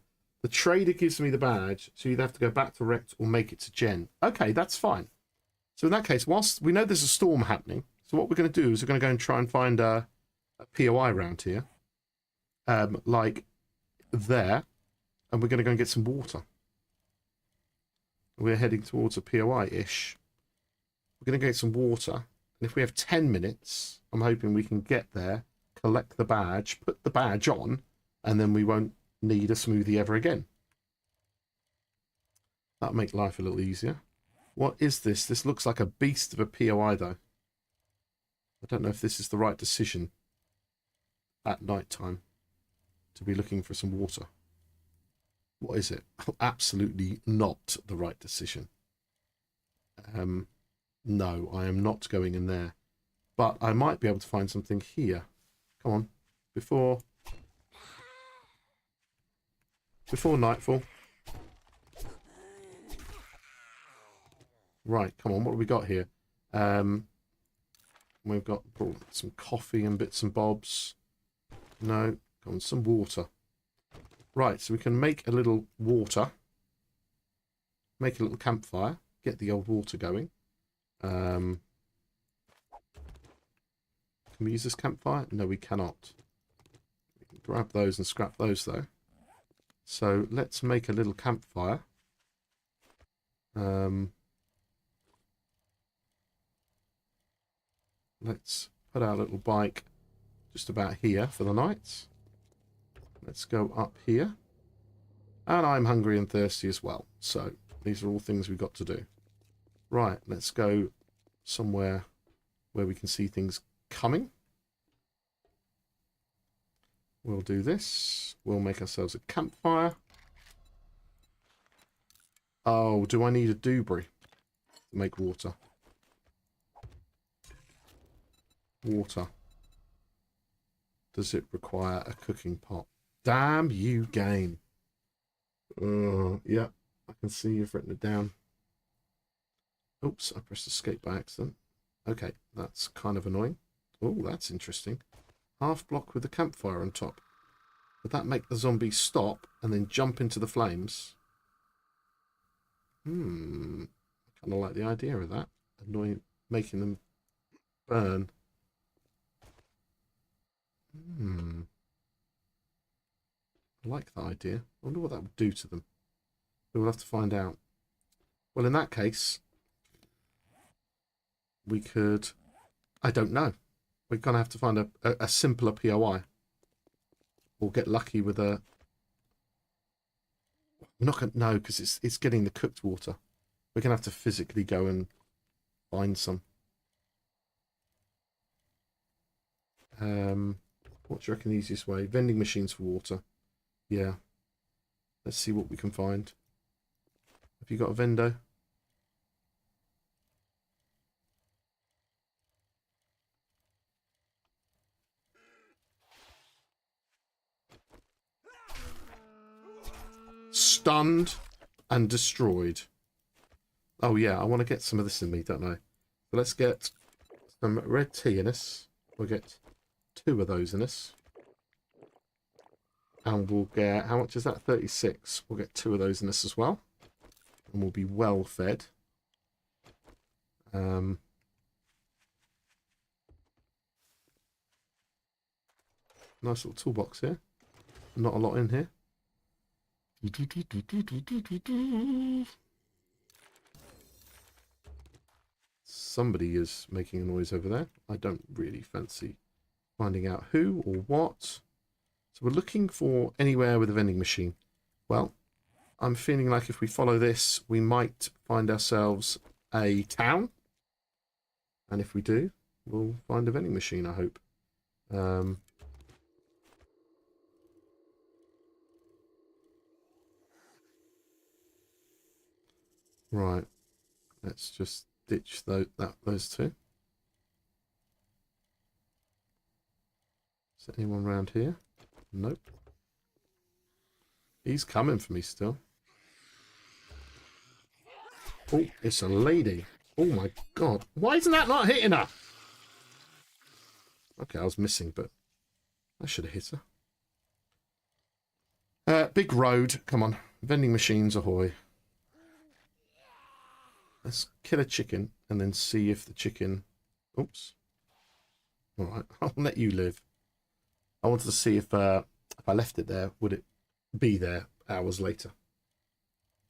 trader gives me the badge, so you'd have to go back to Rect or make it to Jen. Okay, that's fine. So in that case, whilst we know there's a storm happening, so what we're going to do is we're going to go and try and find a POI around here. Like there. And we're going to go and get some water. We're heading towards a POI-ish. We're going to get some water. And if we have 10 minutes, I'm hoping we can get there, collect the badge, put the badge on, and then we won't need a smoothie ever again. That'll make life a little easier. What is this? This looks like a beast of a POI, though. I don't know if this is the right decision at night time to be looking for some water. What is it? Absolutely not the right decision. No, I am not going in there. But I might be able to find something here. Come on. Before nightfall. Right, come on. What have we got here? We've got some coffee and bits and bobs. No, come on, some water. Right, so we can make a little water. Make a little campfire. Get the old water going. Can we use this campfire? No, we cannot. We can grab those and scrap those, though. So let's make a little campfire. Let's put our little bike just about here for the night. Let's go up here. And I'm hungry and thirsty as well. So These are all things we've got to do. Right, let's go somewhere where we can see things coming. We'll do this. We'll make ourselves a campfire. Oh, do I need a dewberry to make water? Water. Does it require a cooking pot? Damn you, game. Yeah, I can see you've written it down. Oops, I pressed escape by accident. Okay, that's kind of annoying. Oh, that's interesting. Half block with a campfire on top. Would that make the zombies stop and then jump into the flames? I kind of like the idea of that. Annoying, making them burn. I like that idea. I wonder what that would do to them. We'll have to find out. Well, in that case, we could... I don't know. We're going to have to find a simpler POI. Or get lucky with a... We're not going to... No, because it's getting the cooked water. We're going to have to physically go and find some. What do you reckon the easiest way? Vending machines for water. Yeah. Let's see what we can find. Have you got a vendo? Stunned and destroyed. Oh yeah, I want to get some of this in me, don't I? So let's get some red tea in us. We'll get 2 of those in us. And we'll get, how much is that? 36. We'll get 2 of those in us as well. And we'll be well fed. Nice little toolbox here. Not a lot in here. Somebody is making a noise over there. I don't really fancy finding out who or what. So we're looking for anywhere with a vending machine. Well, I'm feeling like if we follow this, we might find ourselves a town. And if we do, we'll find a vending machine, I hope. Right. Let's just ditch those 2. Is there anyone around here? Nope. He's coming for me still. Oh, it's a lady. Oh my god. Why isn't that not hitting her? Okay, I was missing, but I should have hit her. Big road. Come on. Vending machines, ahoy. Let's kill a chicken and then see if the chicken... Oops. Alright, I'll let you live. I wanted to see if I left it there, would it be there hours later?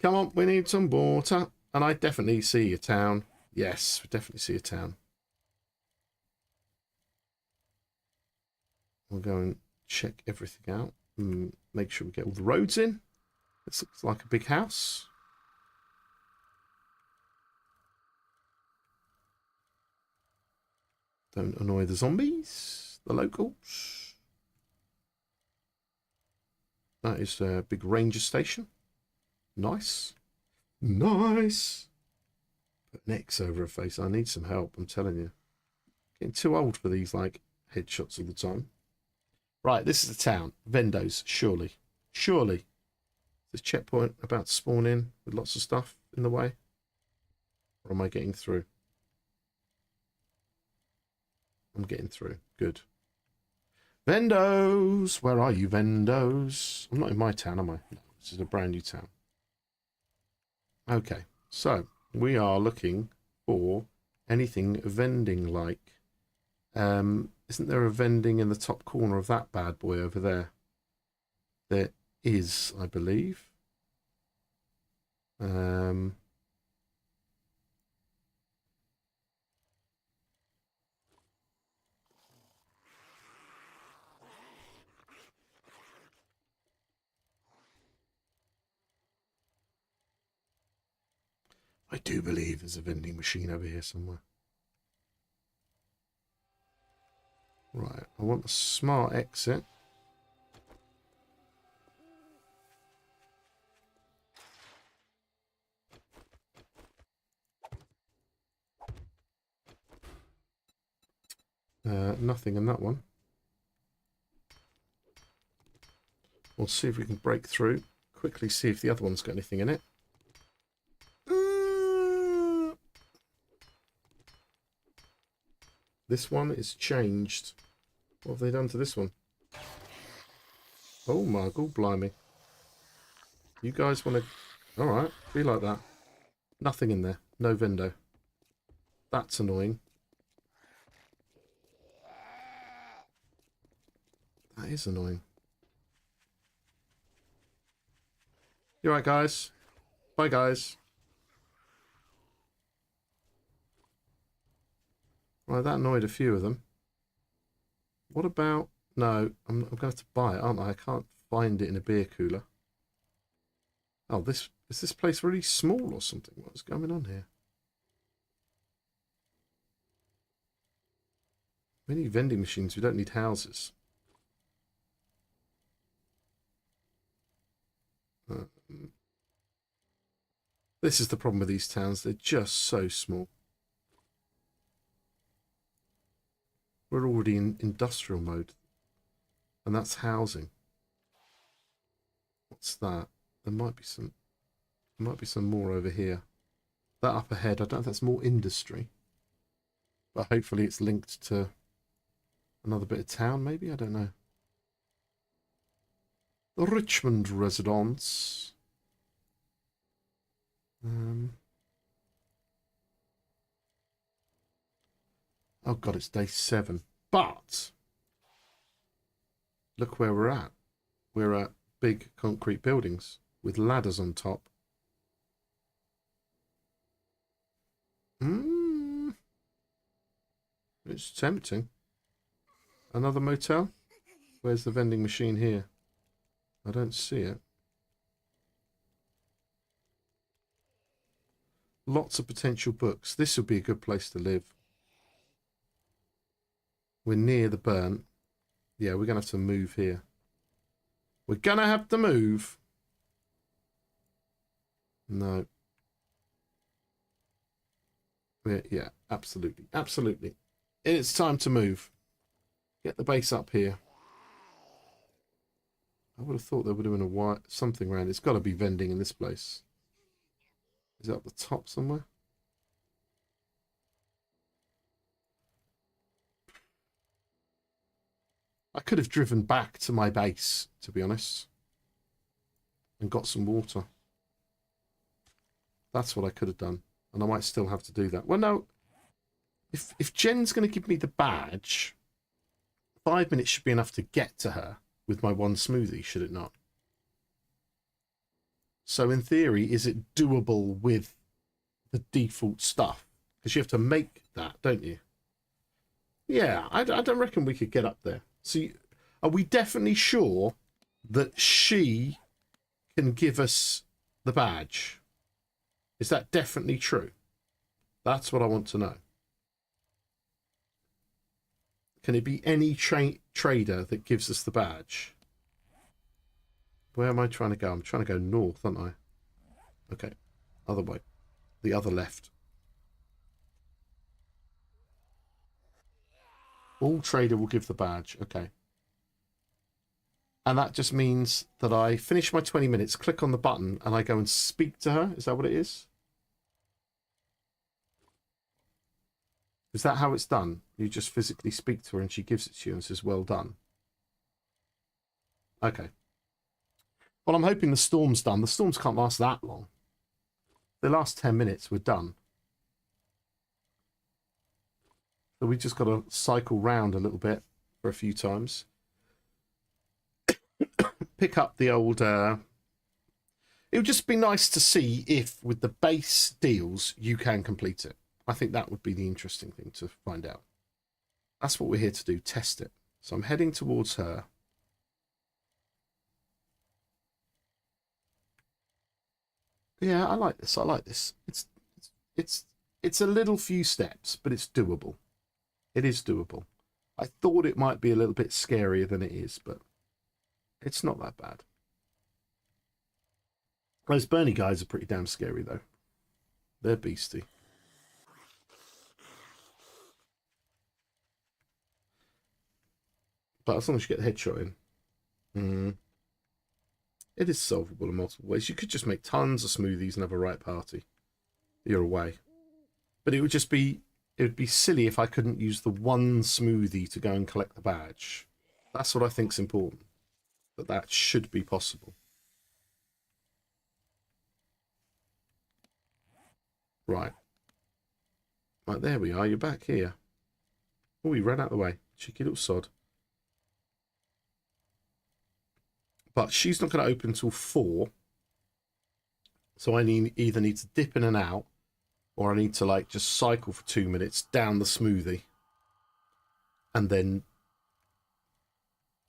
Come on, we need some water. And I definitely see a town. Yes, we definitely see a town. We'll go and check everything out. And make sure we get all the roads in. This looks like a big house. Don't annoy the zombies, the locals. That is a big ranger station. Nice. Nice. Put an X over her face. I need some help, I'm telling you. Getting too old for these, like, headshots all the time. Right, this is the town. Vendos, surely. Surely. This checkpoint about to spawn in with lots of stuff in the way. Or am I getting through? I'm getting through. Good. Vendos! Where are you, Vendos? I'm not in my town, am I? No, this is a brand new town. Okay, so we are looking for anything vending-like. Isn't there a vending in the top corner of that bad boy over there? There is, I believe. I do believe there's a vending machine over here somewhere. Right, I want a smart exit. Nothing in that one. We'll see if we can break through. Quickly see if the other one's got anything in it. This one is changed. What have they done to this one? Oh my god, blimey. You guys want to... Alright, be like that. Nothing in there. No vendo. That's annoying. That is annoying. You alright, guys? Bye, guys. Right, that annoyed a few of them. What about... No, I'm going to have to buy it, aren't I? I can't find it in a beer cooler. Oh, is this place really small or something? What's going on here? We need vending machines. We don't need houses. This is the problem with these towns. They're just so small. We're already in industrial mode. And that's housing. What's that? There might be some more over here. That up ahead, I don't know if that's more industry. But hopefully it's linked to another bit of town, maybe? I don't know. The Richmond residence. Oh god, it's day 7. But look where we're at. We're at big concrete buildings with ladders on top. It's tempting. Another motel? Where's the vending machine here? I don't see it. Lots of potential books. This would be a good place to live. We're near the burn. Yeah, we're going to have to move here. We're going to have to move. No. Yeah, absolutely. Absolutely. It's time to move. Get the base up here. I would have thought there would have been something around. It's got to be vending in this place. Is it up the top somewhere? I could have driven back to my base, to be honest, and got some water. That's what I could have done, and I might still have to do that. Well, no. If Jen's going to give me the badge, 5 minutes should be enough to get to her with my one smoothie, should it not? So in theory, is it doable with the default stuff? Because you have to make that, don't you? Yeah, I don't reckon we could get up there. So are we definitely sure that she can give us the badge? Is that definitely true? That's what I want to know. Can it be any trader that gives us the badge? Where am I trying to go? I'm trying to go north, aren't I? Okay. Other way. The other left. All trader will give the badge. Okay. And that just means that I finish my 20 minutes, click on the button, and I go and speak to her. Is that what it is? Is that how it's done? You just physically speak to her and she gives it to you and says, well done. Okay. Well, I'm hoping the storm's done. The storms can't last that long. The last 10 minutes, we're done. So we just got to cycle round a little bit for a few times. Pick up the old... It would just be nice to see if, with the base deals, you can complete it. I think that would be the interesting thing to find out. That's what we're here to do, test it. So I'm heading towards her. Yeah, I like this. I like this. It's it's a little few steps, but it's doable. It is doable. I thought it might be a little bit scarier than it is, but it's not that bad. Those Bernie guys are pretty damn scary, though. They're beastie. But as long as you get the headshot in, it is solvable in multiple ways. You could just make tons of smoothies and have a right party. You're away. But it would just be, it would be silly if I couldn't use the one smoothie to go and collect the badge. That's what I think's important. That should be possible. Right. Right, there we are. You're back here. Oh, he ran out of the way. Cheeky little sod. But she's not going to open until 4. So I either need to dip in and out, or I need to like just cycle for 2 minutes down the smoothie. And then,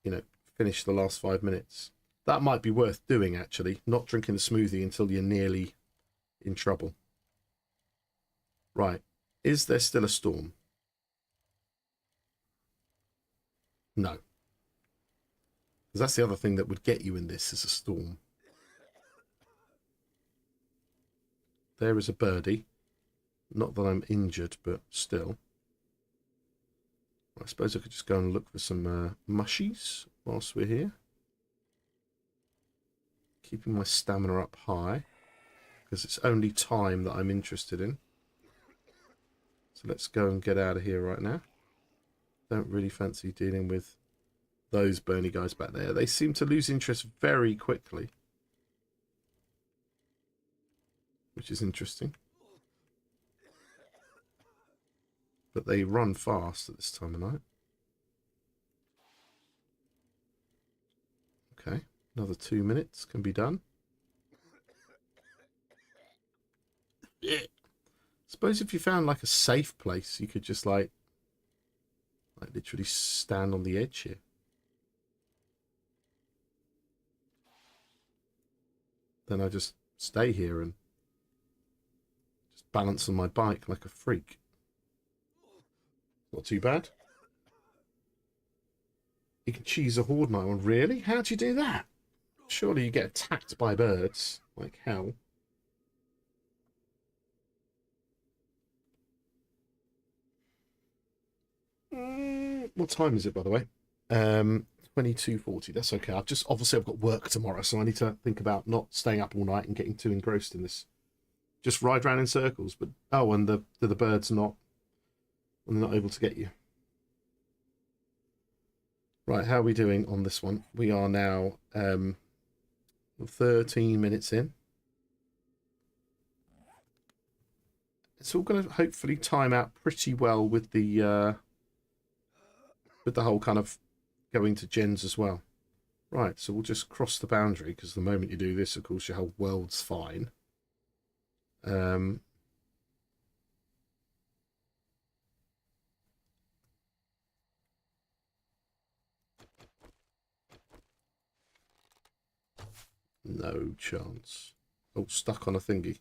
you know, finish the last 5 minutes. That might be worth doing, actually. Not drinking the smoothie until you're nearly in trouble. Right. Is there still a storm? No. Because that's the other thing that would get you in this, is a storm. There is a birdie. Not that I'm injured, but still. I suppose I could just go and look for some mushies whilst we're here. Keeping my stamina up high, because it's only time that I'm interested in. So let's go and get out of here right now. Don't really fancy dealing with those Bernie guys back there. They seem to lose interest very quickly, which is interesting. But they run fast at this time of night. Okay, another 2 minutes can be done. Yeah. Suppose if you found like a safe place, you could just like literally stand on the edge here. Then I just stay here and just balance on my bike like a freak. Not too bad. You can cheese a horde night one. Really? How'd you do that? Surely you get attacked by birds like hell. What time is it, by the way? 22:40. That's okay. Obviously I've got work tomorrow, so I need to think about not staying up all night and getting too engrossed in this. Just ride around in circles. But oh, and the birds not, and they're not able to get you. Right, how are we doing on this one? We are now 13 minutes in. It's all going to hopefully time out pretty well with the whole kind of going to gens as well. Right, so we'll just cross the boundary, because the moment you do this, of course, your whole world's fine. No chance. Oh, stuck on a thingy.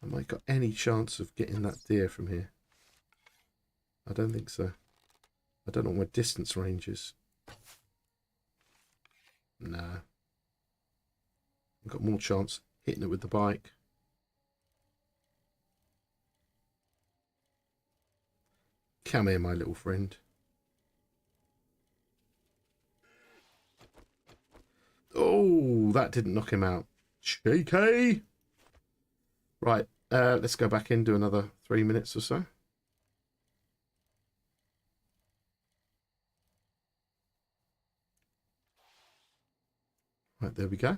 Have I got any chance of getting that deer from here? I don't think so. I don't know what my distance range is. Nah. I've got more chance hitting it with the bike. Come here, my little friend. Oh, that didn't knock him out. Cheeky! Right, let's go back in, do another 3 minutes or so. Right, there we go.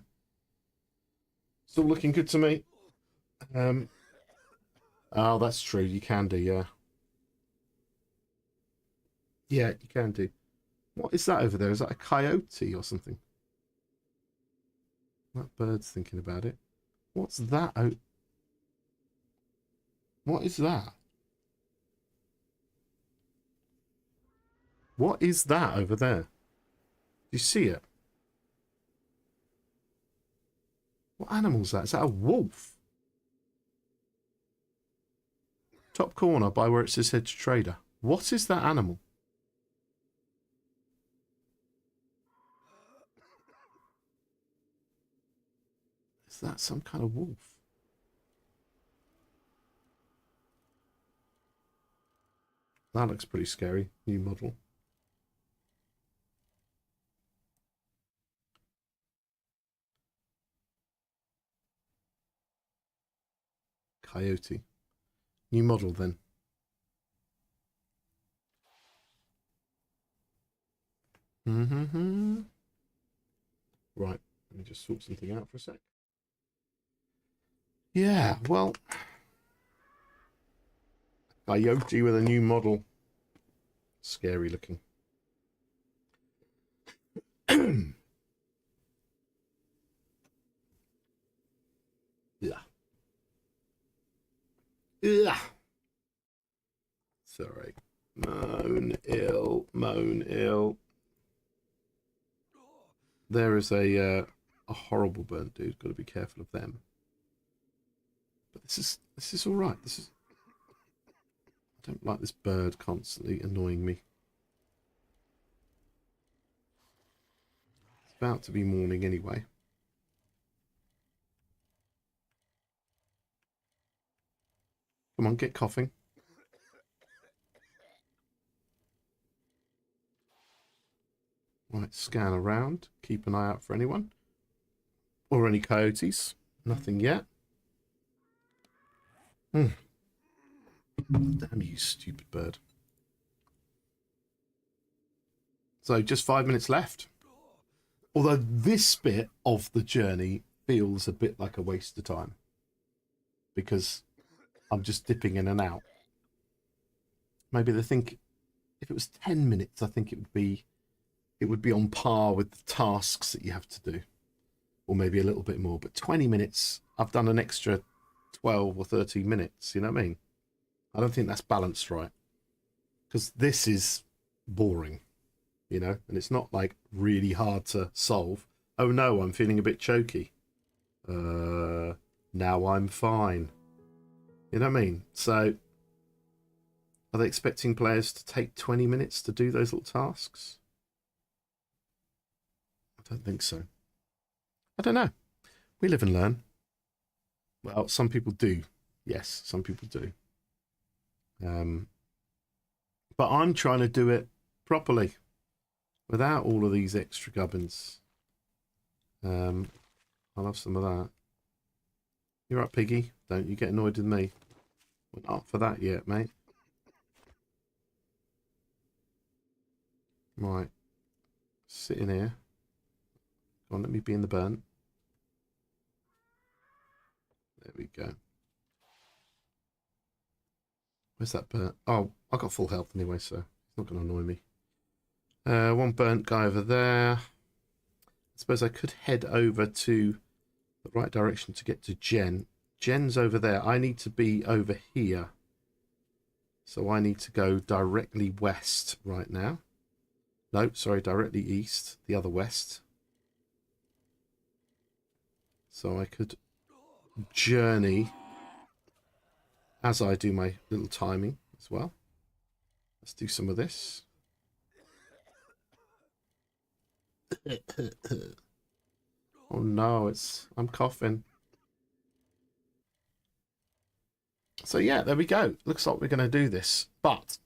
Still looking good to me. Oh, that's true. You can do, yeah. Yeah, you can do. What is that over there? Is that a coyote or something? That bird's thinking about it. What's that? Oh, what is that? What is that over there? Do you see it? What animal's that? Is that a wolf? Top corner by where it says head to trader. What is that animal? Is that some kind of wolf? That looks pretty scary. New model. Coyote. New model then. Right. Let me just sort something out for a sec. Yeah, well. Coyote with a new model. Scary looking. Yeah. Yeah. Sorry. Moan ill. Moan ill. There is a horrible burnt dude. Got to be careful of them. But this is all right. This is. I don't like this bird constantly annoying me. It's about to be morning anyway. Come on, get coughing. Right, scan around. Keep an eye out for anyone. Or any coyotes. Nothing yet. Damn you, stupid bird. So just 5 minutes left. Although this bit of the journey feels a bit like a waste of time. Because I'm just dipping in and out. Maybe they think if it was 10 minutes, I think it would be on par with the tasks that you have to do. Or maybe a little bit more. But 20 minutes, I've done an extra 12 or 13 minutes. You know what I mean? I don't think that's balanced right. Because this is boring. You know? And it's not like really hard to solve. Oh no, I'm feeling a bit choky. Now I'm fine. You know what I mean? So, are they expecting players to take 20 minutes to do those little tasks? I don't think so. I don't know. We live and learn. Well, some people do. Yes, some people do. But I'm trying to do it properly without all of these extra gubbins. I'll have some of that. You're right, Piggy. Don't you get annoyed with me. We're not for that yet, mate. Right. Sit in here. Go on, let me be in the burnt. There we go. Where's that burnt? Oh, I got full health anyway, so it's not going to annoy me. One burnt guy over there. I suppose I could head over to the right direction to get to Jen. Jen's over there. I need to be over here. So I need to go directly west right now. No, sorry, directly east. The other west. So I could journey as I do my little timing as well. Let's do some of this. Oh no, I'm coughing. So yeah, there we go. Looks like we're going to do this. But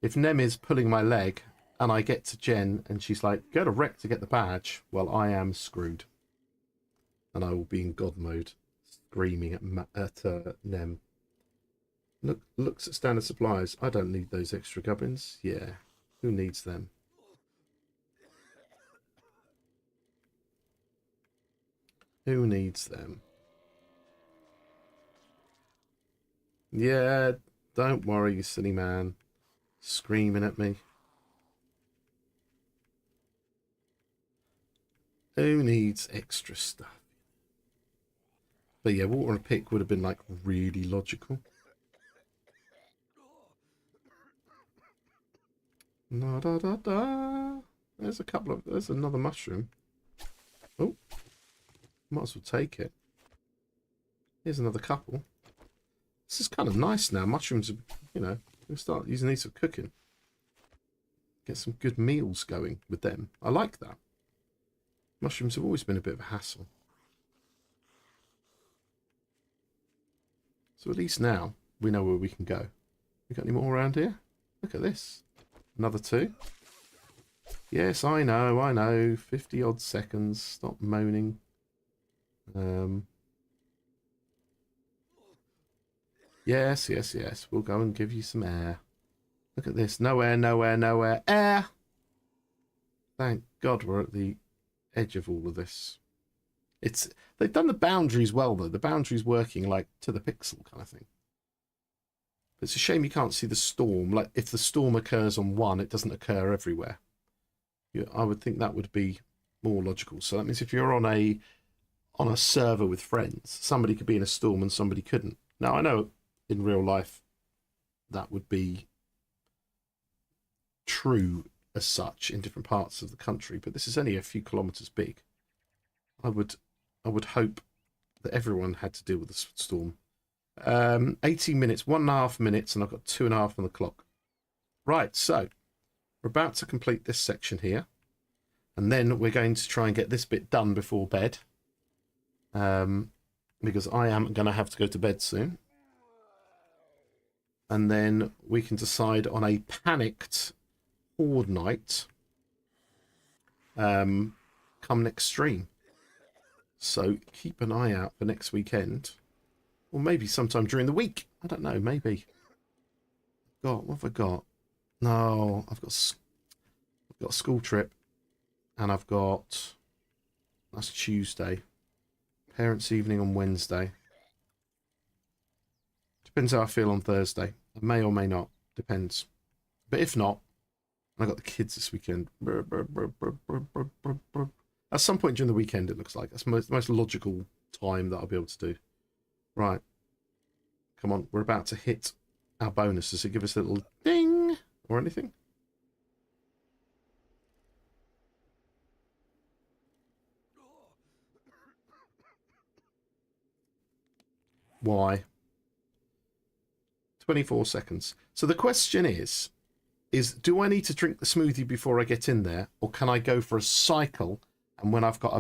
if Nem is pulling my leg and I get to Jen and she's like, go to Rec to get the badge, well, I am screwed. And I will be in God mode, screaming at Nem. Looks at standard supplies. I don't need those extra gubbins. Yeah, who needs them? Who needs them? Yeah, don't worry, you silly man. Screaming at me. Who needs extra stuff? But yeah, water and pick would have been like really logical. Da da da da. There's another mushroom. Oh, might as well take it. Here's another couple. This is kind of nice now. Mushrooms, you know, we'll start using these for cooking. Get some good meals going with them. I like that. Mushrooms have always been a bit of a hassle. So at least now we know where we can go. We got any more around here? Look at this. Another 2. Yes, I know. 50 odd seconds. Stop moaning. Yes. We'll go and give you some air. Look at this. No air. Air! Thank God we're at the edge of all of this. They've done the boundaries well, though. The boundaries working, like, to the pixel kind of thing. It's a shame you can't see the storm. Like, if the storm occurs on one, it doesn't occur everywhere. I would think that would be more logical. So that means if you're on a server with friends, somebody could be in a storm and somebody couldn't. Now, I know in real life that would be true as such in different parts of the country, but this is only a few kilometers big. I would hope that everyone had to deal with the storm. 18 minutes, 1.5 minutes, and I've got 2.5 on the clock. Right, so we're about to complete this section here, and then we're going to try and get this bit done before bed, because I am going to have to go to bed soon. And then we can decide on a panicked horde night come next stream. So keep an eye out for next weekend, or maybe sometime during the week. I don't know, maybe. What have I got? No, I've got a school trip, and that's Tuesday. Parents' evening on Wednesday. Depends how I feel on Thursday. I may or may not. Depends. But if not, I got the kids this weekend. At some point during the weekend, it looks like. That's the most logical time that I'll be able to do. Right. Come on. We're about to hit our bonus. Does it give us a little ding or anything? Why? 24 seconds. So the question is do I need to drink the smoothie before I get in there, or can I go for a cycle, and when I've got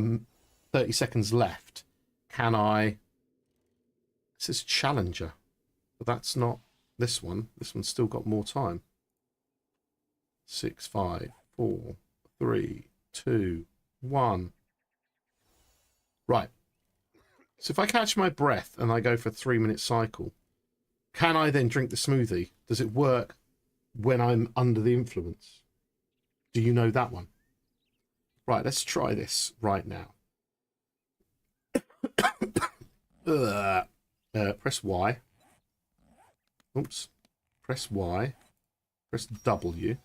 30 seconds left, can I... This is Challenger, but that's not this one. This one's still got more time. 6, 5, 4, 3, 2, 1. Right. So if I catch my breath and I go for a 3-minute cycle, can I then drink the smoothie? Does it work when I'm under the influence? Do you know that one? Right, let's try this right now. Press Y. Oops. Press Y. Press W.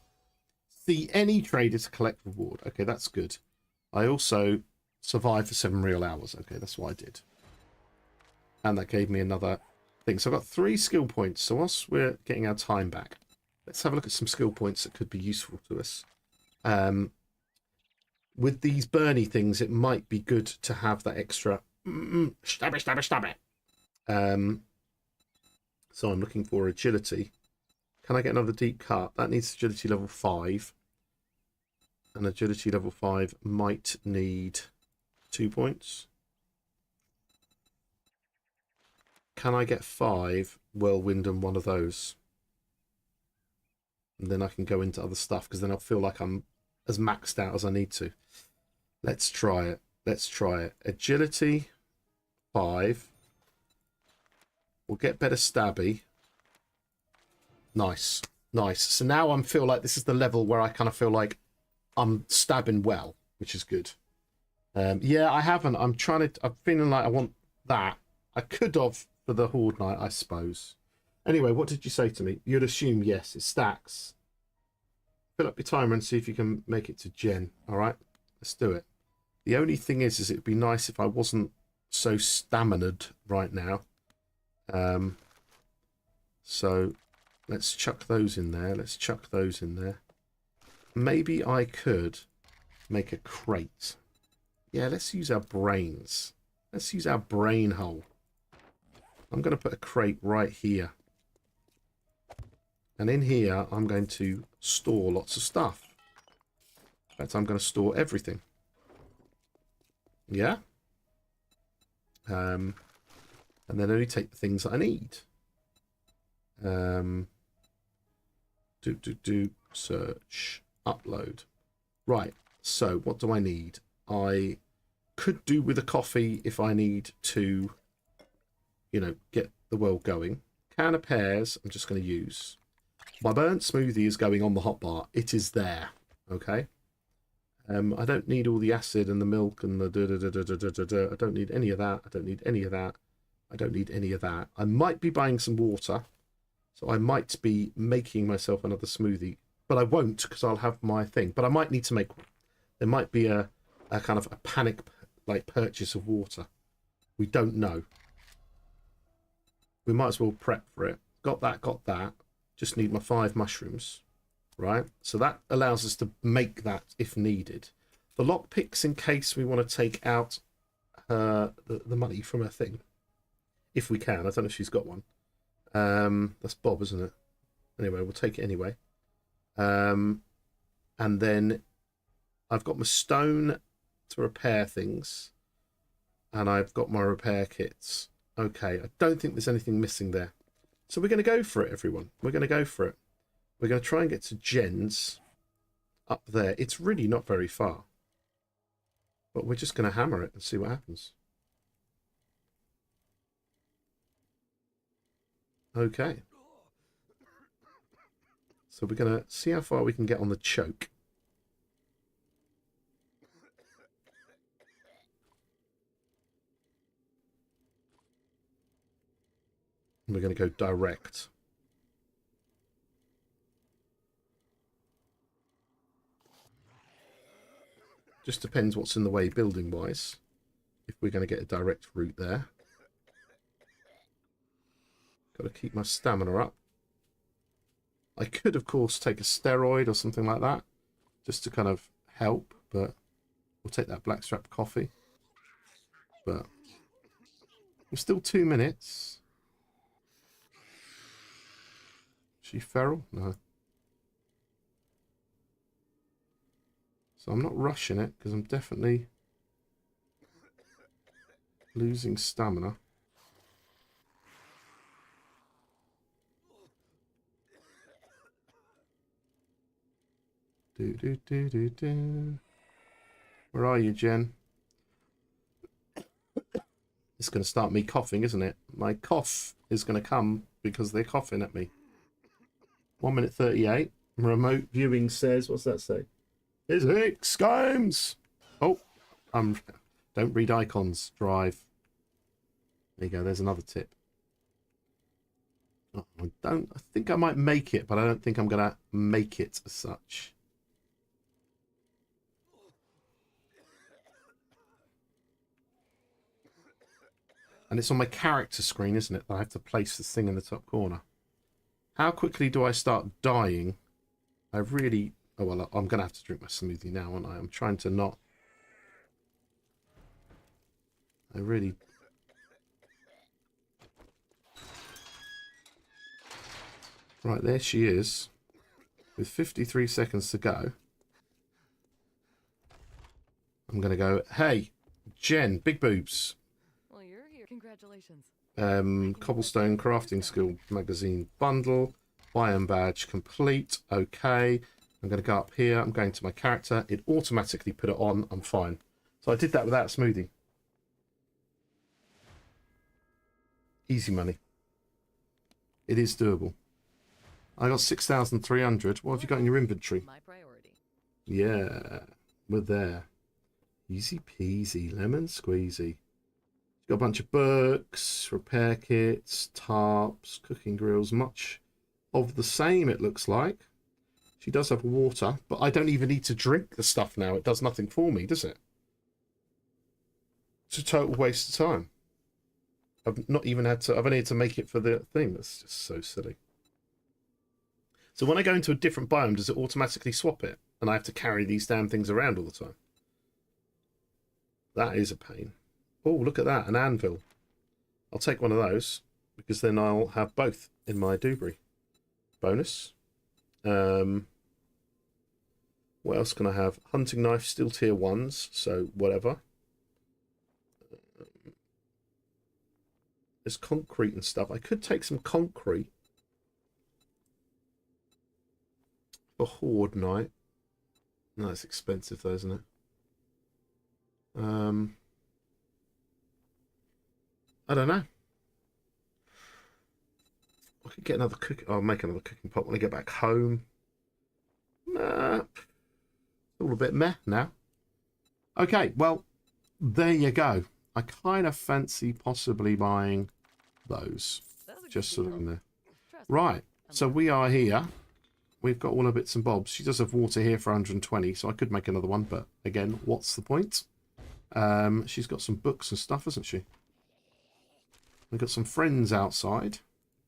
See any trader to collect reward. Okay, that's good. I also survived for 7 real hours. Okay, that's what I did. And that gave me another thing. So I've got 3 skill points. So whilst we're getting our time back, let's have a look at some skill points that could be useful to us. With these Bernie things, it might be good to have that extra stab it. So I'm looking for agility. Can I get another deep cut? That needs agility level 5. And agility level 5 might need 2 points. Can I get 5 whirlwind and one of those? And then I can go into other stuff, because then I'll feel like I'm as maxed out as I need to. Let's try it. Let's try it. Agility 5. We'll get better stabby. Nice. Nice. So now I feel like this is the level where I kind of feel like I'm stabbing well, which is good. Yeah, I haven't. I'm feeling like I want that. I could have for the Horde Night, I suppose. Anyway, what did you say to me? You'd assume yes, it stacks. Fill up your timer and see if you can make it to Gen. All right, let's do it. The only thing is it'd be nice if I wasn't so staminaed right now. So let's chuck those in there. Let's chuck those in there. Maybe I could make a crate. Yeah, let's use our brains. Let's use our brain hole. I'm going to put a crate right here. And in here, I'm going to store lots of stuff. In fact, I'm going to store everything. Yeah? And then only take the things that I need. Search, upload. Right, so what do I need? I could do with a coffee if I need to, you know, get the world going. Can of pears, I'm just going to use. My burnt smoothie is going on the hotbar. It is there, okay? I don't need all the acid and the milk and the I don't need any of that. I don't need any of that. I don't need any of that. I might be buying some water. So I might be making myself another smoothie. But I won't because I'll have my thing. But I might need to make one. There might be a kind of a panic like purchase of water. We don't know. We might as well prep for it. Got that, got that. Just need my 5 mushrooms. Right? So that allows us to make that if needed. The lockpicks in case we want to take out the money from her thing. If we can. I don't know if she's got one. That's Bob, isn't it? Anyway, we'll take it anyway. And then I've got my stone to repair things. And I've got my repair kits. Okay, I don't think there's anything missing there. So we're going to go for it, everyone. We're going to go for it. We're going to try and get to Jen's up there. It's really not very far. But we're just going to hammer it and see what happens. Okay. So we're going to see how far we can get on the choke. And we're going to go direct. Just depends what's in the way building wise. If we're going to get a direct route there. Got to keep my stamina up. I could, of course, take a steroid or something like that. Just to kind of help. But we'll take that blackstrap coffee. But we're still 2 minutes. Is she feral? No. So I'm not rushing it because I'm definitely losing stamina. Do. Where are you, Jen? It's going to start me coughing, isn't it? My cough is going to come because they're coughing at me. 1 minute 38. Remote viewing says, what's that say? It's Hicks Games. Oh, don't read icons. Drive. There you go. There's another tip. Oh, I think I might make it, but I don't think I'm going to make it as such. And it's on my character screen, isn't it? That I have to place this thing in the top corner. How quickly do I start dying? I really... Oh, well, I'm going to have to drink my smoothie now, aren't I? I'm trying to not... I really... Right, there she is. With 53 seconds to go. I'm going to go, hey, Jen, big boobs. Well, you're here. Congratulations. Cobblestone crafting skill magazine bundle. Biome badge complete. Okay. I'm going to go up here. I'm going to my character. It automatically put it on. I'm fine. So I did that without a smoothie. Easy money. It is doable. I got 6,300. What have you got in your inventory? My priority. Yeah. We're there. Easy peasy. Lemon squeezy. Got a bunch of books, repair kits, tarps, cooking grills. Much of the same, it looks like. She does have water, but I don't even need to drink the stuff now. It does nothing for me, does it? It's a total waste of time. I've not even had to... I've only had to make it for the thing. That's just so silly. So when I go into a different biome, does it automatically swap it? And I have to carry these damn things around all the time. That is a pain. Oh, look at that. An anvil. I'll take one of those. because then I'll have both in my Dewberry. Bonus. What else can I have? Hunting knife, still tier 1s, so whatever. There's concrete and stuff. I could take some concrete for Horde night. No, it's expensive though, isn't it? I don't know. I could get another cook. I'll make another cooking pot when I get back home. Nah, all a bit meh now. Okay, well, there you go. I kind of fancy possibly buying those. Just sort of in there. Right, so we are here. We've got all the bits and bobs. She does have water here for 120, so I could make another one, but again, what's the point? She's got some books and stuff, hasn't she? We've got some friends outside.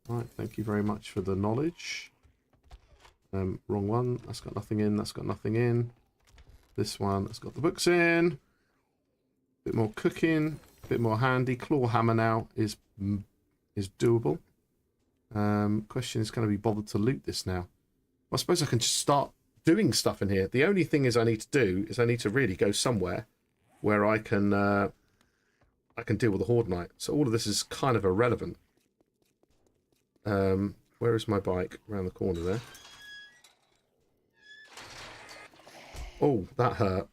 Right, thank you very much for the knowledge. Wrong one. That's got nothing in. That's got nothing in. This one has got the books in. Bit more cooking. Bit more handy. Claw hammer now is doable. Question is, can I be bothered to loot this now? Well, I suppose I can just start doing stuff in here. The only thing is I need to do is I need to really go somewhere where I can deal with the Horde night. So all of this is kind of irrelevant. Where is my bike? Around the corner there. Oh, that hurt.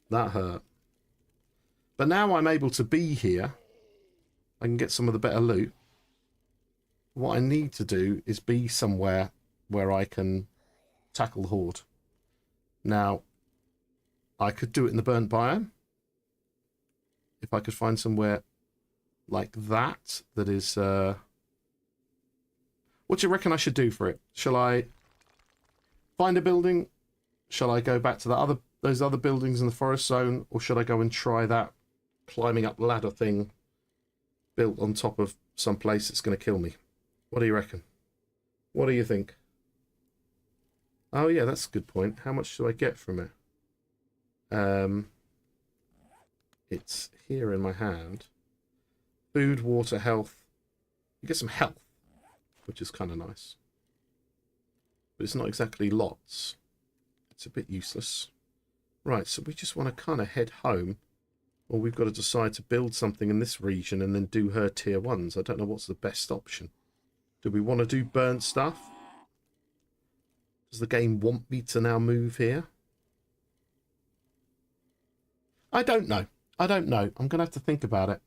That hurt. But now I'm able to be here. I can get some of the better loot. What I need to do is be somewhere where I can tackle the Horde. Now, I could do it in the burnt biome. If I could find somewhere like that, that is... What do you reckon I should do for it? Shall I find a building? Shall I go back to those other buildings in the forest zone? Or should I go and try that climbing up ladder thing built on top of some place that's going to kill me? What do you reckon? What do you think? Oh yeah, that's a good point. How much do I get from it? It's here in my hand. Food, water, health. You get some health, which is kind of nice. But it's not exactly lots. It's a bit useless. Right, so we just want to kind of head home. Or we've got to decide to build something in this region and then do her tier 1s. I don't know what's the best option. Do we want to do burnt stuff? Does the game want me to now move here? I don't know. I don't know. I'm going to have to think about it.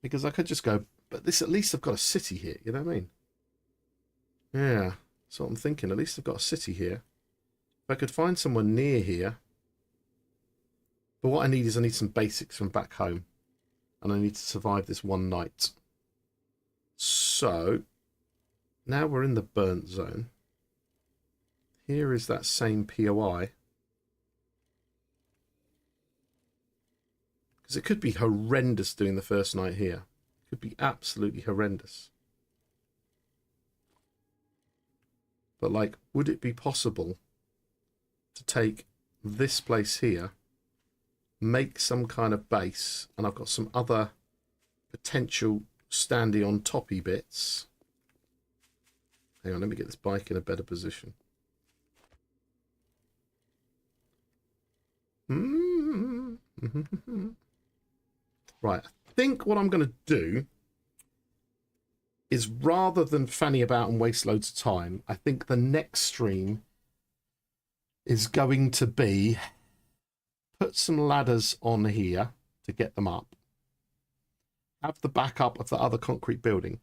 Because I could just go, but this, at least I've got a city here. You know what I mean? Yeah, that's what I'm thinking. At least I've got a city here. If I could find someone near here. But what I need is I need some basics from back home. And I need to survive this one night. So, now we're in the burnt zone. Here is that same POI. Because it could be horrendous doing the first night here. It could be absolutely horrendous. But like, would it be possible to take this place here, make some kind of base, and I've got some other potential standy on toppy bits. Hang on, let me get this bike in a better position. Right, I think what I'm going to do is, rather than fanny about and waste loads of time, I think the next stream is going to be put some ladders on here to get them up. Have the backup of the other concrete building.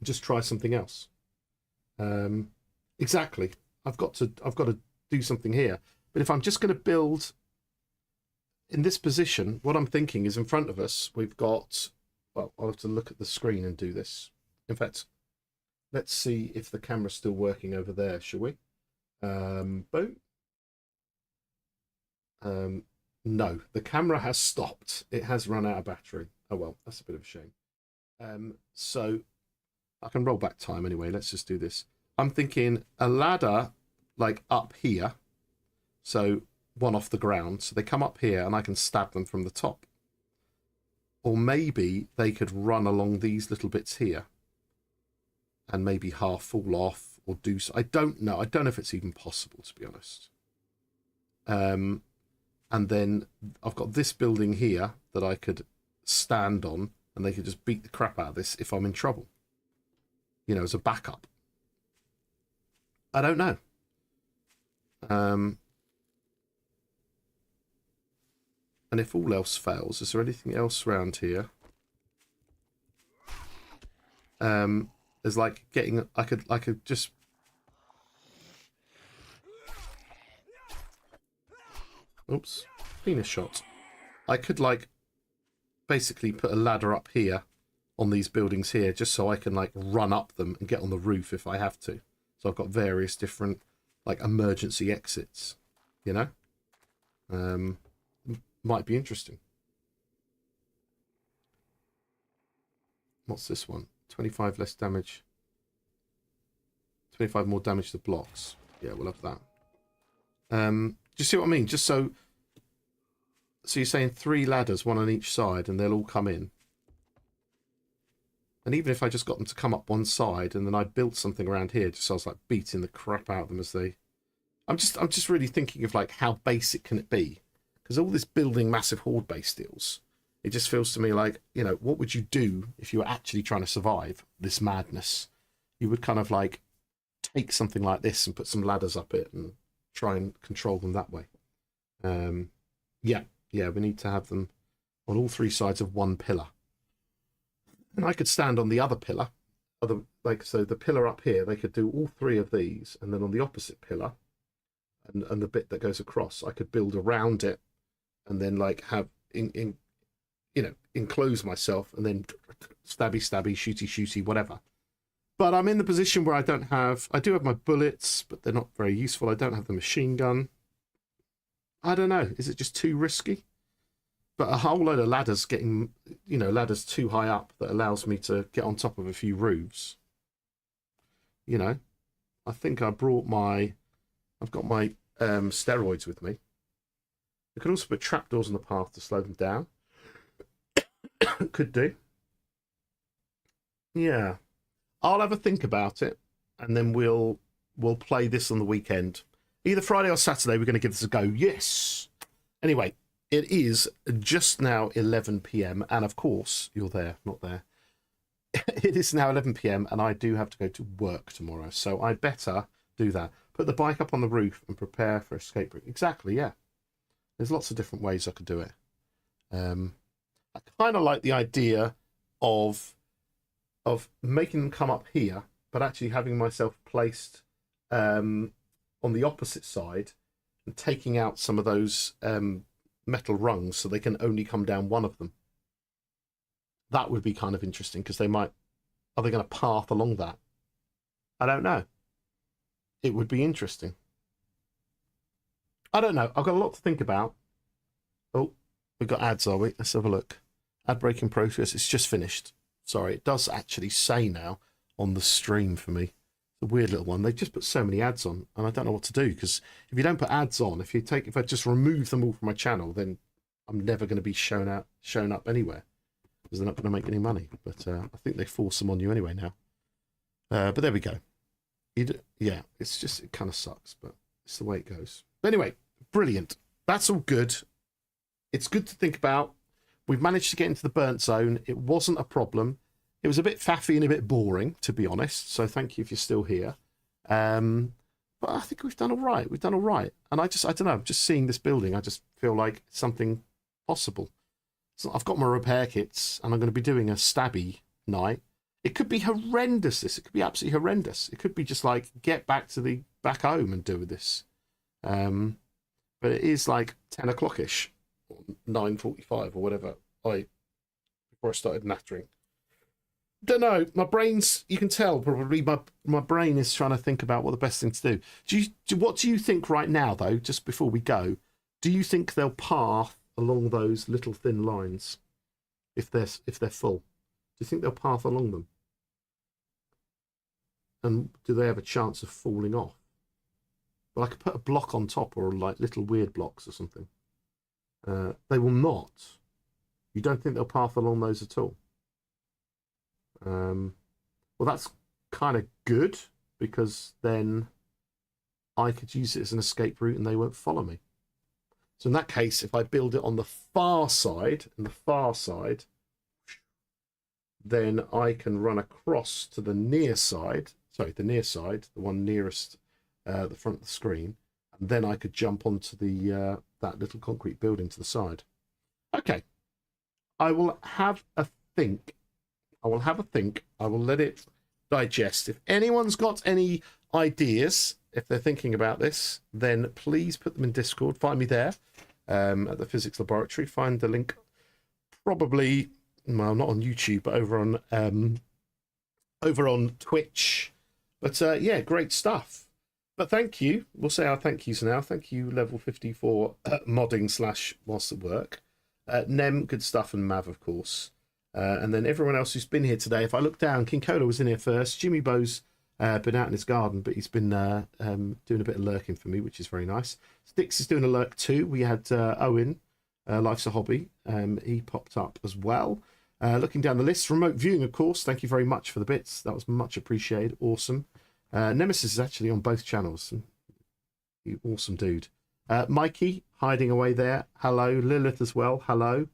Just try something else. Exactly. I've got to do something here. But if I'm just going to build in this position, what I'm thinking is, in front of us, we've got, well, I'll have to look at the screen and do this. In fact, let's see if the camera's still working over there, shall we? Boom. No, the camera has stopped. It has run out of battery. Oh, well, that's a bit of a shame. So I can roll back time anyway. Let's just do this. I'm thinking a ladder, like up here. So one off the ground. So they come up here and I can stab them from the top. Or maybe they could run along these little bits here and maybe half fall off or do so. I don't know. I don't know if it's even possible, to be honest. And then I've got this building here that I could stand on and they could just beat the crap out of this if I'm in trouble. You know, as a backup. I don't know. And if all else fails, is there anything else around here? There's like getting, I could just. Oops, penis shot. I could like basically put a ladder up here on these buildings here just so I can like run up them and get on the roof if I have to. So I've got various different like emergency exits, you know? Might be interesting. What's this one? 25 less damage. 25 more damage to blocks. Yeah, we'll have that. Do you see what I mean? Just so you're saying 3 ladders, 1 on each side, and they'll all come in. And even if I just got them to come up one side, and then I built something around here, just so I was like beating the crap out of them as they. I'm just really thinking of like how basic can it be? Because all this building massive horde base deals, it just feels to me like, you know, what would you do if you were actually trying to survive this madness? You would kind of like take something like this and put some ladders up it and try and control them that way. Yeah, we need to have them on all 3 sides of one pillar. And I could stand on the other pillar, so the pillar up here, they could do all 3 of these, and then on the opposite pillar, and the bit that goes across, I could build around it, and then like have enclose myself, and then stabby, shooty, whatever. But I'm in the position where I do have my bullets, but they're not very useful. I don't have the machine gun. I don't know. Is it just too risky? But a whole load of ladders ladders too high up that allows me to get on top of a few roofs. You know, I think I've got my steroids with me. I could also put trapdoors on the path to slow them down. Could do. Yeah. I'll have a think about it, and then we'll play this on the weekend. Either Friday or Saturday, we're going to give this a go. Yes! Anyway, it is just now 11 p.m, and of course, you're there, not there. It is now 11 p.m, and I do have to go to work tomorrow, so I better do that. Put the bike up on the roof and prepare for escape route. Exactly, yeah. There's lots of different ways I could do it. I kind of like the idea of making them come up here, but actually having myself placed on the opposite side and taking out some of those metal rungs so they can only come down one of them. That would be kind of interesting, because are they going to path along that? I don't know. It would be interesting. I don't know. I've got a lot to think about. Oh, we've got ads, are we? Let's have a look. Ad breaking process. It's just finished. Sorry, it does actually say now on the stream for me. It's a weird little one. They just put so many ads on, and I don't know what to do, because if you don't put ads on, if I just remove them all from my channel, then I'm never going to be shown up anywhere, because they're not going to make any money. But I think they force them on you anyway now. But there we go. Yeah, it kind of sucks, but it's the way it goes. But anyway, brilliant. That's all good. It's good to think about. We've managed to get into the burnt zone. It wasn't a problem. It was a bit faffy and a bit boring, to be honest. So thank you if you're still here. But I think we've done all right. And I don't know, just seeing this building, I just feel like something possible. So I've got my repair kits, and I'm going to be doing a stabby night. It could be horrendous, this. It could be absolutely horrendous. It could be just like, get back home and do this. But it is like 10 o'clock-ish. 9:45 or whatever before I started nattering. Don't know, my brain's, you can tell probably my brain is trying to think about what the best thing to do. What do you think right now, though, just before we go? Do you think they'll path along those little thin lines if they're full? Do you think they'll path along them? And do they have a chance of falling off? Well, I could put a block on top, or like little weird blocks or something. They will not. You don't think they'll path along those at all? Well, that's kind of good, because then I could use it as an escape route and they won't follow me. So in that case, if I build it on the far side, then I can run across to the near side, the one nearest the front of the screen, and then I could jump onto the that little concrete building to the side. Okay, I will have a think. I will let it digest. If anyone's got any ideas, if they're thinking about this, then please put them in Discord. Find me there at the physics laboratory. Find the link, probably, well, not on YouTube, but over on Twitch. But yeah, great stuff. But thank you. We'll say our thank yous now. Thank you, Level 54 modding / whilst at work. Nem, good stuff, and Mav, of course. And then everyone else who's been here today. If I look down, King Cola was in here first. Jimmy Bo's been out in his garden, but he's been doing a bit of lurking for me, which is very nice. Sticks is doing a lurk too. We had Owen, Life's a Hobby. He popped up as well. Looking down the list, remote viewing, of course. Thank you very much for the bits. That was much appreciated. Awesome. Nemesis is actually on both channels. You awesome dude. Mikey, hiding away there. Hello. Lilith as well. Hello.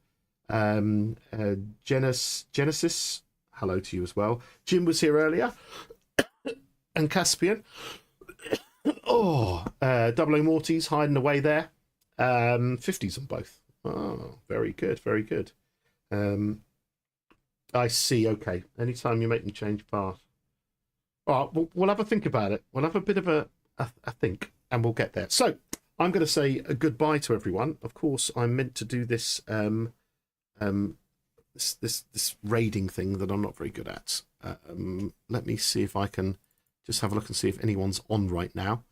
Genesis, hello to you as well. Jim was here earlier. And Caspian. Oh, Double O Morty's hiding away there. 50s on both. Oh, very good, very good. I see. Okay. Anytime you make me change path. All right, we'll have a think about it. We'll have a bit of a think, and we'll get there. So I'm going to say a goodbye to everyone. Of course, I'm meant to do this this raiding thing that I'm not very good at. Let me see if I can just have a look and see if anyone's on right now.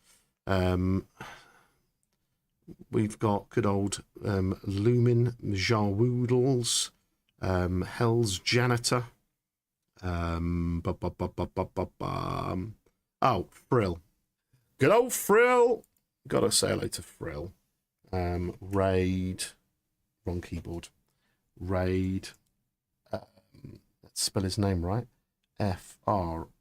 We've got good old Lumin, Jarwoodles, Hell's Janitor. Oh, Frill. Good old Frill. Gotta say hello to Frill. Raid. Wrong keyboard. Raid. Let's spell his name right. F-R-I-L-I-O-T-H.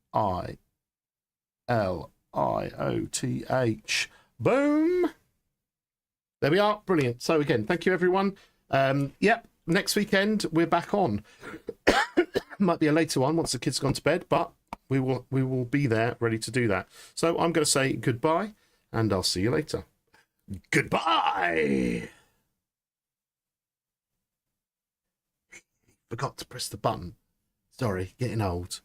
Boom. There we are. Brilliant. So again, thank you everyone. Yep. Next weekend we're back on. Might be a later one once the kids gone to bed, but we will be there ready to do that. So I'm going to say goodbye, and I'll see you later. Goodbye. Forgot to press the button. Sorry, getting old.